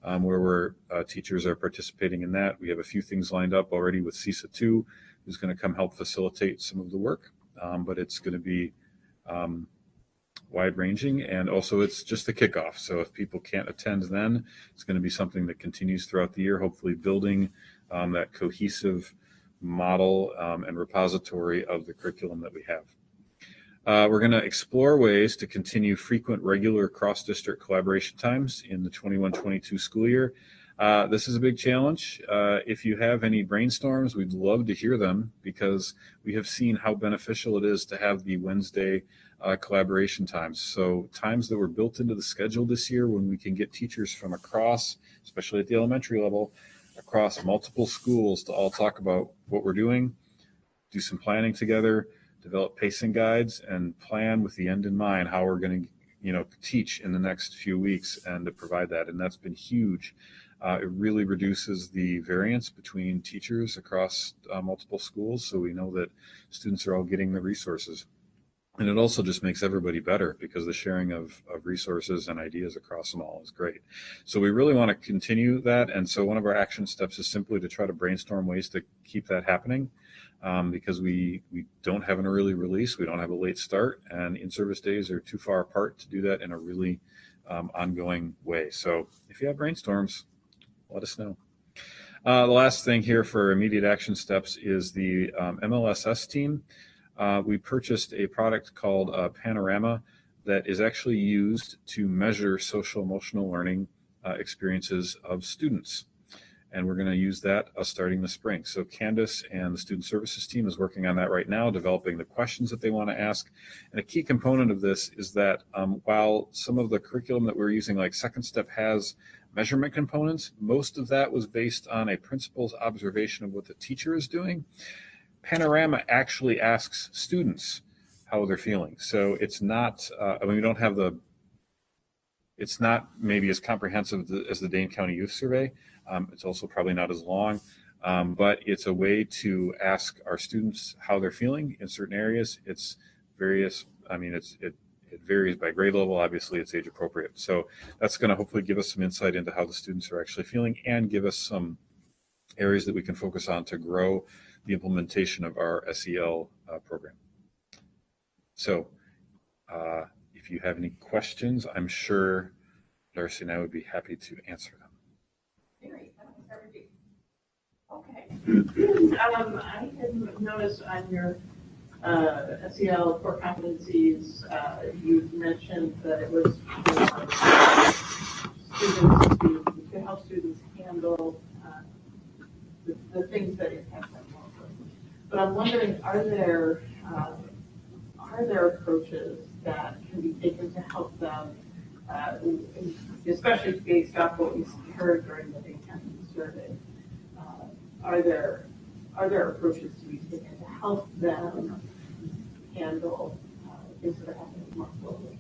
Where teachers are participating in that. We have a few things lined up already with CISA 2, who's going to come help facilitate some of the work, but it's going to be wide-ranging, and also it's just the kickoff. So if people can't attend then, it's going to be something that continues throughout the year, hopefully building that cohesive model and repository of the curriculum that we have. We're going to explore ways to continue frequent, regular cross-district collaboration times in the 21-22 school year. This is a big challenge. If you have any brainstorms, we'd love to hear them because we have seen how beneficial it is to have the Wednesday collaboration times. So times that were built into the schedule this year when we can get teachers from across, especially at the elementary level, across multiple schools to all talk about what we're doing, do some planning together, develop pacing guides, and plan with the end in mind how we're going to teach in the next few weeks and to provide that. And that's been huge. It really reduces the variance between teachers across multiple schools, so we know that students are all getting the resources. And it also just makes everybody better because the sharing of resources and ideas across them all is great. So we really want to continue that. And so one of our action steps is simply to try to brainstorm ways to keep that happening. Because we don't have an early release, we don't have a late start, and in-service days are too far apart to do that in a really ongoing way. So if you have brainstorms, let us know. The last thing here for immediate action steps is the MLSS team. We purchased a product called Panorama that is actually used to measure social emotional learning experiences of students. And we're going to use that starting the spring. So Candace and the Student Services team is working on that right now, developing the questions that they want to ask. And a key component of this is that while some of the curriculum that we're using, like Second Step, has measurement components, most of that was based on a principal's observation of what the teacher is doing. Panorama actually asks students how they're feeling. So it's not, we don't have it's not maybe as comprehensive as the Dane County Youth Survey. It's also probably not as long, but it's a way to ask our students how they're feeling in certain areas. It's various, it varies by grade level. Obviously, it's age appropriate. So that's going to hopefully give us some insight into how the students are actually feeling and give us some areas that we can focus on to grow the implementation of our SEL program. So if you have any questions, I'm sure Darcy and I would be happy to answer them. Okay. I had noticed on your SEL core competencies, you mentioned that it was students to help students handle the things that impact them mostly. But I'm wondering, are there are there approaches that can be taken to help them, especially based off what we heard during the Dane County survey? Are there approaches to be taken to help them handle things that are happening more globally?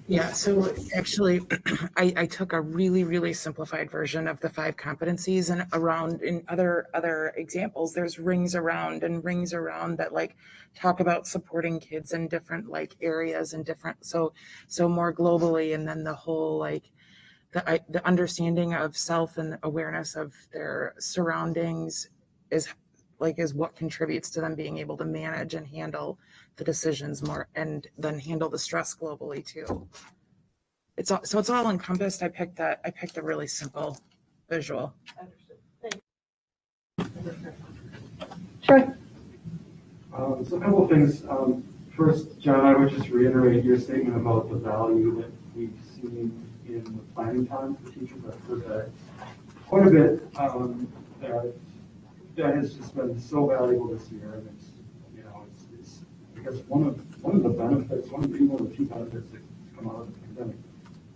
Yeah, so actually, I took a really, really simplified version of the 5 competencies, and around in other examples, there's rings around that like talk about supporting kids in different like areas and different, so more globally, and then the whole like the understanding of self and awareness of their surroundings is what contributes to them being able to manage and handle the decisions more, and then handle the stress globally too. It's all encompassed. I picked a really simple visual. Sure. So a couple of things. First, John, I would just reiterate your statement about the value that we've seen in the planning time for teachers. I've heard that quite a bit. That has just been so valuable this year, and it's because one of the benefits, one of the key benefits that come out of the pandemic.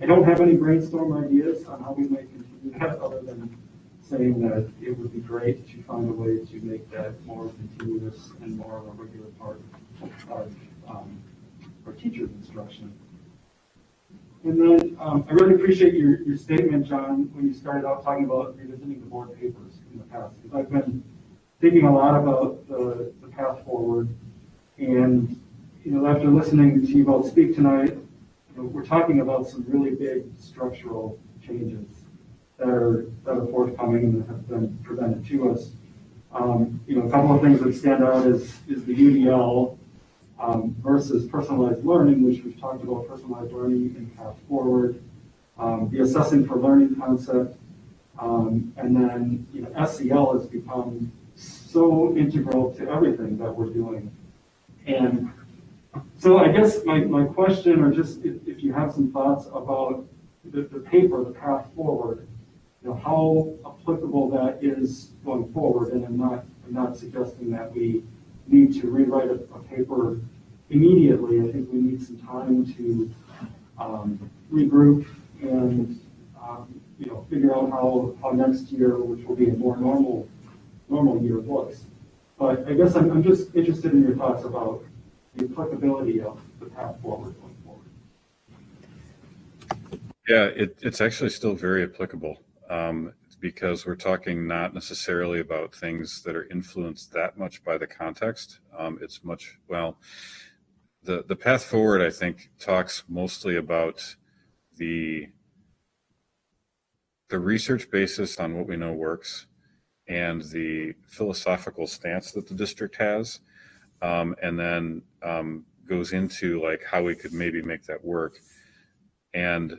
I don't have any brainstorm ideas on how we might continue that, other than saying that it would be great to find a way to make that more continuous and more of a regular part of our teachers' instruction. And then I really appreciate your statement, John, when you started out talking about revisiting the board papers in the past, because I've been thinking a lot about the path forward. And after listening to you both speak tonight, we're talking about some really big structural changes that are forthcoming and have been presented to us. A couple of things that stand out is the UDL versus personalized learning, which we've talked about personalized learning and path forward, the assessing for learning concept, and then SEL has become so integral to everything that we're doing. And so I guess my question, or just if you have some thoughts about the paper, the path forward, how applicable that is going forward. And I'm not suggesting that we need to rewrite a paper immediately. I think we need some time to regroup and figure out how next year, which will be a more normal year, looks. But I guess I'm just interested in your thoughts about the applicability of the path forward going forward. Yeah, it's actually still very applicable. Because we're talking not necessarily about things that are influenced that much by the context. It's much, the path forward, I think, talks mostly about the research basis on what we know works and the philosophical stance that the district has, and then goes into like how we could maybe make that work. And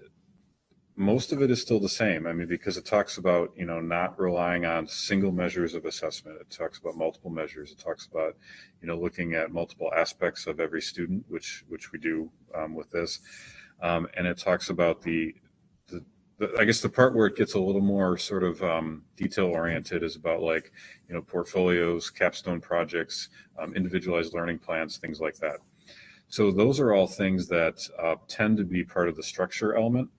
most of it is still the same. I mean, because it talks about, not relying on single measures of assessment. It talks about multiple measures. It talks about, looking at multiple aspects of every student, which we do with this. And it talks about I guess the part where it gets a little more sort of detail oriented is about like, portfolios, capstone projects, individualized learning plans, things like that. So those are all things that tend to be part of the structure element.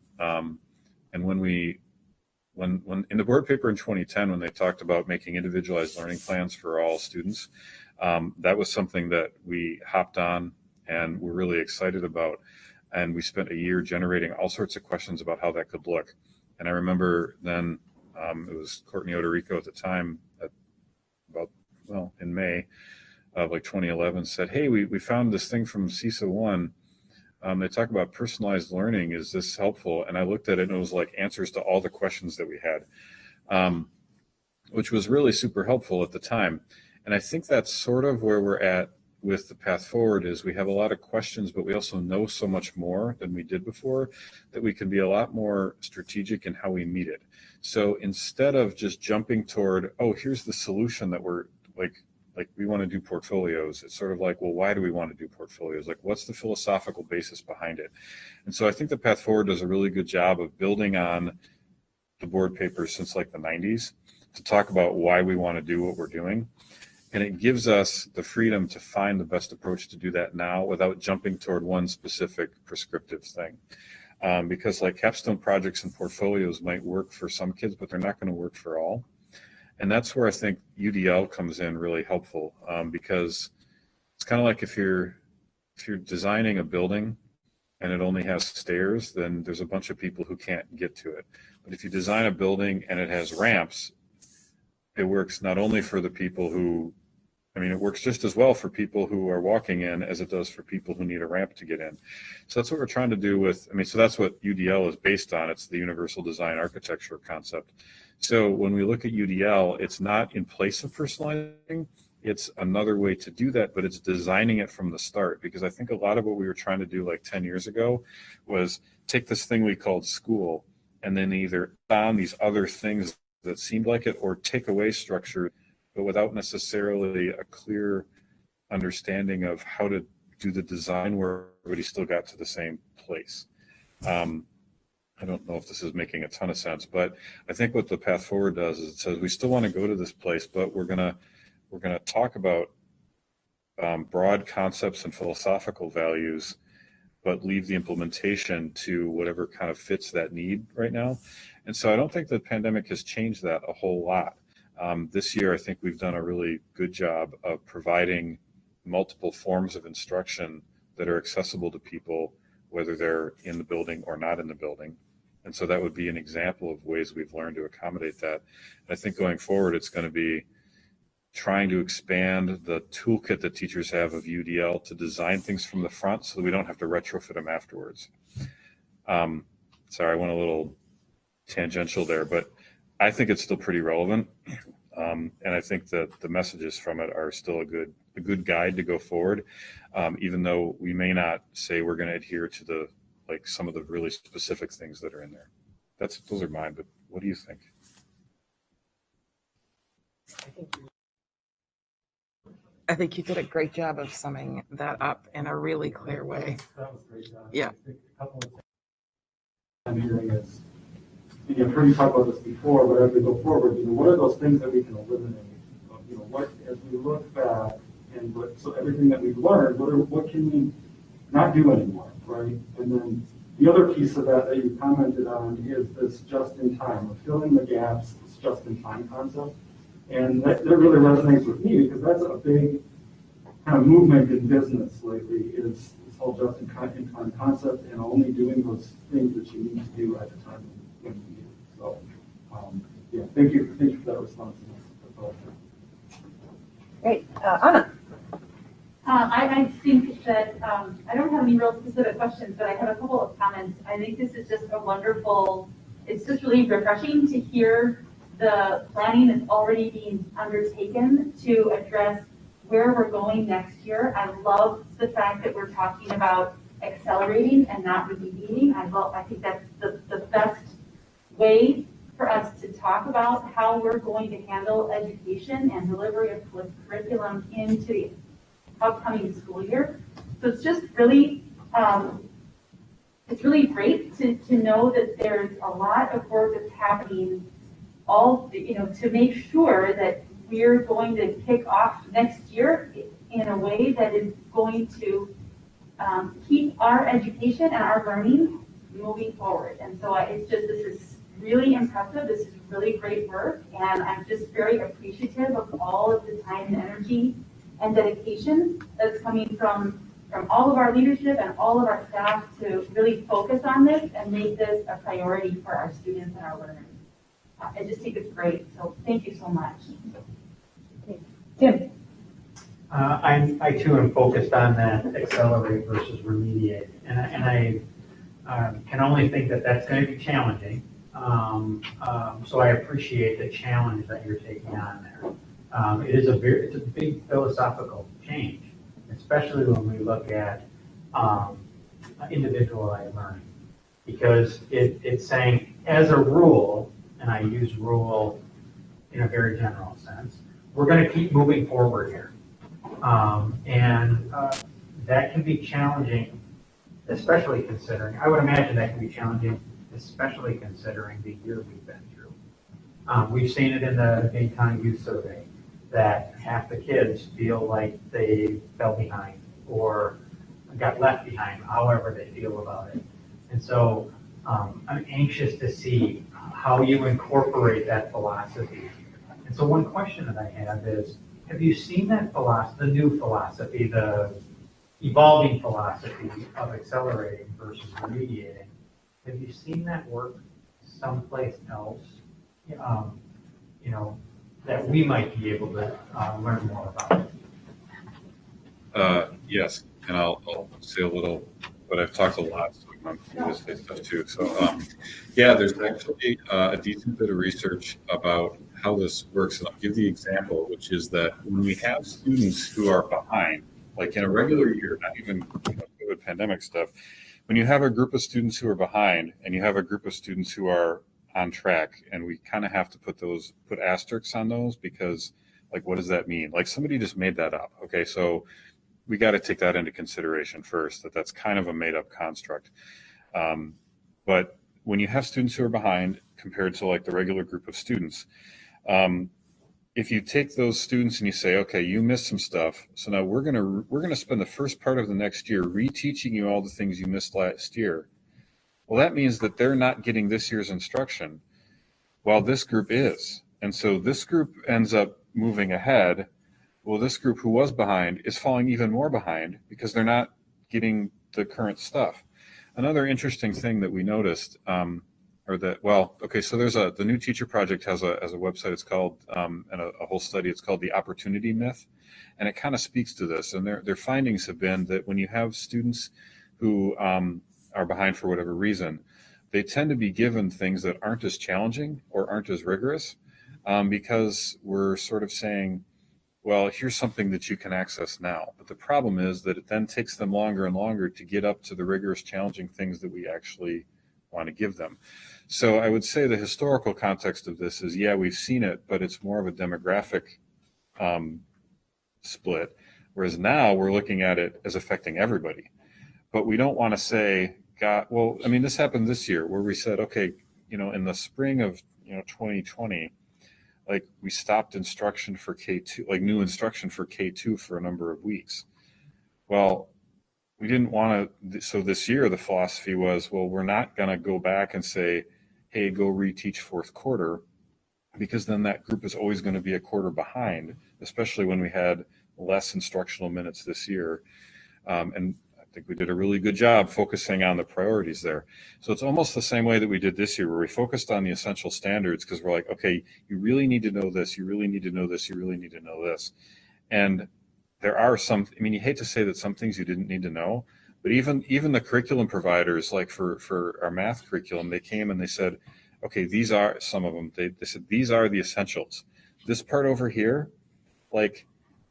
And when in the board paper in 2010, when they talked about making individualized learning plans for all students, that was something that we hopped on and were really excited about. And we spent a year generating all sorts of questions about how that could look. And I remember then it was Courtney Odorico at the time, in May of like 2011, said, "Hey, we found this thing from CISA 1. They talk about personalized learning. Is this helpful?" And I looked at it and it was like answers to all the questions that we had, which was really super helpful at the time. And I think that's sort of where we're at with the path forward is we have a lot of questions, but we also know so much more than we did before that we can be a lot more strategic in how we meet it. So instead of just jumping toward, oh, here's the solution that we're like we want to do portfolios. It's sort of like, well, why do we want to do portfolios? Like, what's the philosophical basis behind it? And so I think the path forward does a really good job of building on the board papers since like the 90s to talk about why we want to do what we're doing. And it gives us the freedom to find the best approach to do that now without jumping toward one specific prescriptive thing. Because like capstone projects and portfolios might work for some kids, but they're not going to work for all. And that's where I think UDL comes in really helpful, because it's kind of like if you're designing a building and it only has stairs, then there's a bunch of people who can't get to it. But if you design a building and it has ramps, it works not only for the people who, it works just as well for people who are walking in as it does for people who need a ramp to get in. So that's what we're trying to do with, so that's what UDL is based on. It's the universal design architecture concept. So when we look at UDL, it's not in place of personalizing. It's another way to do that, but it's designing it from the start. Because I think a lot of what we were trying to do like 10 years ago was take this thing we called school and then either on these other things that seemed like it or take away structure, but without necessarily a clear understanding of how to do the design where everybody still got to the same place. I don't know if this is making a ton of sense, but I think what the path forward does is it says we still want to go to this place, but we're gonna talk about broad concepts and philosophical values, but leave the implementation to whatever kind of fits that need right now. And so I don't think the pandemic has changed that a whole lot. This year, I think we've done a really good job of providing multiple forms of instruction that are accessible to people, whether they're in the building or not in the building. And so that would be an example of ways we've learned to accommodate that. And I think going forward, it's going to be trying to expand the toolkit that teachers have of UDL to design things from the front so that we don't have to retrofit them afterwards. Sorry, I went a little tangential there, but I think it's still pretty relevant. And I think that the messages from it are still a good guide to go forward, even though we may not say we're going to adhere to some of the really specific things that are in there. Those are mine, but what do you think? I think you did a great job of summing that up in a really clear way. That was a great job. Yeah. A couple of things I'm hearing is, and I've heard you talk about this before, but as we go forward, what are those things that we can eliminate? What, as we look back, and so everything that we've learned, what can we not do anymore, right? And then the other piece of that you commented on is this just-in-time, or filling the gaps, this just-in-time concept. And that really resonates with me because that's a big kind of movement in business lately, is this whole just-in-time concept and only doing those things that you need to do at the time when you need it. So, yeah, thank you for that response. Great. Anna? I think that, I don't have any real specific questions, but I have a couple of comments. I think this is just it's just really refreshing to hear the planning that's already being undertaken to address where we're going next year. I love the fact that we're talking about accelerating and not remediating. I think that's the best way for us to talk about how we're going to handle education and delivery of curriculum into the upcoming school year. So it's just really, it's really great to know that there's a lot of work that's happening to make sure that we're going to kick off next year in a way that is going to keep our education and our learning moving forward. And so this is really impressive. This is really great work. And I'm just very appreciative of all of the time and energy and dedication that's coming from all of our leadership and all of our staff to really focus on this and make this a priority for our students and our learners. I just think it's great. So thank you so much. Tim? I too am focused on that accelerate versus remediate. And I can only think that that's going to be challenging. So I appreciate the challenge that you're taking on there. It's a big philosophical change, especially when we look at individualized learning, because it's saying as a rule, and I use rule in a very general sense, we're going to keep moving forward here. And that can be challenging, especially considering, I would imagine that can be challenging, especially considering the year we've been through. We've seen it in the Dane County Youth Survey. that half the kids feel like they fell behind or got left behind, however they feel about it. And so I'm anxious to see how you incorporate that philosophy. And so one question that I have is, have you seen that philosophy, the new philosophy, the evolving philosophy of accelerating versus remediating? Have you seen that work someplace else? That we might be able to learn more about. Yes, and I'll say a little, but I've talked a lot, so I'm going to say stuff too. So, yeah, there's actually a decent bit of research about how this works, and I'll give the example, which is that when we have students who are behind, like in a regular year, not even COVID pandemic stuff, when you have a group of students who are behind and you have a group of students who are on track, and we kind of have to put asterisks on those because, like, what does that mean? Like, somebody just made that up. Okay, so we got to take that into consideration first, that's kind of a made up construct. But when you have students who are behind compared to like the regular group of students, if you take those students and you say, okay, you missed some stuff, so now we're gonna spend the first part of the next year reteaching you all the things you missed last year. Well, that means that they're not getting this year's instruction while this group is. And so this group ends up moving ahead. Well, this group who was behind is falling even more behind because they're not getting the current stuff. Another interesting thing that we noticed, so there's the New Teacher Project has a website, it's called, and a whole study, it's called The Opportunity Myth. And it kind of speaks to this. And their findings have been that when you have students who are behind for whatever reason, they tend to be given things that aren't as challenging or aren't as rigorous because we're sort of saying, well, here's something that you can access now. But the problem is that it then takes them longer and longer to get up to the rigorous, challenging things that we actually want to give them. So I would say the historical context of this is, yeah, we've seen it, but it's more of a demographic split. Whereas now we're looking at it as affecting everybody. But we don't want to say, this happened this year where we said, okay, in the spring of 2020, like we stopped instruction for K2, like new instruction for K2 for a number of weeks. Well, we didn't want to, so this year the philosophy was, well, we're not going to go back and say, hey, go reteach fourth quarter, because then that group is always going to be a quarter behind, especially when we had less instructional minutes this year. And I think we did a really good job focusing on the priorities there. So it's almost the same way that we did this year, where we focused on the essential standards because we're like, okay, you really need to know this, you really need to know this, you really need to know this. And there are some, you hate to say that some things you didn't need to know, but even the curriculum providers, like for our math curriculum, they came and they said, okay, these are some of them. They said, these are the essentials. This part over here, like,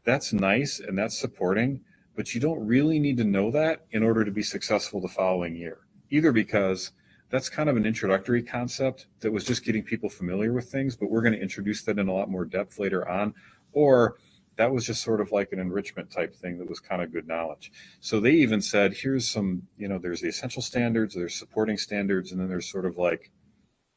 that's nice and that's supporting, but you don't really need to know that in order to be successful the following year, either because that's kind of an introductory concept that was just getting people familiar with things, but we're going to introduce that in a lot more depth later on, or that was just sort of like an enrichment type thing that was kind of good knowledge. So they even said, here's some, there's the essential standards, there's supporting standards, and then there's sort of like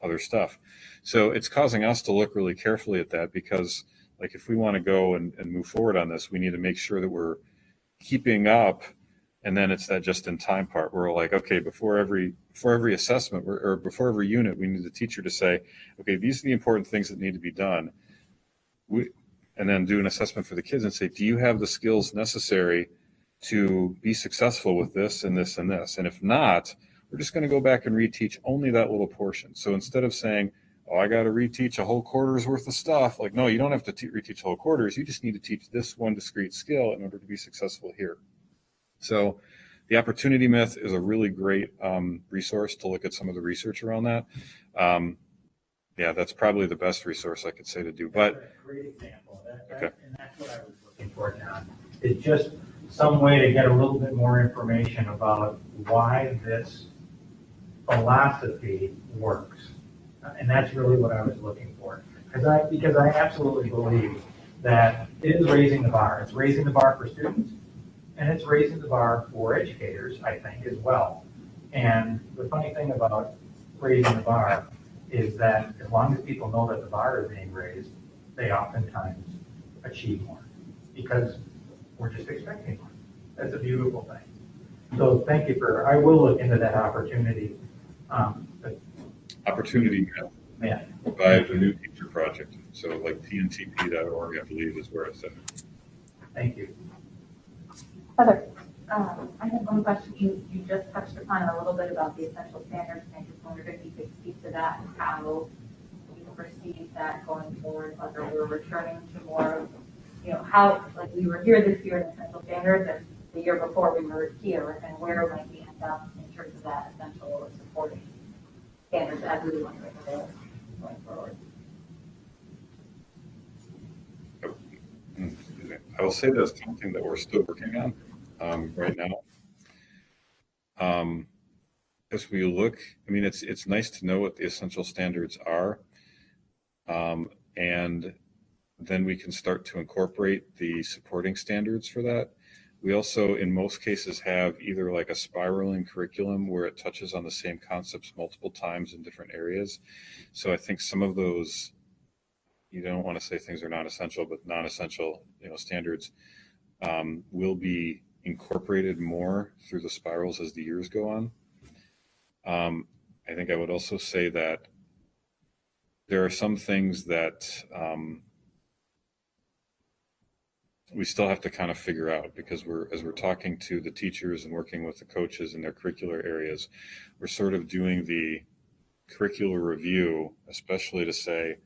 other stuff. So it's causing us to look really carefully at that because, like, if we want to go and move forward on this, we need to make sure that we're keeping up. And then it's that just in time part where we're like, okay, before every assessment or before every unit, we need the teacher to say, okay, these are the important things that need to be done. And then do an assessment for the kids and say, do you have the skills necessary to be successful with this and this and this? And if not, we're just going to go back and reteach only that little portion. So instead of saying, oh, I got to reteach a whole quarter's worth of stuff, like, no, you don't have to reteach whole quarters. You just need to teach this one discrete skill in order to be successful here. So the opportunity myth is a really great resource to look at some of the research around that. Yeah, that's probably the best resource I could say to do. But that's a great example. Okay. And that's what I was looking for, John. It's just some way to get a little bit more information about why this philosophy works. And that's really what I was looking for. Because I absolutely believe that it is raising the bar. It's raising the bar for students, and it's raising the bar for educators, I think, as well. And the funny thing about raising the bar is that as long as people know that the bar is being raised, they oftentimes achieve more because we're just expecting more. That's a beautiful thing. So thank you I will look into that opportunity. Opportunity Yeah. by the new teacher project. So like tntp.org, I believe, is where it's at. Thank you. Heather? I have one question. You just touched upon it a little bit about the essential standards, and I just wondered if you could speak to that and how you perceive that going forward, whether we're returning to more of, how, like we were here this year in essential standards, and the year before we were here, and where might we end up in terms of that essential or supporting standards as we want to go going forward. I will say that's something that we're still working on right now. As we look, I mean, it's nice to know what the essential standards are, and then we can start to incorporate the supporting standards for that. We also, in most cases, have either like a spiraling curriculum where it touches on the same concepts multiple times in different areas. So I think some of those, you don't want to say things are non-essential, but non-essential, standards will be incorporated more through the spirals as the years go on. I think I would also say that there are some things that we still have to kind of figure out, because as we're talking to the teachers and working with the coaches in their curricular areas, we're sort of doing the curricular review, especially to say,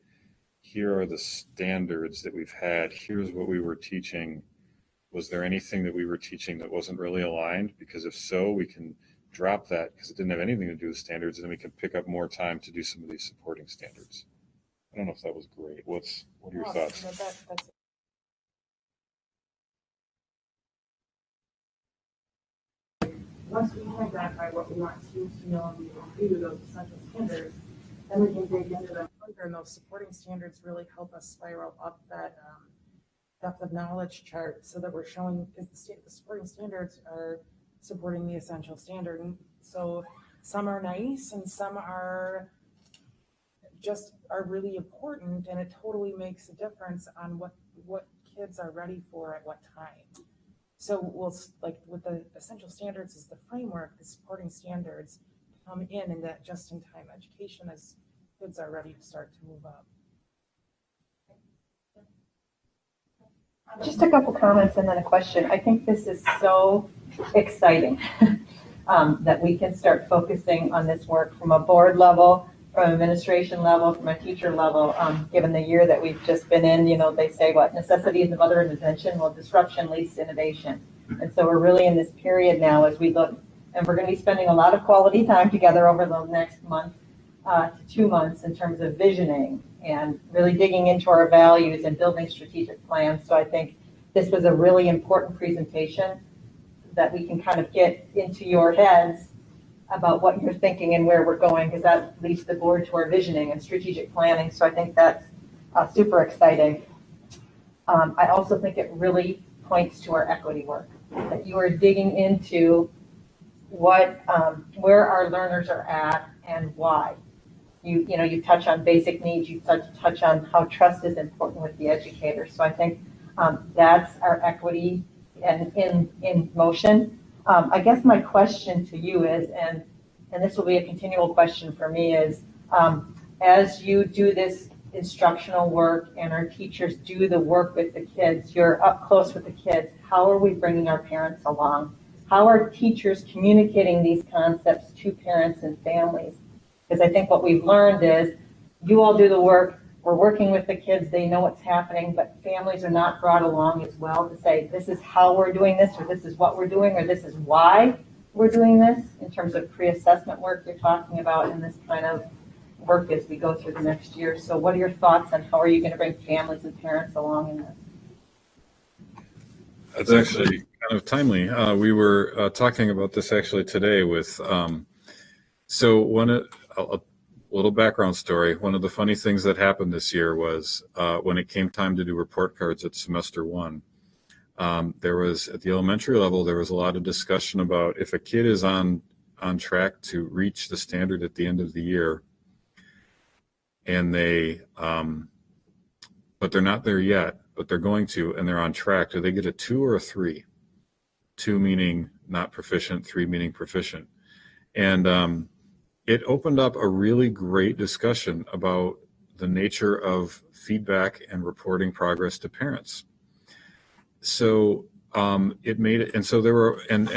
here are the standards that we've had. Here's what we were teaching. Was there anything that we were teaching that wasn't really aligned? Because if so, we can drop that because it didn't have anything to do with standards, and then we can pick up more time to do some of these supporting standards. I don't know if that was great. What are your thoughts? That's once we identify what we want students to know and we do those essential standards, then we can dig into them further, and those supporting standards really help us spiral up that depth of knowledge chart so that we're showing, because the supporting standards are supporting the essential standard. And so some are nice and some are really important, and it totally makes a difference on what kids are ready for at what time. So we'll, like with the essential standards as the framework, the supporting standards come in that just-in-time education as kids are ready to start to move up. Just a couple comments and then a question. I think this is so exciting that we can start focusing on this work from a board level, from administration level, from a teacher level, given the year that we've just been in. They say what necessity is the mother of invention. Well, disruption leads to innovation. And so we're really in this period now as we look, and we're going to be spending a lot of quality time together over the next month to 2 months in terms of visioning and really digging into our values and building strategic plans. So I think this was a really important presentation that we can kind of get into your heads about what you're thinking and where we're going, because that leads the board to our visioning and strategic planning. So I think that's super exciting. I also think it really points to our equity work, that you are digging into where our learners are at and why. You touch on basic needs, you touch on how trust is important with the educator. So I think that's our equity and in motion. I guess my question to you is, and this will be a continual question for me, is as you do this instructional work and our teachers do the work with the kids, you're up close with the kids, how are we bringing our parents along? How are teachers communicating these concepts to parents and families? Because I think what we've learned is you all do the work, we're working with the kids, they know what's happening, but families are not brought along as well to say, this is how we're doing this, or this is what we're doing, or this is why we're doing this, in terms of pre-assessment work you're talking about and this kind of work as we go through the next year. So what are your thoughts on how are you going to bring families and parents along in this? That's actually kind of timely. We were talking about this actually today with, a little background story. One of the funny things that happened this year was when it came time to do report cards at semester 1, there was, at the elementary level, there was a lot of discussion about if a kid is on track to reach the standard at the end of the year, and but they're not there yet, but they're going to, and they're on track, do they get a 2 or a 3? 2 meaning not proficient, 3 meaning proficient. And it opened up a really great discussion about the nature of feedback and reporting progress to parents. So it made it, and so there were, and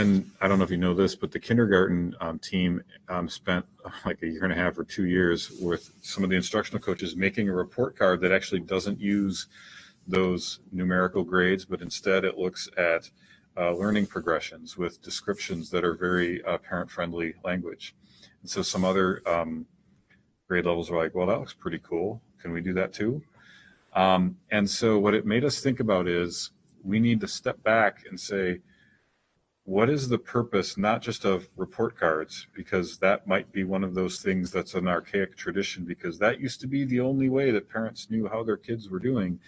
I don't know if you know this, but the kindergarten team spent like 1.5 years or 2 years with some of the instructional coaches making a report card that actually doesn't use those numerical grades, but instead it looks at learning progressions with descriptions that are very parent-friendly language. And so some other grade levels were like, well, that looks pretty cool. Can we do that too? And so what it made us think about is we need to step back and say, what is the purpose, not just of report cards, because that might be one of those things that's an archaic tradition, because that used to be the only way that parents knew how their kids were doing.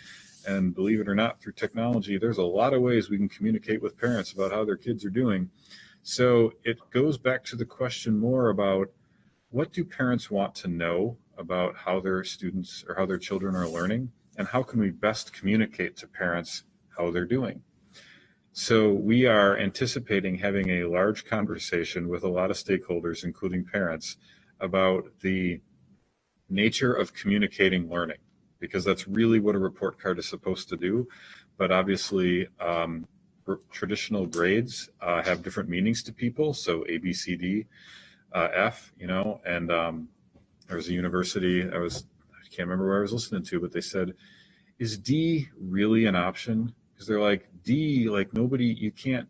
And believe it or not, through technology, there's a lot of ways we can communicate with parents about how their kids are doing. So it goes back to the question more about, what do parents want to know about how their students or how their children are learning, and how can we best communicate to parents how they're doing? So we are anticipating having a large conversation with a lot of stakeholders, including parents, about the nature of communicating learning, because that's really what a report card is supposed to do. But obviously, traditional grades have different meanings to people. So A, B, C, D, F, and there was a university, I can't remember where I was listening to, but they said, is D really an option? Because they're like, D, like nobody, you can't,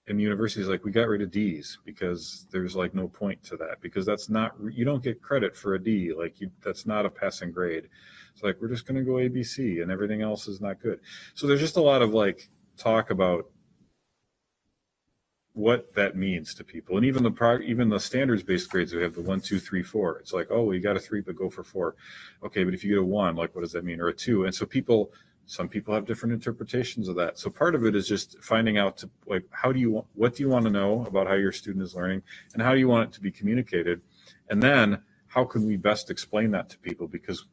and universities like, we got rid of D's because there's like no point to that, because that's not, you don't get credit for a D, like that's not a passing grade. It's like, we're just going to go A, B, C, and everything else is not good. So there's just a lot of like talk about what that means to people. And even the standards-based grades, we have the 1, 2, 3, 4. It's like, oh, well, you got a 3, but go for 4. Okay, but if you get a 1, like, what does that mean? Or a 2? And so some people have different interpretations of that. So part of it is just finding out, like, what do you want to know about how your student is learning, and how do you want it to be communicated? And then how can we best explain that to people? Because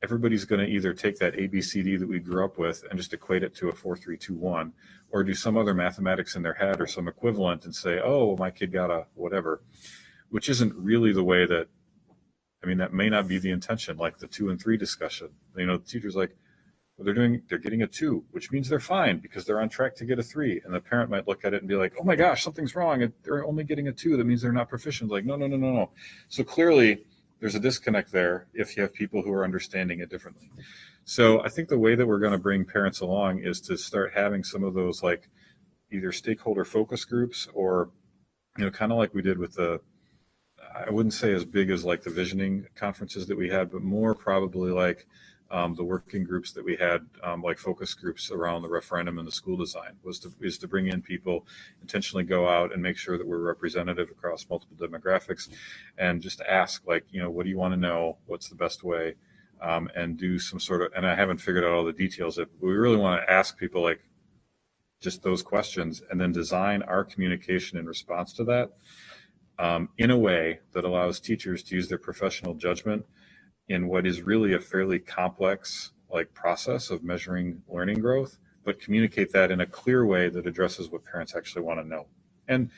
everybody's going to either take that ABCD that we grew up with and just equate it to a 4, 3, 2, 1, or do some other mathematics in their head or some equivalent and say, oh, my kid got a whatever, which isn't really the way that, that may not be the intention, like the 2 and 3 discussion. The teacher's like, well, they're getting a 2, which means they're fine because they're on track to get a 3. And the parent might look at it and be like, oh my gosh, something's wrong. And they're only getting a 2. That means they're not proficient. Like, no. So clearly, there's a disconnect there if you have people who are understanding it differently. So I think the way that we're going to bring parents along is to start having some of those, like, either stakeholder focus groups or, kind of like we did with I wouldn't say as big as like the visioning conferences that we had, but more probably like the working groups that we had, like focus groups around the referendum and the school design, is to bring in people, intentionally go out and make sure that we're representative across multiple demographics, and just ask, like, what do you want to know? What's the best way? And do some sort of, and I haven't figured out all the details, but we really want to ask people like just those questions, and then design our communication in response to that in a way that allows teachers to use their professional judgment in what is really a fairly complex process of measuring learning growth, but communicate that in a clear way that addresses what parents actually want to know. And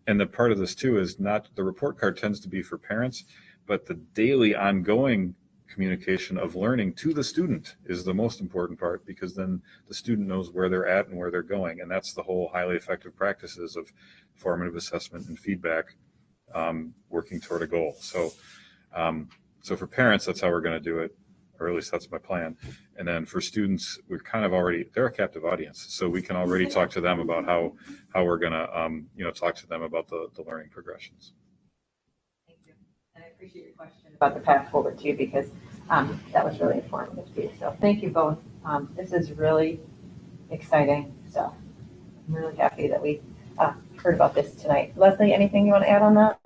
the part of this too is not, the report card tends to be for parents, but the daily ongoing communication of learning to the student is the most important part, because then the student knows where they're at and where they're going. And that's the whole highly effective practices of formative assessment and feedback, working toward a goal. So for parents, that's how we're going to do it, or at least that's my plan. And then for students, we're kind of they're a captive audience, so we can already talk to them about how we're going to, talk to them about the learning progressions. Thank you. And I appreciate your question about the path forward too, because that was really informative too. So thank you both. This is really exciting stuff. I'm really happy that we heard about this tonight. Leslie, anything you want to add on that?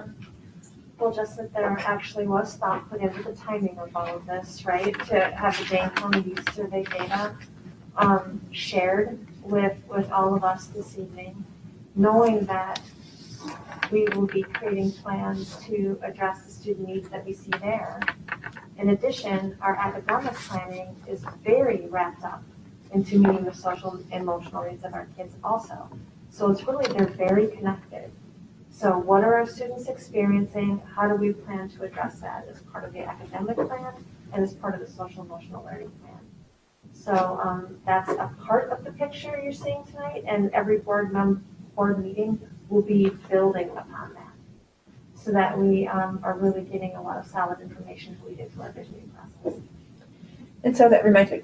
Well, just that there actually was thought put into the timing of all of this, right? To have the Dane County Youth Survey data shared with all of us this evening, knowing that we will be creating plans to address the student needs that we see there. In addition, our academic planning is very wrapped up into meeting the social and emotional needs of our kids also. So it's really, they're very connected. So what are our students experiencing? How do we plan to address that as part of the academic plan and as part of the social emotional learning plan? So that's a part of the picture you're seeing tonight, and every board meeting will be building upon that, so that we are really getting a lot of solid information as we get to our visioning process. And so that reminds me,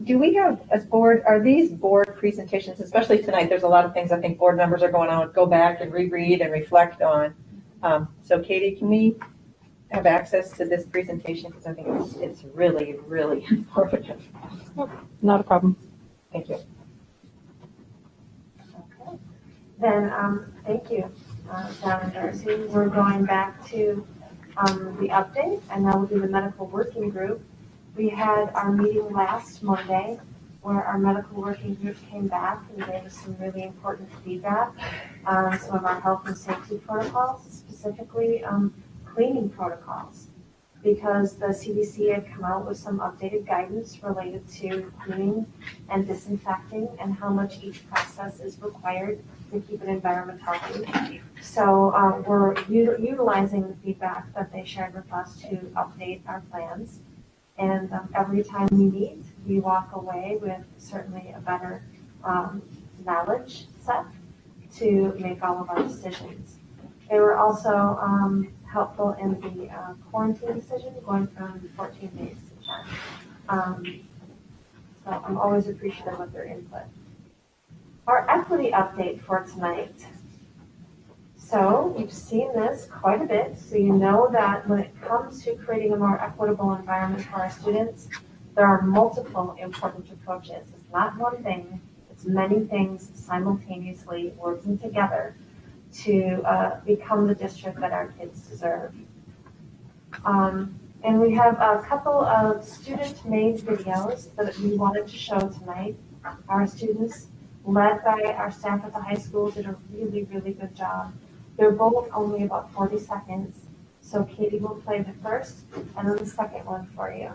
do we have, as board, are these board presentations, especially tonight, there's a lot of things I think board members are going on, go back and reread and reflect on. So Katie, can we have access to this presentation? Because I think it's really, really informative. Not a problem. Thank you. Okay. Then, thank you, Don and Darcy. We're going back to the update, and that will be the medical working group. We had our meeting last Monday where our medical working group came back and gave us some really important feedback on some of our health and safety protocols, specifically cleaning protocols, because the CDC had come out with some updated guidance related to cleaning and disinfecting and how much each process is required to keep an environment healthy. So we're utilizing the feedback that they shared with us to update our plans. And every time we meet, we walk away with certainly a better knowledge set to make all of our decisions. They were also helpful in the quarantine decision, going from 14 days to 10. So I'm always appreciative of their input. Our equity update for tonight. So you've seen this quite a bit, so you know that when it comes to creating a more equitable environment for our students, there are multiple important approaches. It's not one thing, it's many things simultaneously working together to become the district that our kids deserve. And we have a couple of student-made videos that we wanted to show tonight. Our students, led by our staff at the high school, did a really, really good job. They're both only about 40 seconds. So Katie will play the first and then the second one for you.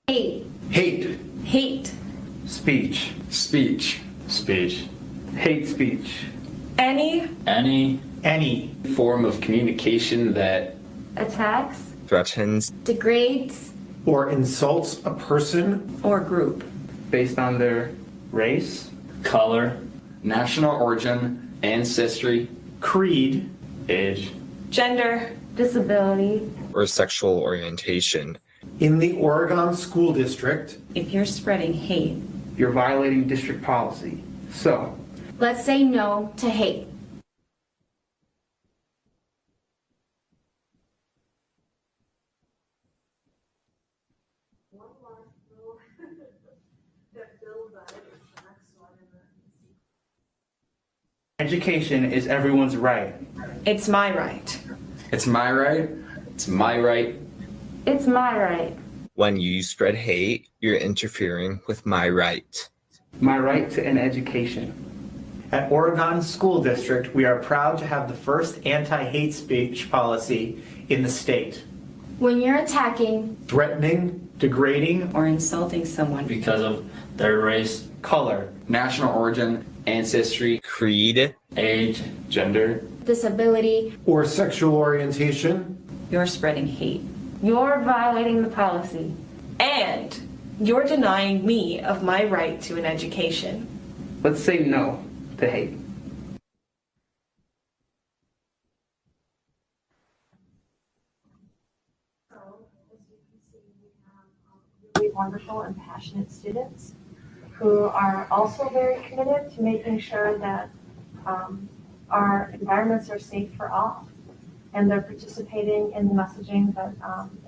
Hate. Hate. Hate. Speech. Speech. Speech. Hate speech. Any form of communication that attacks, threatens, degrades, or insults a person or group based on their race, color, national origin, ancestry, creed, age, gender, disability. or sexual orientation. In the Oregon School District, If you're spreading hate, you're violating district policy. So, let's say no to hate. One last rule that builds on it is the next one. education is everyone's right. It's my right. It's my right. It's my right. It's my right. When you spread hate, you're interfering with my right. My right to an education. At Oregon School District, we are proud to have the first anti-hate speech policy in the state. When you're attacking Threatening, degrading, or insulting someone because of their race, color, national origin, ancestry, creed, age, gender, disability, or sexual orientation, you're spreading hate. You're violating the policy. And you're denying me of my right to an education. let's say no to hate. So, as you can see, we have really wonderful and passionate students who are also very committed to making sure that our environments are safe for all. And they're participating in the messaging that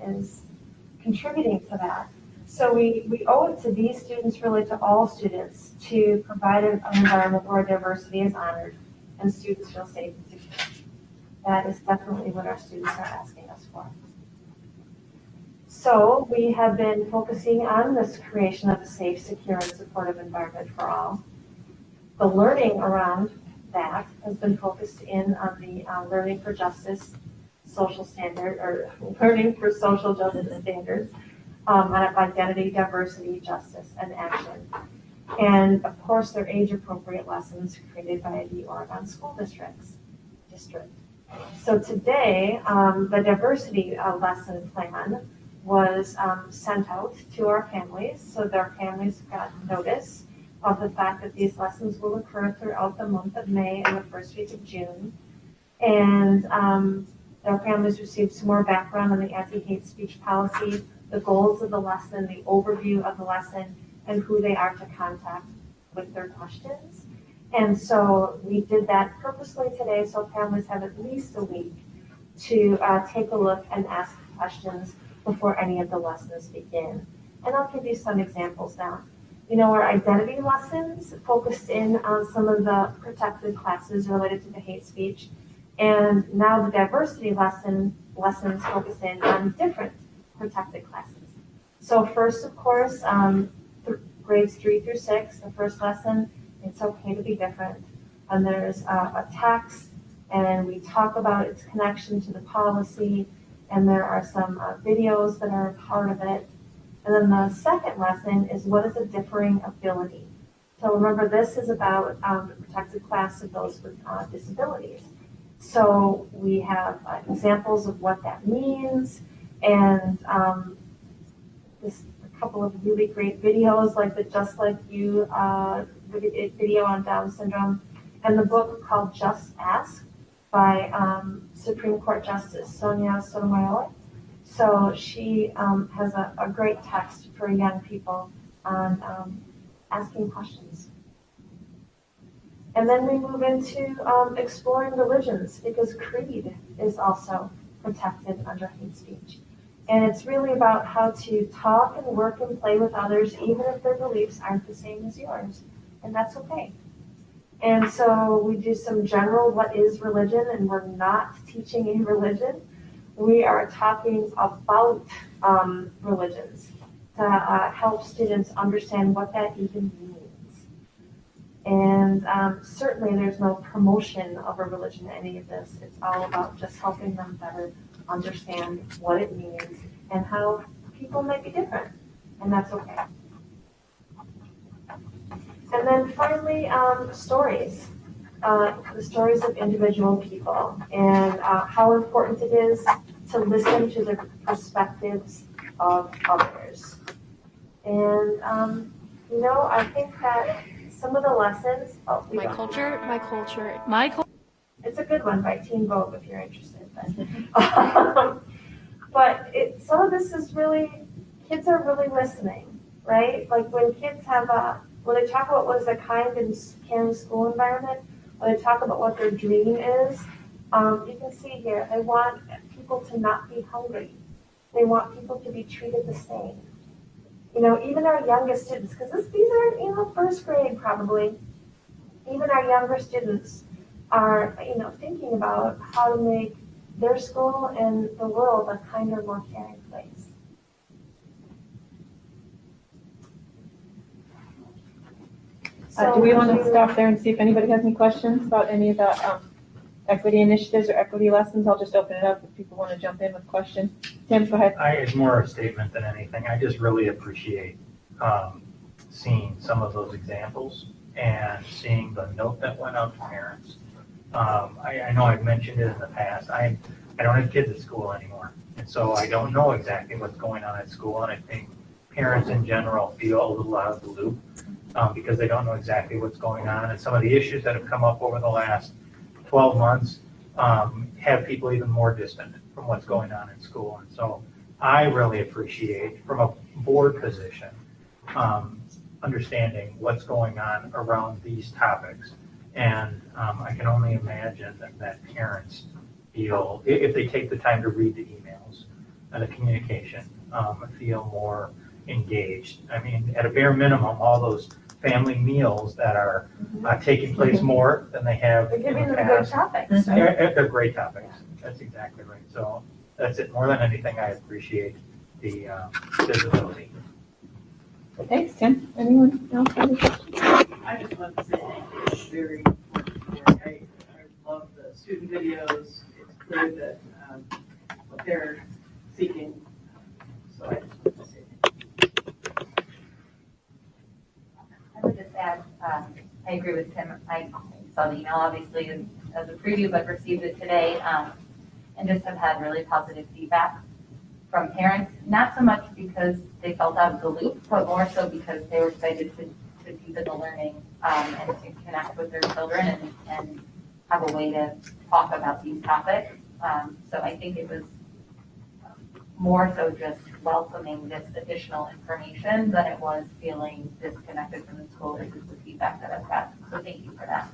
is contributing to that. So we owe it to these students, really to all students, to provide an environment where diversity is honored and students feel safe and secure. That is definitely what our students are asking us for. So we have been focusing on this creation of a safe, secure, and supportive environment for all. The learning around that has been focused in on the learning for justice, social standard, or learning for social justice standards, on identity, diversity, justice, and action. And of course, they're age-appropriate lessons created by the Oregon School District. So today, the diversity lesson plan was sent out to our families, so their families got notice of the fact that these lessons will occur throughout the month of May and the first week of June. And their families received some more background on the anti-hate speech policy, the goals of the lesson, the overview of the lesson, and who they are to contact with their questions. And so we did that purposely today, so families have at least a week to take a look and ask questions before any of the lessons begin. And I'll give you some examples now. You know, our identity lessons focused in on some of the protected classes related to the hate speech. And now the diversity lessons focus in on different protected classes. So first, of course, grades 3 through 6, the first lesson, it's okay to be different. And there's a text, and we talk about its connection to the policy, and there are some videos that are a part of it. And then the second lesson is what is a differing ability. So remember, this is about the protected class of those with disabilities. So we have examples of what that means, and a couple of really great videos like the Just Like You video on Down syndrome, and the book called Just Ask by Supreme Court Justice Sonia Sotomayor. So she has a great text for young people on asking questions. And then we move into exploring religions, because creed is also protected under hate speech. And it's really about how to talk and work and play with others, even if their beliefs aren't the same as yours. And that's okay. And so we do some general what is religion, and we're not teaching a religion. We are talking about religions to help students understand what that even means. And certainly there's no promotion of a religion in any of this. It's all about just helping them better understand what it means and how people might be different. And that's okay. And then finally, stories. The stories of individual people, and how important it is to listen to the perspectives of others. And, I think that some of the lessons... My culture. It's a good one by Teen Vogue if you're interested. But some of this is really, kids are really listening, right? Like when kids have when they talk about what is a kind and caring school environment, when they talk about what their dream is, you can see here, they want people to not be hungry. They want people to be treated the same. Even our youngest students, because these are, first grade probably, even our younger students are, thinking about how to make their school and the world a kinder, more caring place. Do we want to stop there and see if anybody has any questions about any of the equity initiatives or equity lessons? I'll just open it up if people want to jump in with questions. Tim, go ahead. It's more a statement than anything. I just really appreciate seeing some of those examples and seeing the note that went out to parents. I know I've mentioned it in the past. I don't have kids at school anymore, and so I don't know exactly what's going on at school, and I think parents in general feel a little out of the loop because they don't know exactly what's going on, and some of the issues that have come up over the last 12 months have people even more distant from what's going on in school. And so I really appreciate, from a board position, understanding what's going on around these topics. And I can only imagine that parents feel, if they take the time to read the emails and the communication, feel more engaged. I mean, at a bare minimum, all those family meals that are taking place more than they have They're in giving the them good past. topics, right? They're great topics. That's exactly right. So that's it. More than anything, I appreciate the visibility. Thanks, Tim. Anyone else have any questions? I just want to say thank you. It's very important work. I love the student videos. It's clear that what they're seeking. So I just want to say thank you. I would just add, I agree with Tim. I saw the email, obviously, as a preview, but received it today, and just have had really positive feedback from parents, not so much because they felt out of the loop, but more so because they were excited to deepen the learning and to connect with their children and have a way to talk about these topics. So I think it was more so just welcoming this additional information than it was feeling disconnected from the school. This is the feedback that I've got. So thank you for that.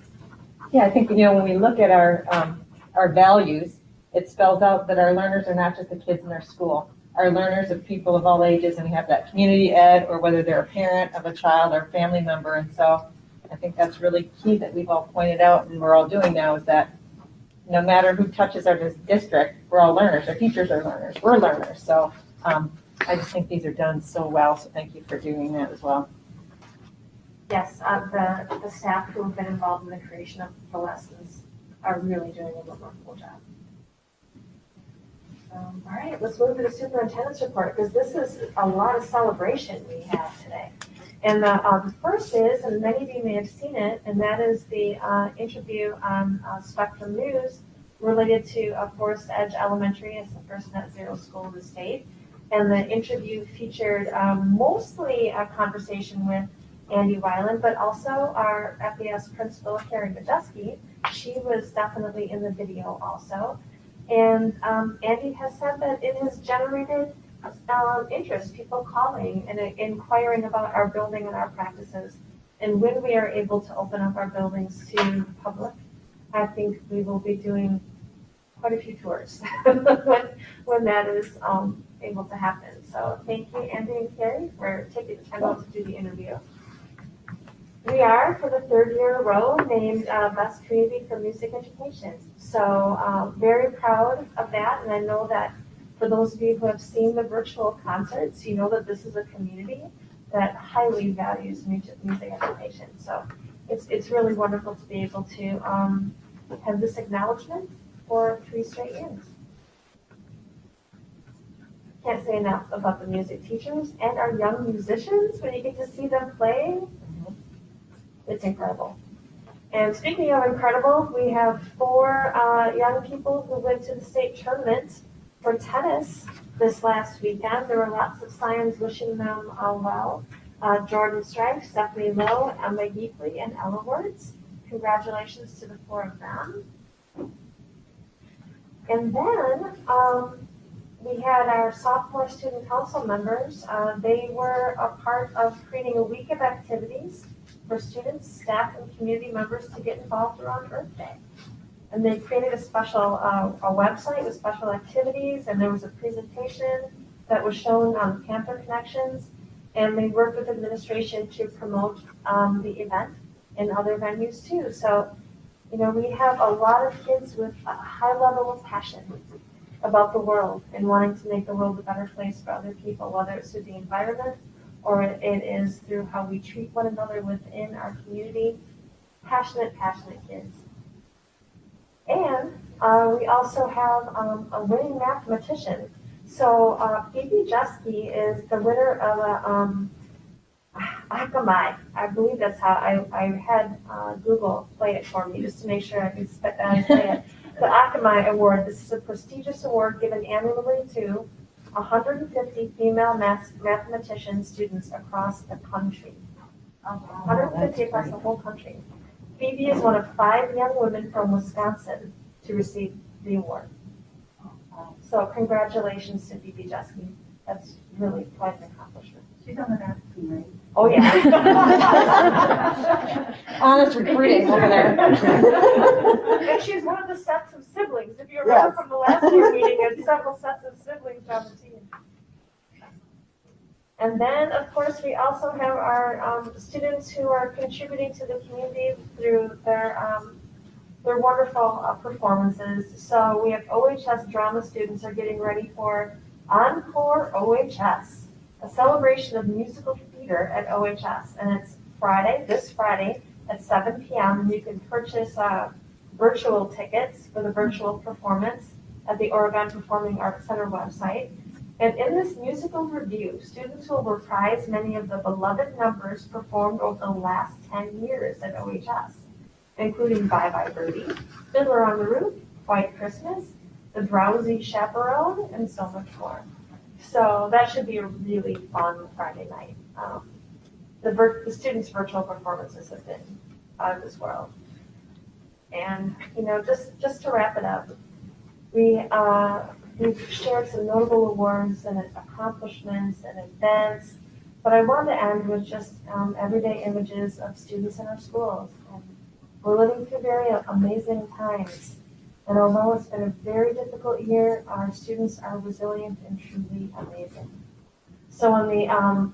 Yeah, I think, when we look at our values, it spells out that our learners are not just the kids in our school. Our learners are people of all ages, and we have that community ed, or whether they're a parent of a child or family member. And so I think that's really key that we've all pointed out and we're all doing now, is that no matter who touches our district, we're all learners. Our teachers are learners. We're learners. So I just think these are done so well. So thank you for doing that as well. Yes, the staff who have been involved in the creation of the lessons are really doing a remarkable job. All right, let's move to the superintendent's report, because this is a lot of celebration we have today. And the first is, and many of you may have seen it, and that is the interview on Spectrum News related to Forest Edge Elementary as the first net zero school in the state. And the interview featured mostly a conversation with Andy Weiland, but also our FES principal, Carrie Majeski. She was definitely in the video also. And Andy has said that it has generated interest, people calling and inquiring about our building and our practices. And when we are able to open up our buildings to the public, I think we will be doing quite a few tours when that is able to happen. So thank you, Andy and Carrie, for taking the time out to do the interview. We are, for the third year in a row, named Best Community for Music Education. So very proud of that, and I know that for those of you who have seen the virtual concerts, you know that this is a community that highly values music education. So it's really wonderful to be able to have this acknowledgement for 3 straight years. Can't say enough about the music teachers and our young musicians when you get to see them play. It's incredible. And speaking of incredible, we have 4 young people who went to the state tournament for tennis this last weekend. There were lots of signs wishing them well. Jordan Strike, Stephanie Lowe, Emma Geekley, and Ella Words. Congratulations to the 4 of them. And then we had our sophomore student council members. They were a part of creating a week of activities for students, staff, and community members to get involved around Earth Day. And they created a special a website with special activities, and there was a presentation that was shown on Panther Connections, and they worked with administration to promote the event in other venues too. So, we have a lot of kids with a high level of passion about the world and wanting to make the world a better place for other people, whether it's through the environment or it is through how we treat one another within our community. Passionate kids. And we also have a winning mathematician. So Phoebe Jeske is the winner of a Akamai. I believe that's how I had Google play it for me just to make sure I could say it. The Akamai Award. This is a prestigious award given annually to 150 female mathematician students across the country. 150 across the whole country. Phoebe is one of 5 young women from Wisconsin to receive the award. So congratulations to Phoebe Jeske. That's really quite an accomplishment. She's on the back team, right? Oh, yeah. Honest recruiting over there. And she's one of the sets of siblings. If you remember from the last year meeting, there's several sets of siblings on the team. And then, of course, we also have our students who are contributing to the community through their wonderful performances. So we have OHS drama students are getting ready for Encore OHS, a celebration of musical theater at OHS. And it's this Friday at 7 p.m. And you can purchase virtual tickets for the virtual performance at the Oregon Performing Arts Center website. And in this musical review, students will reprise many of the beloved numbers performed over the last 10 years at OHS, including Bye Bye Birdie, Fiddler on the Roof, White Christmas, The Drowsy Chaperone, and so much more. So that should be a really fun Friday night. The students' virtual performances have been out of this world. And, just to wrap it up, we've shared some notable awards and accomplishments and events, but I want to end with just everyday images of students in our schools. And we're living through very amazing times. And although it's been a very difficult year, our students are resilient and truly amazing. So in the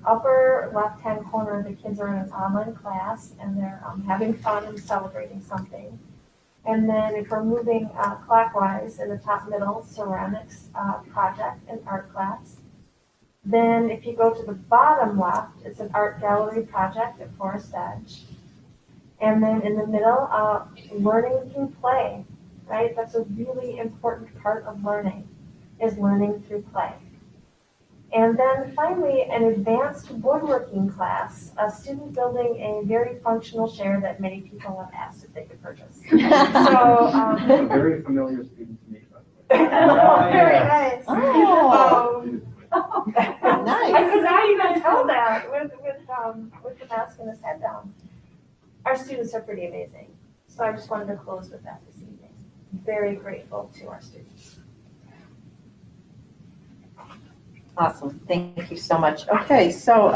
upper left-hand corner, the kids are in an online class and they're having fun and celebrating something. And then if we're moving clockwise in the top middle, ceramics project and art class. Then if you go to the bottom left, it's an art gallery project at Forest Edge. And then in the middle, learning through play, right? That's a really important part of learning, is learning through play. And then finally, an advanced woodworking class, a student building a very functional chair that many people have asked if they could purchase. A very familiar student to me, by the way. Oh, very nice. Oh. Nice. I could not even tell that with the mask and his head down. Our students are pretty amazing. So I just wanted to close with that this evening. Very grateful to our students. Awesome. Thank you so much. Okay, so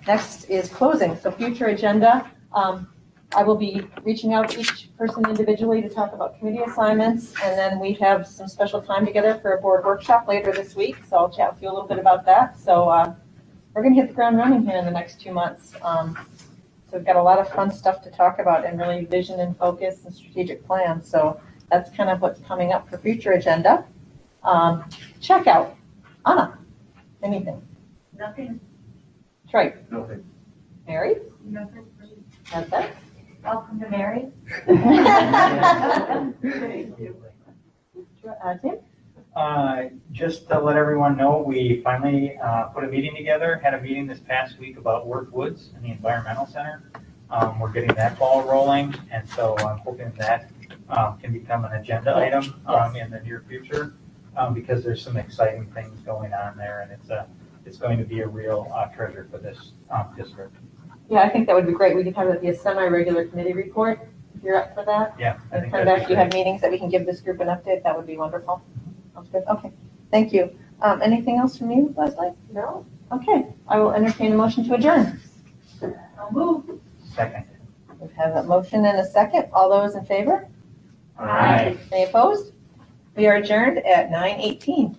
next is closing. So future agenda. I will be reaching out to each person individually to talk about committee assignments, and then we have some special time together for a board workshop later this week. So I'll chat with you a little bit about that. So we're going to hit the ground running here in the next 2 months. So we've got a lot of fun stuff to talk about and really vision and focus and strategic plans. So that's kind of what's coming up for future agenda. Checkout. Anna, anything? Nothing. Trey? Nothing. Mary? Nothing. That's it? Welcome to Mary. Tim? Just to let everyone know, we finally put a meeting together, had a meeting this past week about Work Woods and the Environmental Center. We're getting that ball rolling, and so I'm hoping that can become an agenda item in the near future, because there's some exciting things going on there, and it's going to be a real treasure for this district. Yeah, I think that would be great. We could have it be a semi-regular committee report, if you're up for that. Yeah, I think Come that'd back, be you have great. meetings that we can give this group an update, that would be wonderful. Sounds good. Okay, thank you. Anything else from you, Leslie? No. Okay, I will entertain a motion to adjourn. I'll move. Second. We have a motion and a second. All those in favor? Aye. Any opposed? We are adjourned at 9:18.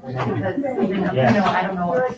Because, I don't know.